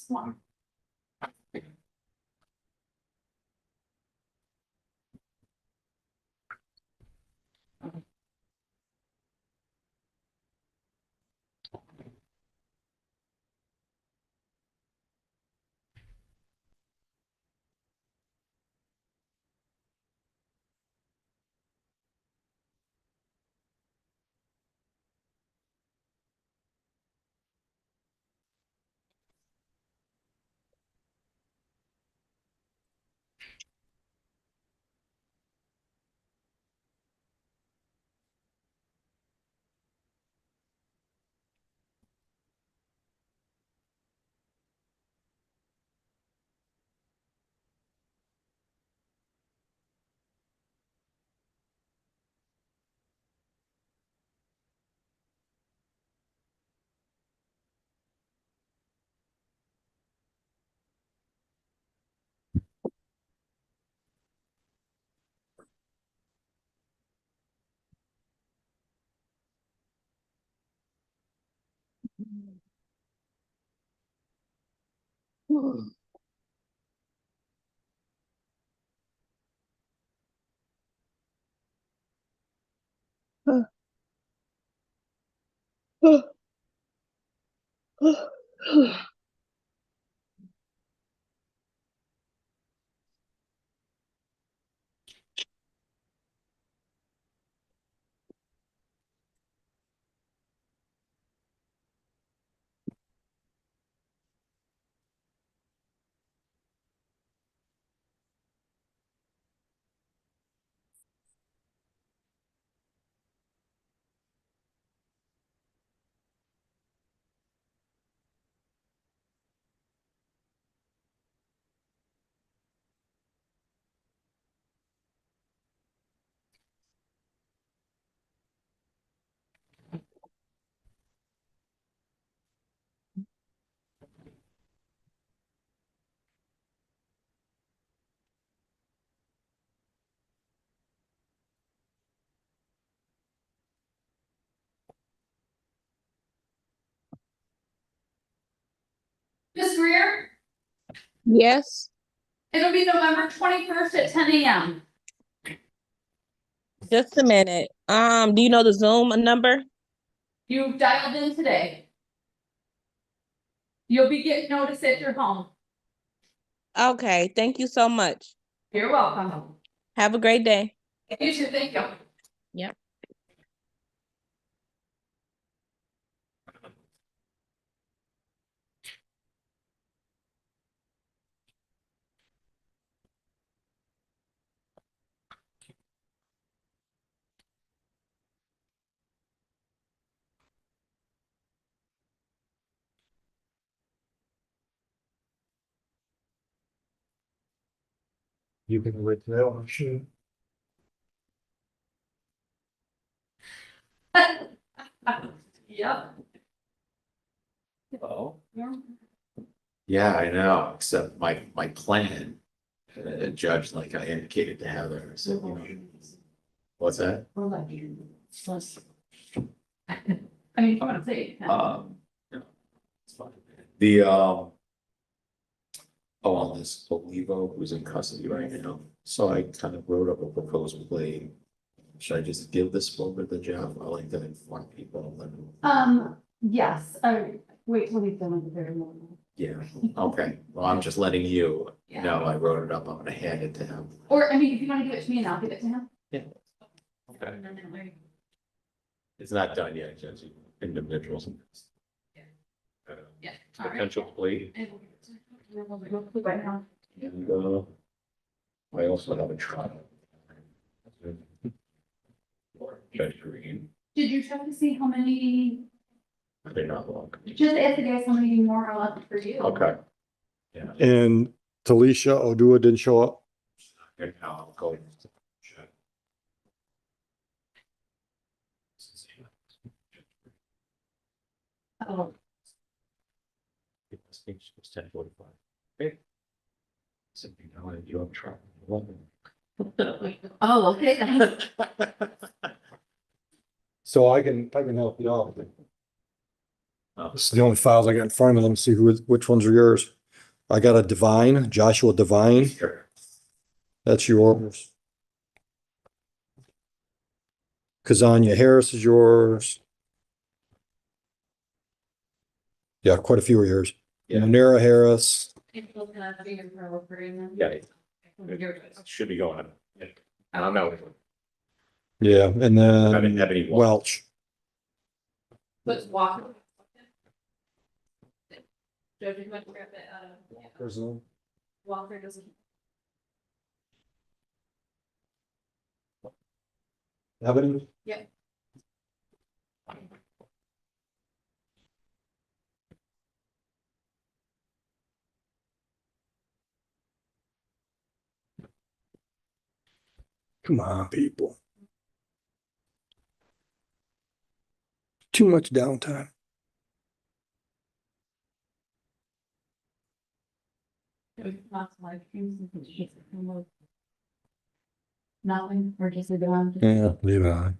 Come on. Ms. Greer, Yes. it'll be November 21st at 10 a.m. Just a minute. Do you know the Zoom number? You dialed in today. You'll be getting notice at your home. Okay, thank you so much. You're welcome. Have a great day. You too, thank you. Yep. You can wait to that one, sure. Yep. Oh. Yeah, I know, except my plan, judge, like I indicated to Heather, I said, you know, what's that? I mean, I want to say. Yeah, it's fine. The, on this Olivo who's in custody right now, so I kind of wrote up a proposed plea. Should I just give this over to Jeff? I like to inform people, Yes, wait till we've done the very moment. yeah, okay, well, I'm just letting you Yeah. know, I wrote it up, I'm gonna hand it to him. Or, I mean, if you want to give it to me and I'll give it to him. Yeah. Okay. It's not done yet, Judge, individuals. Yeah. Uh, Yeah. All right. Potential plea, And we'll give it to him. We'll go through right now. and, I also have a trial. Judge Green, Did you check to see how many, they're not long. just ask the guys how many more are left for you? Okay. Yeah. And Talisha Odua didn't show up. Okay, now I'll go. Oh, It's 10:45. Okay. Something now you have trouble. oh, okay. then. So I can help you out. This is the only files I got in front of me. Let me see which ones are yours. I got a Divine, Joshua Divine. That's yours. Kazanya Harris is yours. Yeah, quite a few are yours. Yeah. Manera Harris. Yeah. Should be going. I don't know. Yeah, and I didn't then have any. Welch. Let's walk. Judge, you might grab it out of. Walker doesn't. Have any? Yeah. Come on, people. Too much downtime. Nothing, or just leave it on. Yeah, leave it on.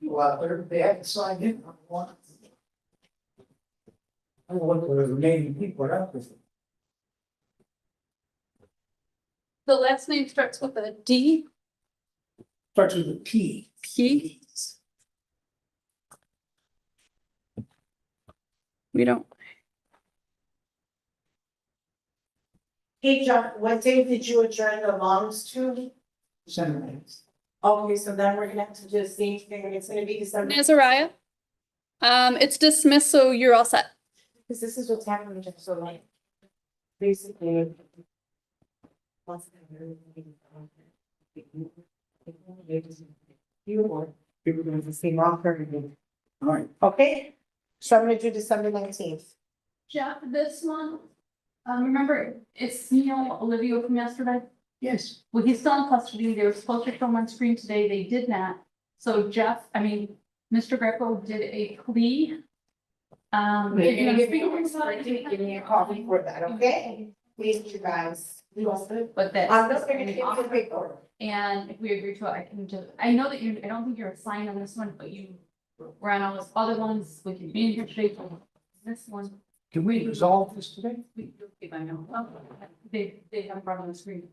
Well, they haven't signed in on one. I don't know what the remaining people are up with. The last name starts with a D. Starts with a P. P. We don't. Hey, John, what day did you adjourn the longs to? Center. Okay, so then we're gonna have to just see, it's gonna be December. Nazariah. It's dismissed, so you're all set. Because this is what's happening, just so like. Basically. once You or people going to see longer. All right. Okay, so I'm gonna do December 19th. Jeff, this one, remember, it's, you know, Olivia from yesterday? Yes. Well, he's still in custody. They were supposed to come on screen today. They did not. So Mr. Greco did a plea. Give me a copy for that, okay? Please, you guys. But that. I'm just gonna give you the paper. And if we agree to it, I can just, I know that I don't think you're assigned on this one, but you We're on all those other ones, we can be in good shape on this one. Can we resolve this today? If I know, they have brought on the screen.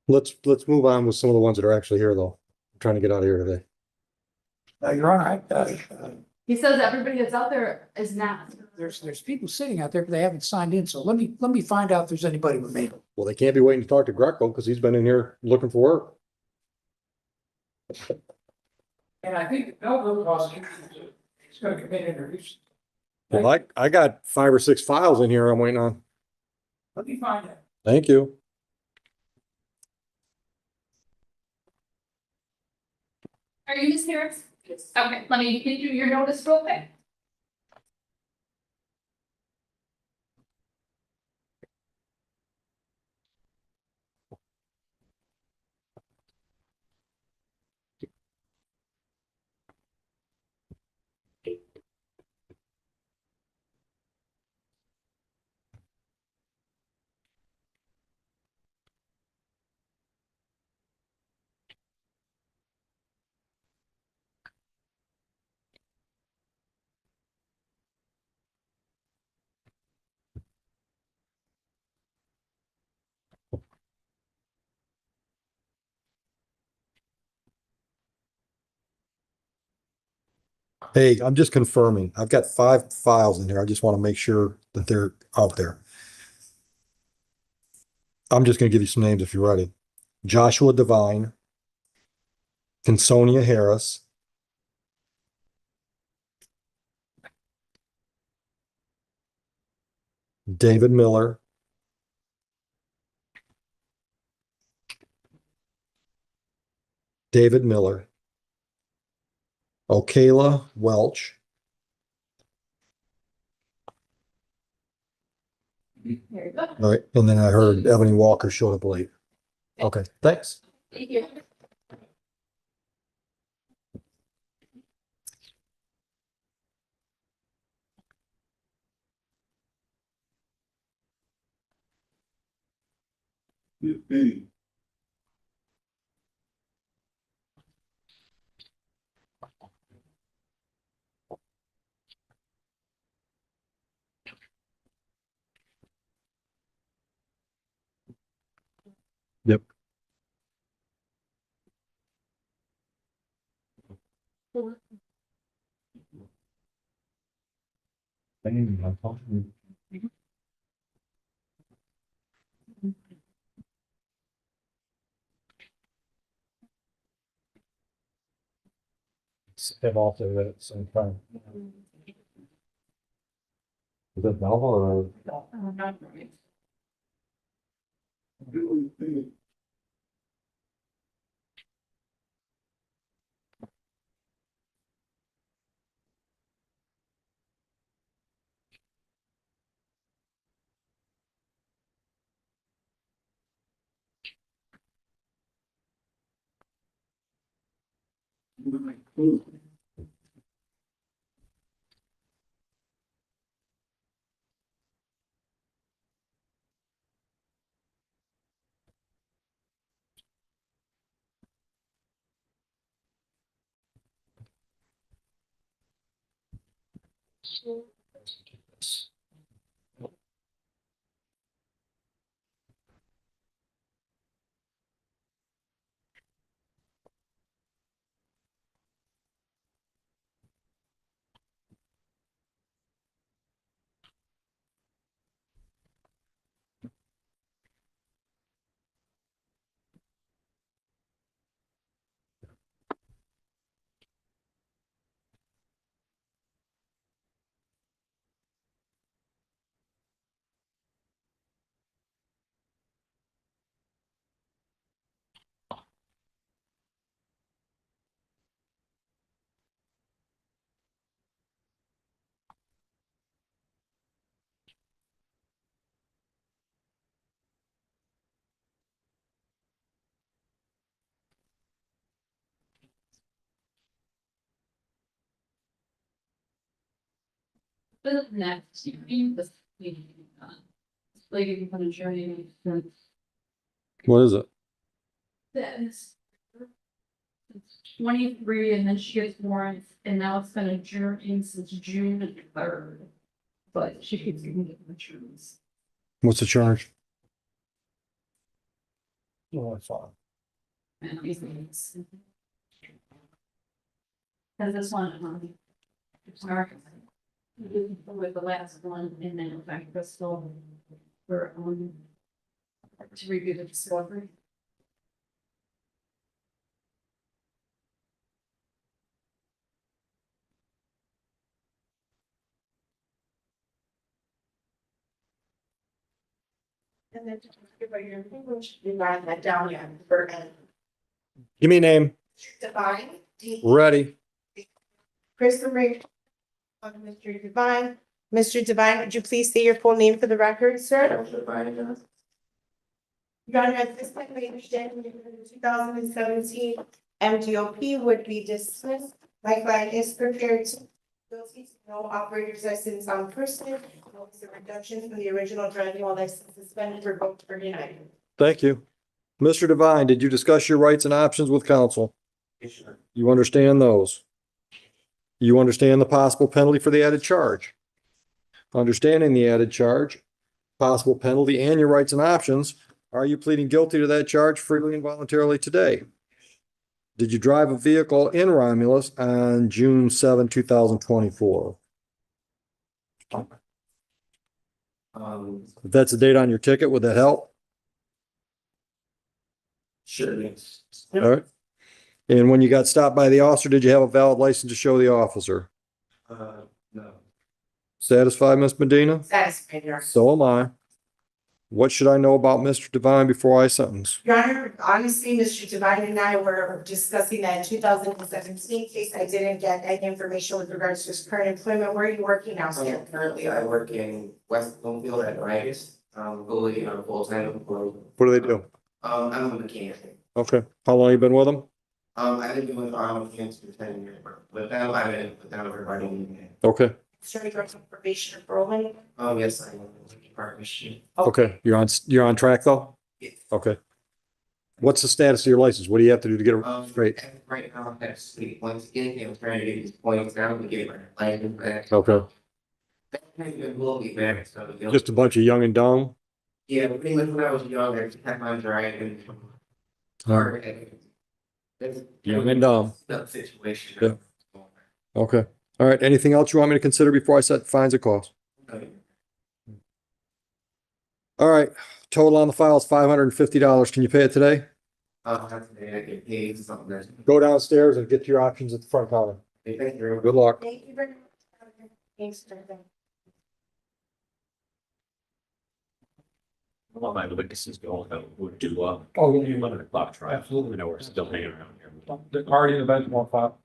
Let's move on with some of the ones that are actually here, though. I'm trying to get out of here today. Your Honor, He says everybody that's out there is not. there's people sitting out there, but they haven't signed in, so let me find out if there's anybody remaining. Well, they can't be waiting to talk to Greco because he's been in here looking for work. And I think the Belleville prosecutor is gonna come in and introduce. Well, I got 5 or 6 files in here I'm waiting on. Let me find out. Thank you. Are you Miss Harris? Yes. Okay, let me get you your notice real quick. Hey, I'm just confirming. I've got 5 files in here. I just want to make sure that they're out there. I'm just going to give you some names if you're ready. Joshua Devine, Kinsonia Harris, David Miller, David Miller, Okayla Welch, There you go. all right, and then I heard Ebony Walker showed up late. Okay, thanks. Thank you. Yep. Have also that at the same time. Is that novel or? Not right. But next, this lady from the journey. What is it? That is. 23 and then she gets warrants and now it's been adjourned since June 3rd. But she keeps giving me the insurance. What's the charge? And these things. Cause this one, sorry. With the last one and then back Bristol. We're to review the discovery. And then just give her your English, you write that down, yeah, for Give me a name. Divine. Ready. Christopher. Mr. Divine. Mr. Divine, would you please say your full name for the record, sir? Your Honor, at this time, we understand the 2017 MDOP would be dismissed. My client is prepared to guilty to no operator's license on person. No reduction from the original driving while license suspended, revoked, or denied. Thank you. Mr. Devine, did you discuss your rights and options with counsel? You understand those? You understand the possible penalty for the added charge? Understanding the added charge, possible penalty, and your rights and options, are you pleading guilty to that charge freely and voluntarily today? Did you drive a vehicle in Romulus on June 7, 2024? If that's the date on your ticket, would that help? Sure, yes. All right. And when you got stopped by the officer, did you have a valid license to show the officer? No. Satisfied, Miss Medina? Satisfied, Your Honor. So am I. What should I know about Mr. Devine before I sentence? Your Honor, honestly, Mr. Divine and I were discussing that in 2017 case. I didn't get any information with regards to his current employment. Where are you working now, sir? Currently, I work in West Bloomfield at Rice, fully on a full-time employee. What do they do? I'm a mechanic. Okay. How long you been with them? I've been doing mechanics for 10 years, but now I've been with them for about a year. Okay. Sir, you're on probation or parole? Yes, I am. Partnership. Okay. You're on track though? Yes. Okay. What's the status of your license? What do you have to do to get it straight? Right now, I have 6 points again. I'm trying to get these points down to get my license back. Okay. That will be back, so. Just a bunch of young and dumb? Yeah, but pretty much when I was young, I just kept on driving. All right. Young and dumb. That situation. Yeah. Okay. All right. Anything else you want me to consider before I set fines and costs? Okay. All right. Total on the file is $550. Can you pay it today? Have to get paid something that's. Go downstairs and get your options at the front counter. Thank you. Good luck. Thank you very much. Thanks, sir. A lot of my witnesses go, would do, Oh, 11 o'clock trial. Absolutely. I know we're still hanging around here. The already in the bench one file.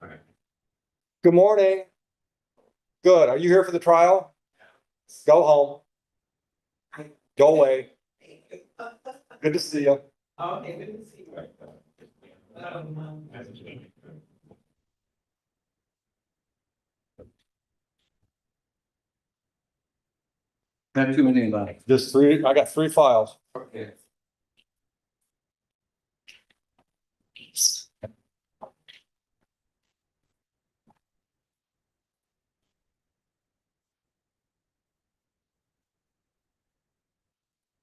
Good morning. Good. Are you here for the trial? Go home. Go away. Good to see you. Okay, good to see you. Not too many left. Just three. I got 3 files. Okay.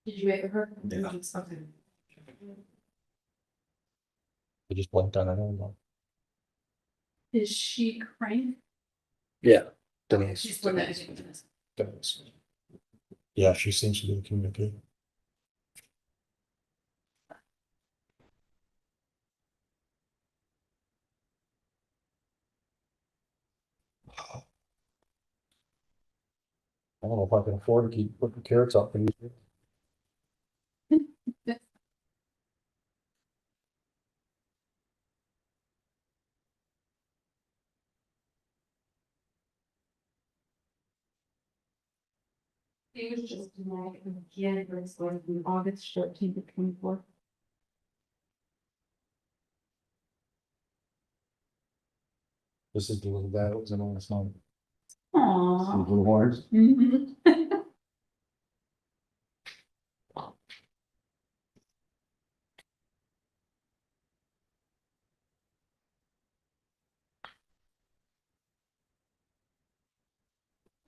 Did you ever heard? Yeah. Okay. I just blinked on it. Is she crying? Yeah. Denise. She's the one Denise. Yeah, she seems to be communicating. I don't know if I can afford to keep putting carrots up in these. He was just denied again, but it's going from August 13th to 24th. This is the little guy that was in on this moment. Aww. Little horns. Mhm.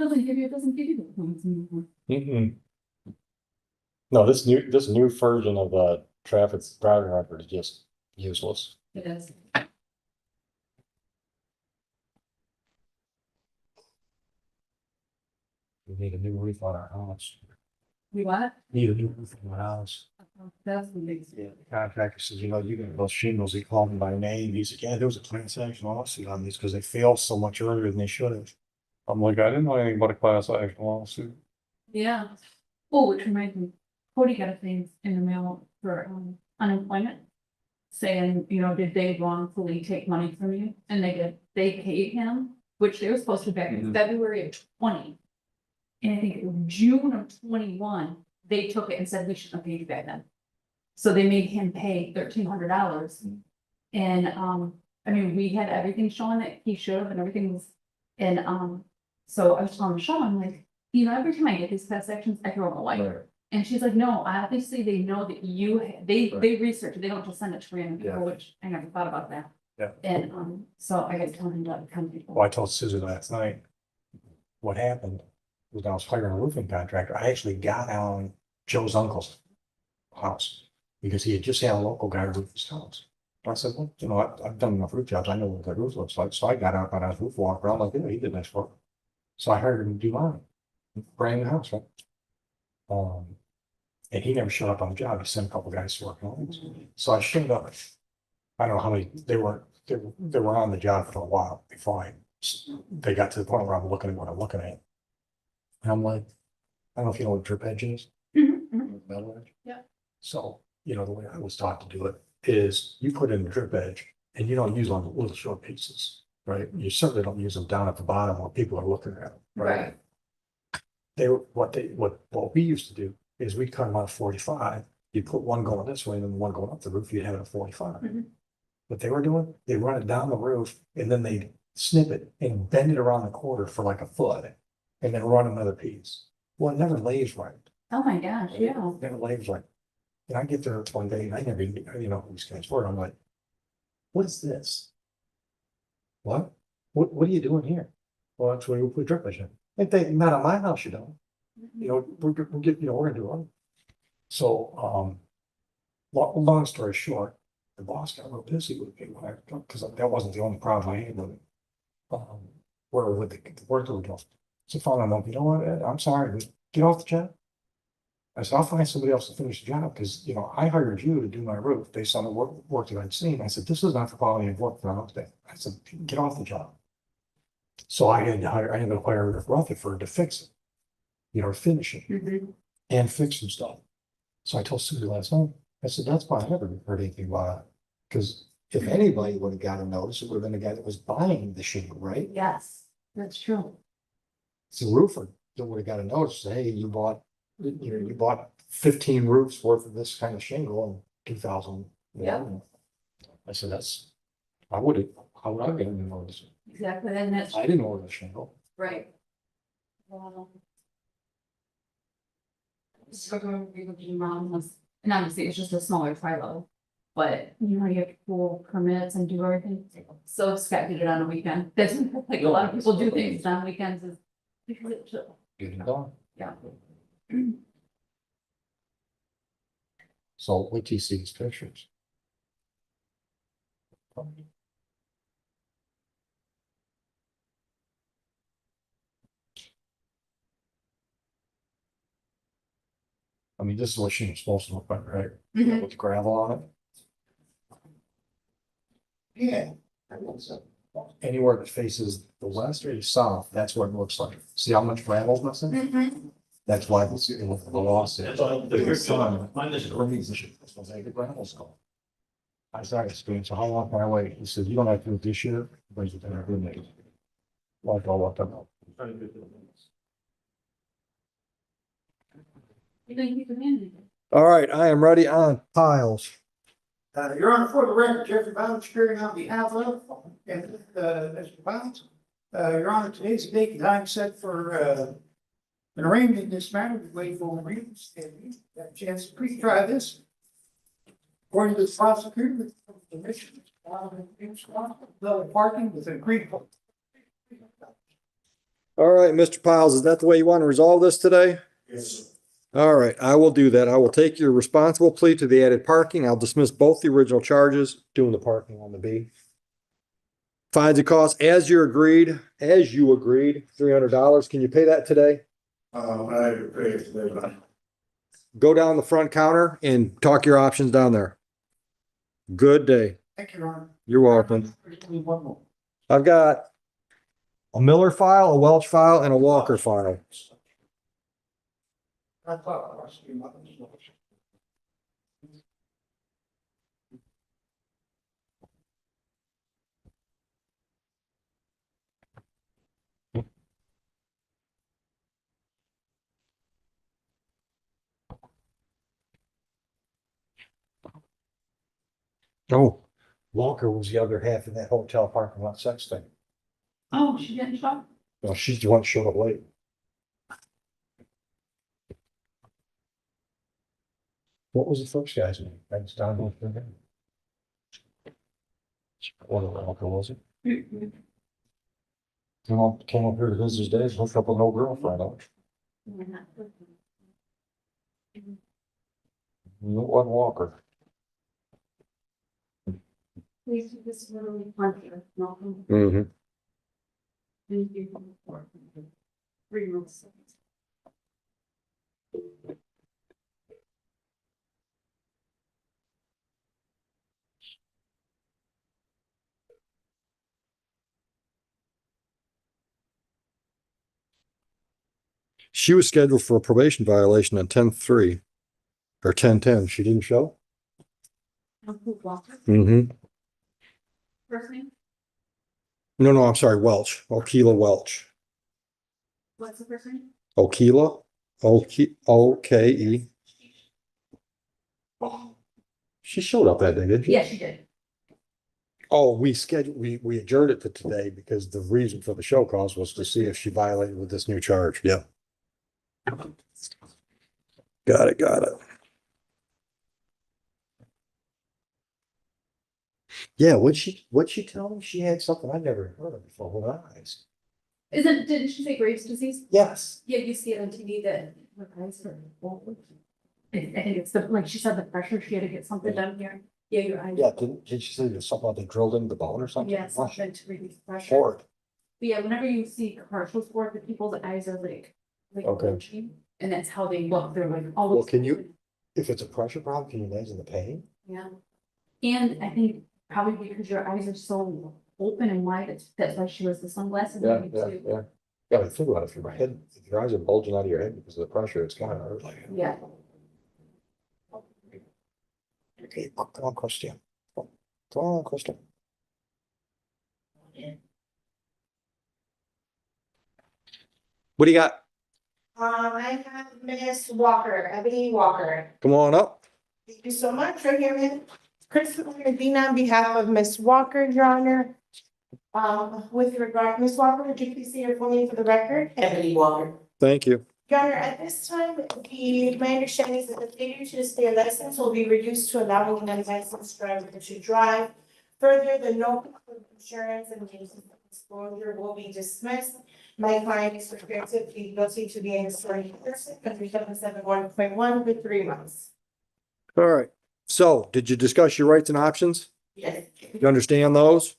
Doesn't give you the points anymore. No, this new version of traffic driving record is just useless. It is. We need a new roof on our house. We what? Need a new roof on our house. That's the big. Yeah, the contractor says, you can those shingles, he called me by name, he said, yeah, there was a class action lawsuit on these because they failed so much earlier than they should have. I'm like, I didn't know anything about a class action lawsuit. Yeah. Oh, which reminds me, Cody got a thing in the mail for unemployment. Saying, did they wrongfully take money from you? And they paid him, which they were supposed to back in February of 20. And I think it was June of 21, they took it and said we shouldn't have paid you back then. So they made him pay $1,300. And I mean, we had everything showing that he should have and everything was, and so I was telling Michelle, I'm like, every time I get these class actions, I throw them away. Right. And she's like, no, obviously they know that they research it, they don't just send it to random people, which I never thought about that. Yeah. And so I got to tell him about the company. Well, I told Susan last night, what happened was I was hiring a roofing contractor. I actually got on Joe's uncle's house because he had just had a local guy roof his house. I said, well, I've done enough roof jobs. I know what the roof looks like. So I got out on his roof walk around like, he did nice work. So I hired him to do mine. Brand new house, right? And he never showed up on the job. He sent a couple guys to work on it. So I showed up. I don't know how many, they were on the job for a while before they got to the point where I'm looking at what I'm looking at. And I'm like, I don't know if you know what drip edge is. Metal edge. Yeah. So, the way I was taught to do it is you put in the drip edge and you don't use them on little short pieces, right? You certainly don't use them down at the bottom where people are looking at them, right? What we used to do is we cut them on 45. You put one going this way and then one going up the roof, you'd have it at 45. What they were doing, they run it down the roof and then they snip it and bend it around the quarter for like a foot and then run another piece. Well, it never lays right. Oh my gosh, yeah. It never lays right. And I get there one day and I never, who these guys were. I'm like, what is this? What are you doing here? Well, that's where we put drip edge in. And they, not on my house, you don't. We're gonna do it. So, long story short, the boss got real busy with me because that wasn't the only problem I had with it. Where would the worker would go? So finally, I'm like, you know what, Ed, I'm sorry, but get off the job. I said, I'll find somebody else to finish the job because, I hired you to do my roof based on the work that I'd seen. I said, this is not the quality of work that I'm today. I said, get off the job. So I ended up hiring Rutherford to fix it, finish it and fix some stuff. So I told Susie last night, I said, that's why I never heard anything about it. Because if anybody would have got a notice, it would have been the guy that was buying the shingle, right? Yes, that's true. It's a roofer that would have got a notice, say, hey, you bought 15 roofs worth of this kind of shingle in 2000. Yeah. I said, how would I get a notice? Exactly, and that's I didn't order the shingle. right. And obviously it's just a smaller silo, but you have to pull permits and do everything. So Scott did it on a weekend. That's like a lot of people do things on weekends is because it's chill. Get it done. Yeah. So wait till you see these pictures. I mean, this is what she was supposed to look like, right? With gravel on it. Yeah. Anywhere that faces the west or the south, that's what it looks like. See how much gravel's missing? That's why the loss is. The sun, the gravel's gone. I started screaming, so how long can I wait? He said, you don't have to do it this year, but you can have it. Like all what them. All right, I am ready on piles. Your Honor, for the record, Jeffrey Bowden, appearing on behalf of, Mr. Bowden. Your Honor, today's the date and time set for, an arraignment in this matter. We wait for readings and we have a chance to pre-try this. According to the prosecutor, the mission level parking with an agreed. All right, Mr. Piles, is that the way you want to resolve this today? Yes. All right, I will do that. I will take your responsible plea to the added parking. I'll dismiss both the original charges, doing the parking on the B. Fines and costs as you agreed, $300. Can you pay that today? I have to pay it today, but Go down the front counter and talk your options down there. Good day. Thank you, Your Honor. You're welcome. One more. I've got a Miller file, a Welch file, and a Walker file. I thought I was doing nothing. Oh, Walker was the other half of that hotel parking lot sex thing. Oh, she didn't show? No, she's the one that showed up late. What was the first guy's name? Thanks, Don. What Walker was it? Came up here to visit his days, hooked up with no girlfriend. It wasn't Walker. Please, this is literally plenty of Malcolm. Mm-hmm. Thank you. 3 months. She was scheduled for a probation violation on 10/3 or 10/10. She didn't show? Walker, Mm-hmm. first name? No, I'm sorry, Welch. Okila Welch. What's the first name? Okila? O-K-E. She showed up that day, didn't she? Yeah, she did. Oh, we adjourned it to today because the reason for the show cause was to see if she violated with this new charge. Yeah. Got it. Yeah, what'd she tell me? She had something I never heard of before. Hold on, eyes. Didn't she say Graves' disease? Yes. Yeah, you see it on TV that her eyes are swollen. I think it's the, like she said, the pressure, she had to get something done here. Yeah, your eyes. Yeah, did she say there's something they drilled into the bone or something? Yeah, something to reduce pressure. Horrid. But yeah, whenever you see commercials for it, the people's eyes are like Okay. bulging, and that's how they look. They're like all. Well, if it's a pressure problem, can you imagine the pain? Yeah. And I think probably because your eyes are so open and wide, that's why she wears the sunglasses. Yeah. Too. Yeah, think about it. If your eyes are bulging out of your head because of the pressure, it's kind of hurt. Yeah. Okay, come on, Christian. Come on, Christian. What do you got? I have Miss Walker, Ebony Walker. Come on up. Thank you so much for hearing. Christopher Medina on behalf of Miss Walker, Your Honor. With regard, Miss Walker, would you please say your full name for the record? Ebony Walker. Thank you. Your Honor, at this time, my understanding is that the failure to display a license will be reduced to allowing an unlicensed driver to drive. Further, the no insurance and disclosure will be dismissed. My client is prepared to plead guilty to being a storing person under 771.1 for 3 months. All right. So did you discuss your rights and options? Yes. You understand those?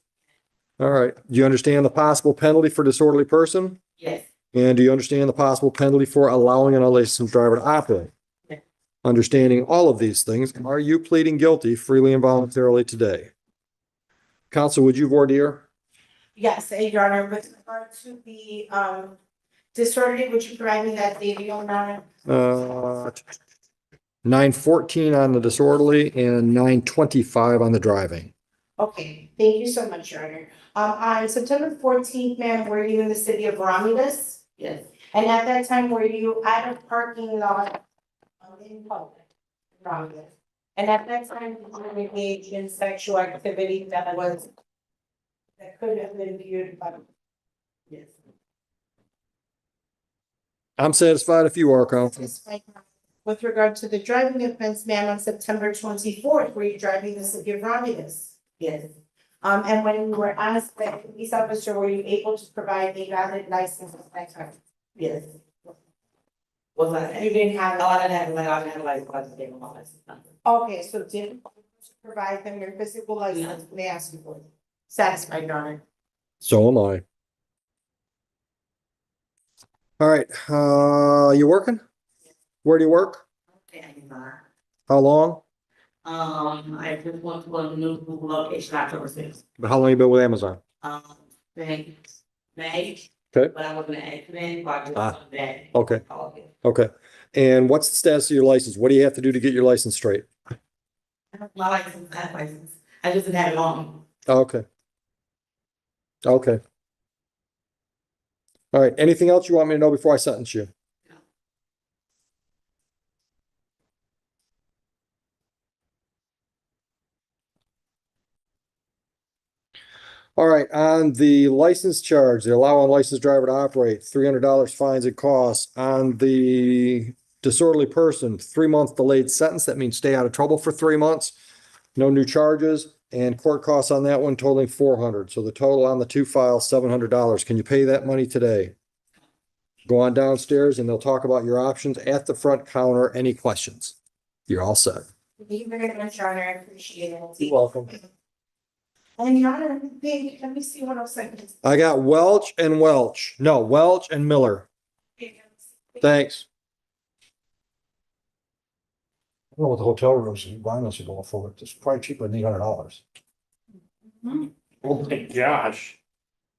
All right. Do you understand the possible penalty for disorderly person? Yes. And do you understand the possible penalty for allowing an unlicensed driver to operate? Yes. Understanding all of these things, are you pleading guilty freely and voluntarily today? Counsel, would you voir dire? Yes, Your Honor, with regard to the disorderly, would you provide me that data, Your Honor? 9:14 on the disorderly and 9:25 on the driving. Okay, thank you so much, Your Honor. On September 14th, ma'am, were you in the city of Romulus? Yes. And at that time, were you at a parking lot in public? Romulus. And at that time, did you engage in sexual activity that could have been viewed by? Yes. I'm satisfied if you are, counsel. With regard to the driving offense, ma'am, on September 24th, were you driving the city of Romulus? Yes. And when you were asked by the police officer, were you able to provide a valid license at that time? Yes. Was I? You didn't have. No, I didn't have like, I didn't have my license. Okay, so didn't provide them your physical license, they asked you for it. Satisfied, Your Honor. So am I. All right, you working? Where do you work? Okay, How long? I just want to go to new location October 6th. How long you been with Amazon? Thanks. May. Okay. But I was in an accident, but I just Ah, that. okay. Okay. And what's the status of your license? What do you have to do to get your license straight? My license, I have license. I just didn't have it on. Okay. Okay. All right. Anything else you want me to know before I sentence you? All right, on the license charge, they allow unlicensed driver to operate, $300 fines and costs. On the disorderly person, 3-month delayed sentence. That means stay out of trouble for 3 months. No new charges, and court costs on that one totaling $400. So the total on the two files, $700. Can you pay that money today? Go on downstairs and they'll talk about your options at the front counter. Any questions? You're all set. Thank you very much, Your Honor, I appreciate it. You're welcome. And Your Honor, let me see what else I can. I got Welch and Welch. No, Welch and Miller. Thanks. I don't know what the hotel rooms in Violence are going for, it's probably cheaper than $800. Oh my gosh.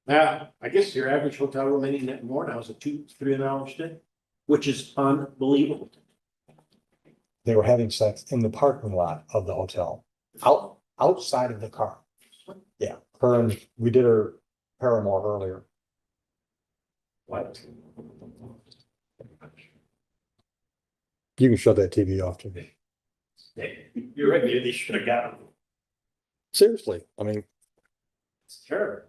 Yeah, I guess your average hotel room any net more now is a 2-3 hour stay, which is unbelievable. They were having sex in the parking lot of the hotel, outside of the car. Yeah, we did her paramour earlier. What? You can shut that TV off to me. You're right, maybe they should have got him. Seriously, I mean, Sure.